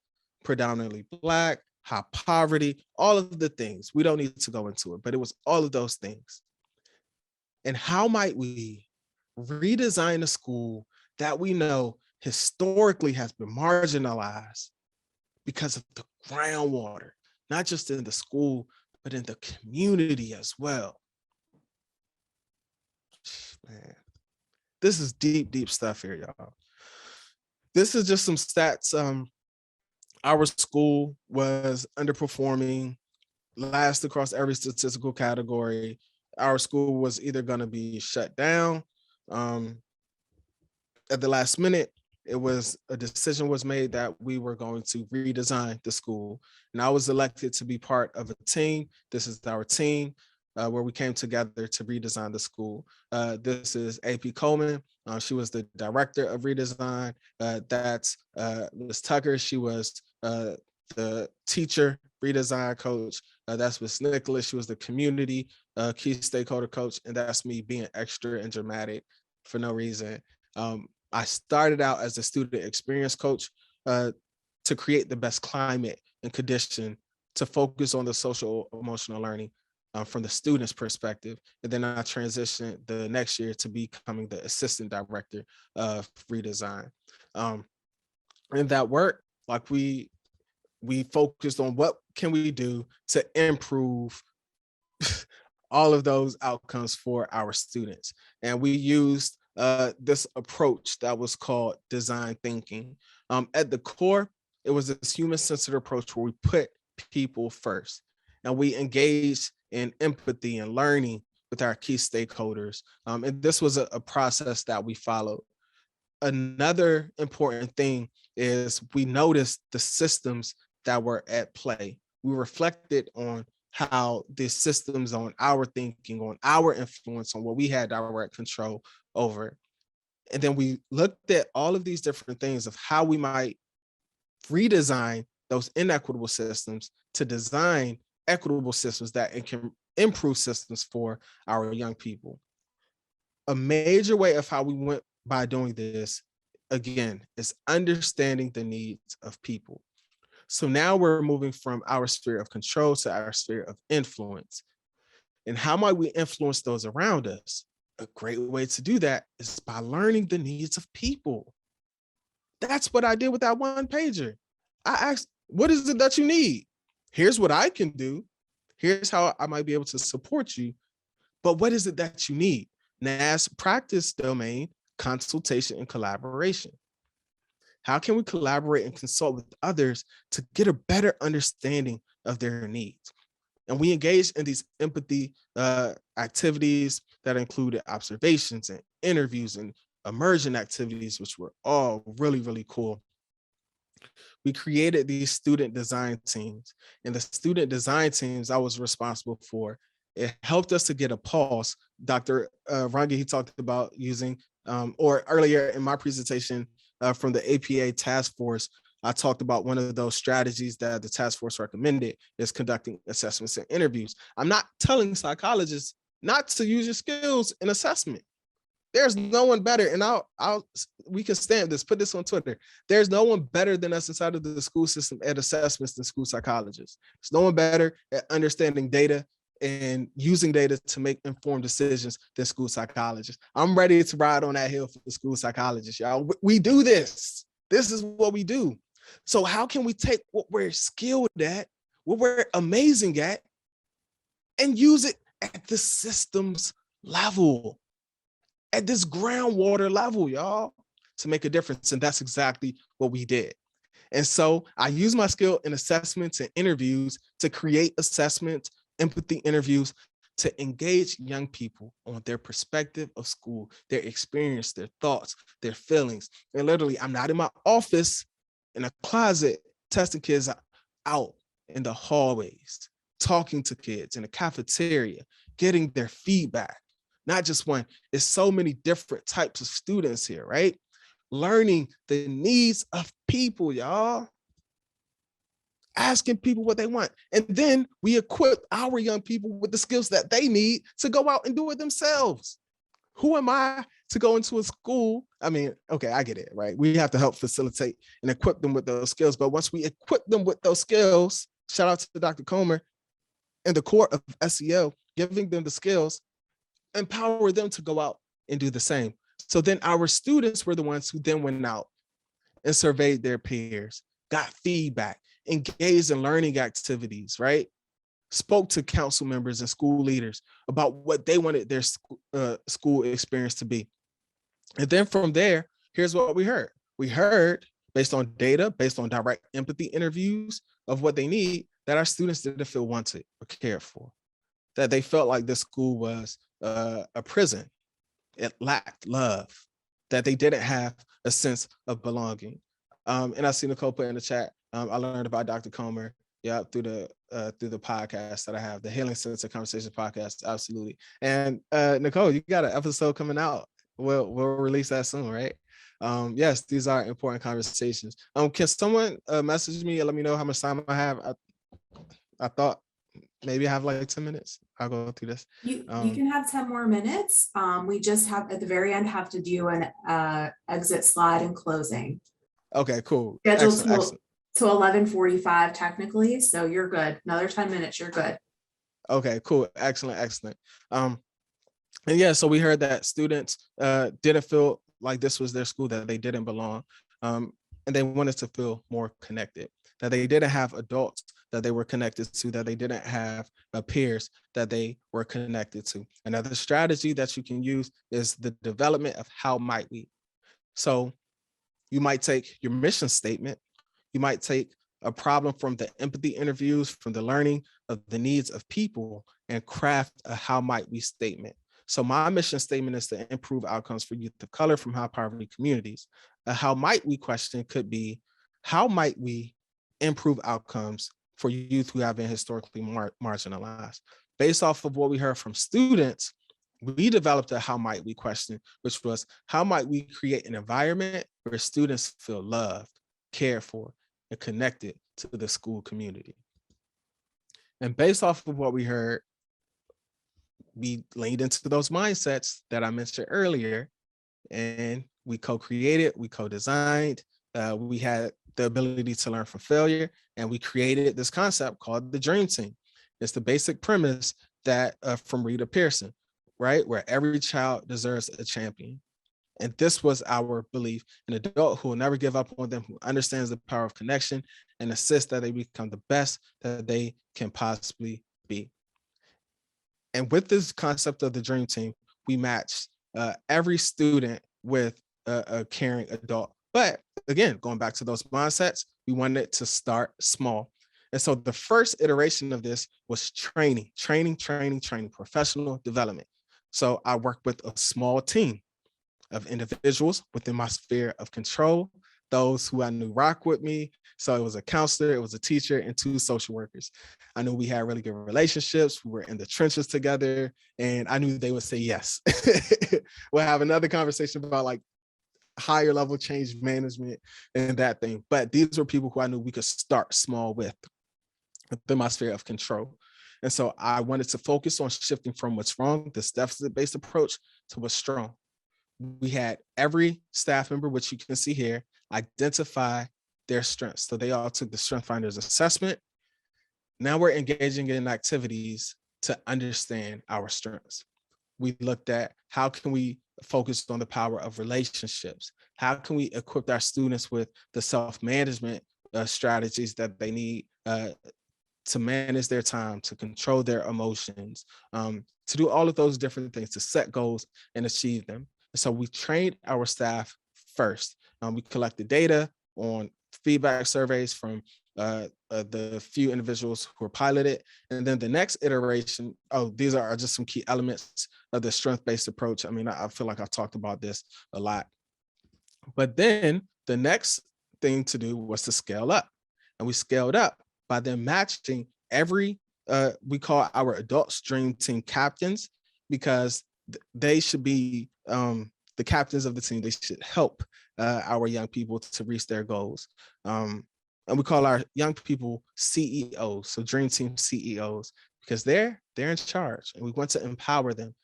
Speaker 2: predominantly Black, high poverty, all of the things. We don't need to go into it, but it was all of those things. And how might we redesign a school that we know historically has been marginalized because of the groundwater, not just in the school, but in the community as well? Man, this is deep, deep stuff here, y'all. This is just some stats. Our school was underperforming, last across every statistical category. Our school was either going to be shut down. At the last minute, a decision was made that we were going to redesign the school. And I was elected to be part of a team. This is our team where we came together to redesign the school. This is AP Coleman. She was the director of redesign. That's Ms. Tucker. She was the teacher redesign coach. That's Miss Nicholas. She was the community key stakeholder coach. And that's me being extra and dramatic for no reason. I started out as a student experience coach to create the best climate and condition to focus on the social emotional learning from the student's perspective. And then I transitioned the next year to becoming the assistant director of redesign. In that work, like we focused on what can we do to improve all of those outcomes for our students. And we used this approach that was called design thinking. At the core, it was this human-centered approach where we put people first, and we engaged in empathy and learning with our key stakeholders. And this was a process that we followed. Another important thing is we noticed the systems that were at play. We reflected on how the systems on our thinking, on our influence, on what we had direct control over. And then we looked at all of these different things of how we might redesign those inequitable systems to design equitable systems that can improve systems for our young people. A major way of how we went by doing this, again, is understanding the needs of people. So now we're moving from our sphere of control to our sphere of influence. And how might we influence those around us? A great way to do that is by learning the needs of people. That's what I did with that one pager. I asked, what is it that you need? Here's what I can do. Here's how I might be able to support you. But what is it that you need? NAS practice domain, consultation and collaboration. How can we collaborate and consult with others to get a better understanding of their needs? And we engaged in these empathy activities that included observations and interviews and immersion activities, which were all really, really cool. We created these student design teams, and the student design teams I was responsible for, it helped us to get a pulse. Dr. Rangi, he talked about using, or earlier in my presentation from the APA task force, I talked about one of those strategies that the task force recommended is conducting assessments and interviews. I'm not telling psychologists not to use your skills in assessment. There's no one better, and we can stamp this, put this on Twitter. There's no one better than us inside of the school system at assessments than school psychologists. There's no one better at understanding data and using data to make informed decisions than school psychologists. I'm ready to ride on that hill for the school psychologists, y'all. We do this. This is what we do. So how can we take what we're skilled at, what we're amazing at, and use it at the systems level, at this groundwater level, y'all, to make a difference? And that's exactly what we did. And so I use my skill in assessments and interviews to create assessments, empathy interviews, to engage young people on their perspective of school, their experience, their thoughts, their feelings. And literally, I'm not in my office in a closet testing kids out in the hallways, talking to kids in the cafeteria, getting their feedback. Not just one, it's so many different types of students here, right? Learning the needs of people, y'all. Asking people what they want. And then we equip our young people with the skills that they need to go out and do it themselves. Who am I to go into a school? I mean, okay, I get it, right? We have to help facilitate and equip them with those skills. But once we equip them with those skills, shout out to Dr. Comer and the core of SEL, giving them the skills, empower them to go out and do the same. So then our students were the ones who then went out and surveyed their peers, got feedback, engaged in learning activities, right? Spoke to council members and school leaders about what they wanted their school experience to be. And then from there, here's what we heard. We heard, based on data, based on direct empathy interviews of what they need, that our students didn't feel wanted or cared for, that they felt like this school was a prison. It lacked love, that they didn't have a sense of belonging. And I see Nicole put in the chat, I learned about Dr. Comer, through the podcast that I have, the Healing Center Conversation podcast, absolutely. And Nicole, you got an episode coming out. We'll release that soon, right? Yes, these are important conversations. Can someone message me and let me know how much time I have? I thought maybe I have like 10 minutes. I'll go through this.
Speaker 1: You can have 10 more minutes. We just have at the very end have to do an exit slide and closing.
Speaker 2: Okay, cool.
Speaker 1: Scheduled
Speaker 2: Excellent, excellent.
Speaker 1: to 11:45 technically, so you're good. Another 10 minutes, you're good.
Speaker 2: Okay, cool. Excellent, excellent. And yeah, so we heard that students didn't feel like this was their school, that they didn't belong. And they wanted to feel more connected, that they didn't have adults that they were connected to, that they didn't have peers that they were connected to. Another strategy that you can use is the development of how might we. So you might take your mission statement, you might take a problem from the empathy interviews, from the learning of the needs of people, and craft a how might we statement. So my mission statement is to improve outcomes for youth of color from high poverty communities. A how might we question could be, how might we improve outcomes for youth who have been historically marginalized? Based off of what we heard from students, we developed a how might we question, which was, how might we create an environment where students feel loved, cared for, and connected to the school community? And based off of what we heard, we leaned into those mindsets that I mentioned earlier, and we co-created, we co-designed, we had the ability to learn from failure, and we created this concept called the Dream Team. It's the basic premise that from Rita Pearson, right? Where every child deserves a champion. And this was our belief: an adult who will never give up on them, who understands the power of connection and assists that they become the best that they can possibly be. And with this concept of the Dream Team, we matched every student with a caring adult. But again, going back to those mindsets, we wanted to start small. And so the first iteration of this was training, professional development. So I worked with a small team of individuals within my sphere of control, those who I knew rock with me. So it was a counselor, it was a teacher, and 2 social workers. I knew we had really good relationships. We were in the trenches together, and I knew they would say yes. We'll have another conversation about like higher level change management and that thing. But these were people who I knew we could start small with within my sphere of control. And so I wanted to focus on shifting from what's wrong, this deficit-based approach, to what's strong. We had every staff member, which you can see here, identify their strengths. So they all took the Strength Finders assessment. Now we're engaging in activities to understand our strengths. We looked at how can we focus on the power of relationships? How can we equip our students with the self-management strategies that they need to manage their time, to control their emotions, to do all of those different things, to set goals and achieve them. And so we trained our staff first. We collected data on feedback surveys from the few individuals who were piloted. And then the next iteration, these are just some key elements of the strength-based approach. I mean, I feel like I've talked about this a lot. But then the next thing to do was to scale up. And we scaled up by then matching every, we call our adult Dream Team captains, because they should be the captains of the team. They should help our young people to reach their goals. And we call our young people CEOs, so Dream Team CEOs, because they're in charge, and we want to empower them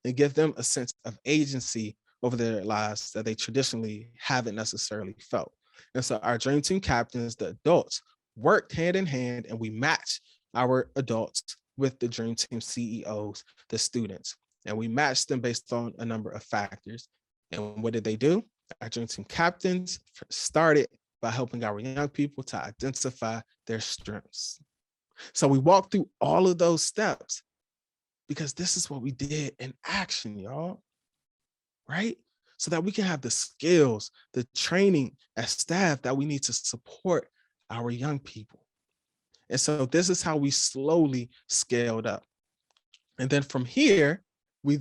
Speaker 2: and give them a sense of agency over their lives that they traditionally haven't necessarily felt. And so our Dream Team captains, the adults, worked hand in hand, and we matched our adults with the Dream Team CEOs, the students, and we matched them based on a number of factors. And what did they do? Our Dream Team captains started by helping our young people to identify their strengths. So we walked through all of those steps because this is what we did in action, y'all, right? So that we can have the skills, the training as staff that we need to support our young people. And so this is how we slowly scaled up. And then from here, we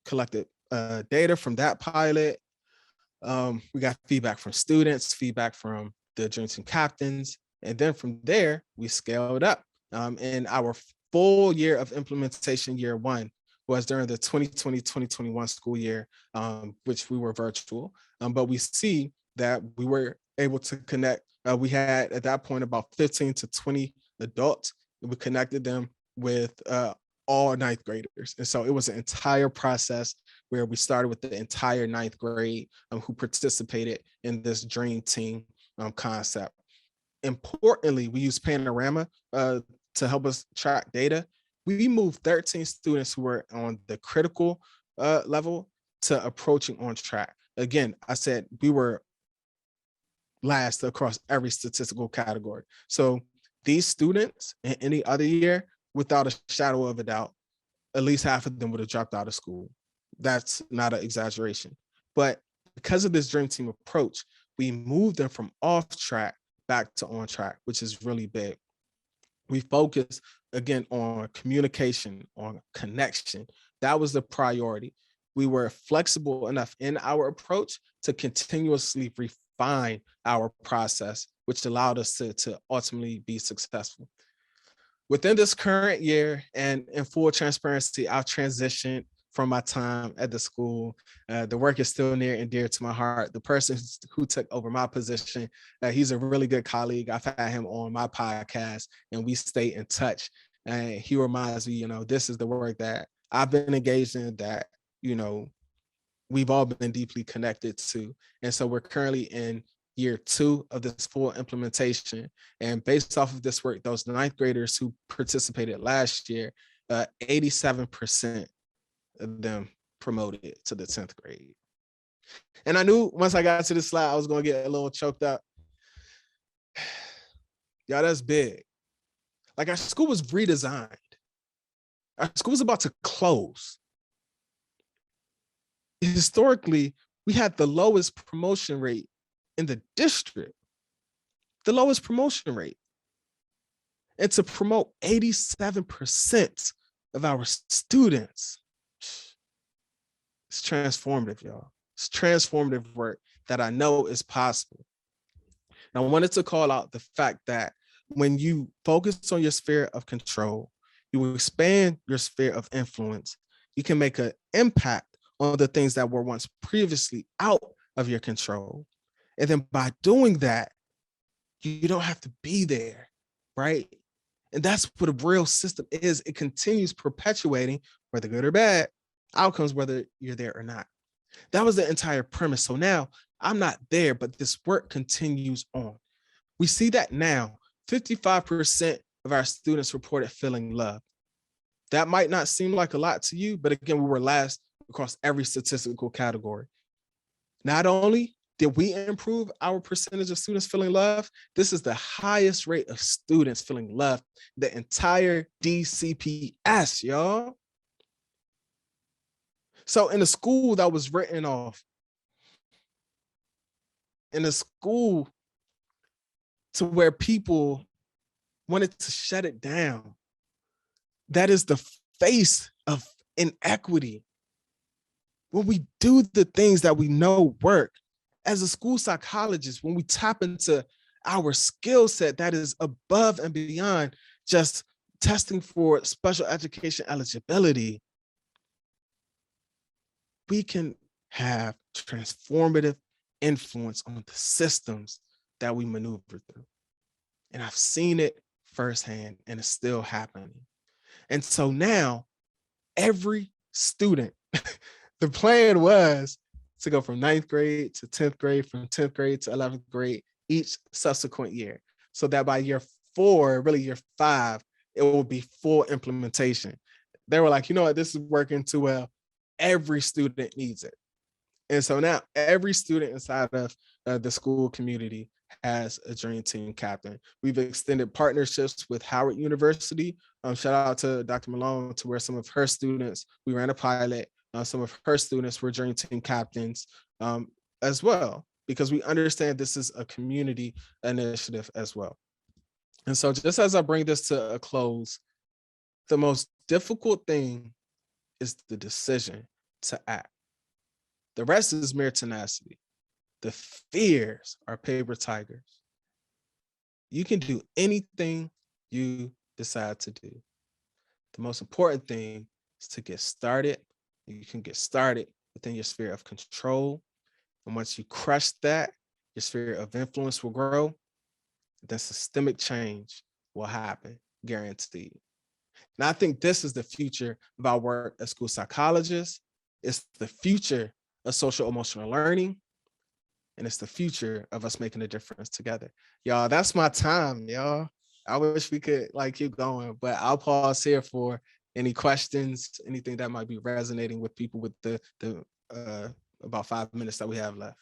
Speaker 2: collected data from that pilot. We got feedback from students, feedback from the Dream Team captains. And then from there, we scaled up. In our full year of implementation, year 1 was during the 2020-2021 school year, which we were virtual. But we see that we were able to connect. We had at that point about 15 to 20 adults, and we connected them with all ninth graders. And so it was an entire process where we started with the entire ninth grade who participated in this dream team concept. Importantly, we use Panorama to help us track data. We moved 13 students who were on the critical level to approaching on track. Again, I said we were last across every statistical category. So these students in any other year, without a shadow of a doubt, at least half of them would have dropped out of school. That's not an exaggeration. But because of this dream team approach, we moved them from off track back to on track, which is really big. We focus again on communication, on connection. That was the priority. We were flexible enough in our approach to continuously refine our process, which allowed us to ultimately be successful. Within this current year, and in full transparency, I've transitioned from my time at the school. The work is still near and dear to my heart. The person who took over my position, he's a really good colleague. I've had him on my podcast and we stay in touch. And he reminds me, this is the work that I've been engaged in, that, we've all been deeply connected to. And so we're currently in year 2 of this full implementation. And based off of this work, those ninth graders who participated last year, 87% of them promoted to the 10th grade. And I knew once I got to this slide, I was going to get a little choked up. Y'all, that's big. Like, our school was redesigned. Our school was about to close. Historically, we had the lowest promotion rate in the district, the lowest promotion rate. And to promote 87% of our students, it's transformative, y'all. It's transformative work that I know is possible. And I wanted to call out the fact that when you focus on your sphere of control, you expand your sphere of influence, you can make an impact on the things that were once previously out of your control. And then by doing that, you don't have to be there, right? And that's what a real system is. It continues perpetuating, whether good or bad, outcomes, whether you're there or not. That was the entire premise. So now I'm not there, but this work continues on. We see that now 55% of our students reported feeling loved. That might not seem like a lot to you, but again, we were last across every statistical category. Not only did we improve our percentage of students feeling loved, this is the highest rate of students feeling loved, the entire DCPS, y'all. So in a school that was written off, in a school to where people wanted to shut it down, that is the face of inequity. When we do the things that we know work, as a school psychologist, when we tap into our skill set that is above and beyond just testing for special education eligibility, we can have transformative influence on the systems that we maneuver through. And I've seen it firsthand, and it's still happening. And so now every student, the plan was to go from 9th grade to 10th grade, from 10th grade to 11th grade, each subsequent year. So that by year 4, really year 5, it will be full implementation. They were like, you know what, this is working too well. Every student needs it. And so now every student inside of the school community has a Dream Team captain. We've extended partnerships with Howard University. Shout out to Dr. Malone, to where some of her students, we ran a pilot. Some of her students were Dream Team captains as well, because we understand this is a community initiative as well. And so just as I bring this to a close, the most difficult thing is the decision to act. The rest is mere tenacity. The fears are paper tigers. You can do anything you decide to do. The most important thing is to get started. You can get started within your sphere of control. And once you crush that, your sphere of influence will grow. Then systemic change will happen, guaranteed. And I think this is the future of our work as school psychologists. It's the future of social emotional learning. And it's the future of us making a difference together. Y'all, that's my time, y'all. I wish we could like keep going, but I'll pause here for any questions, anything that might be resonating with people with the about 5 minutes that we have left.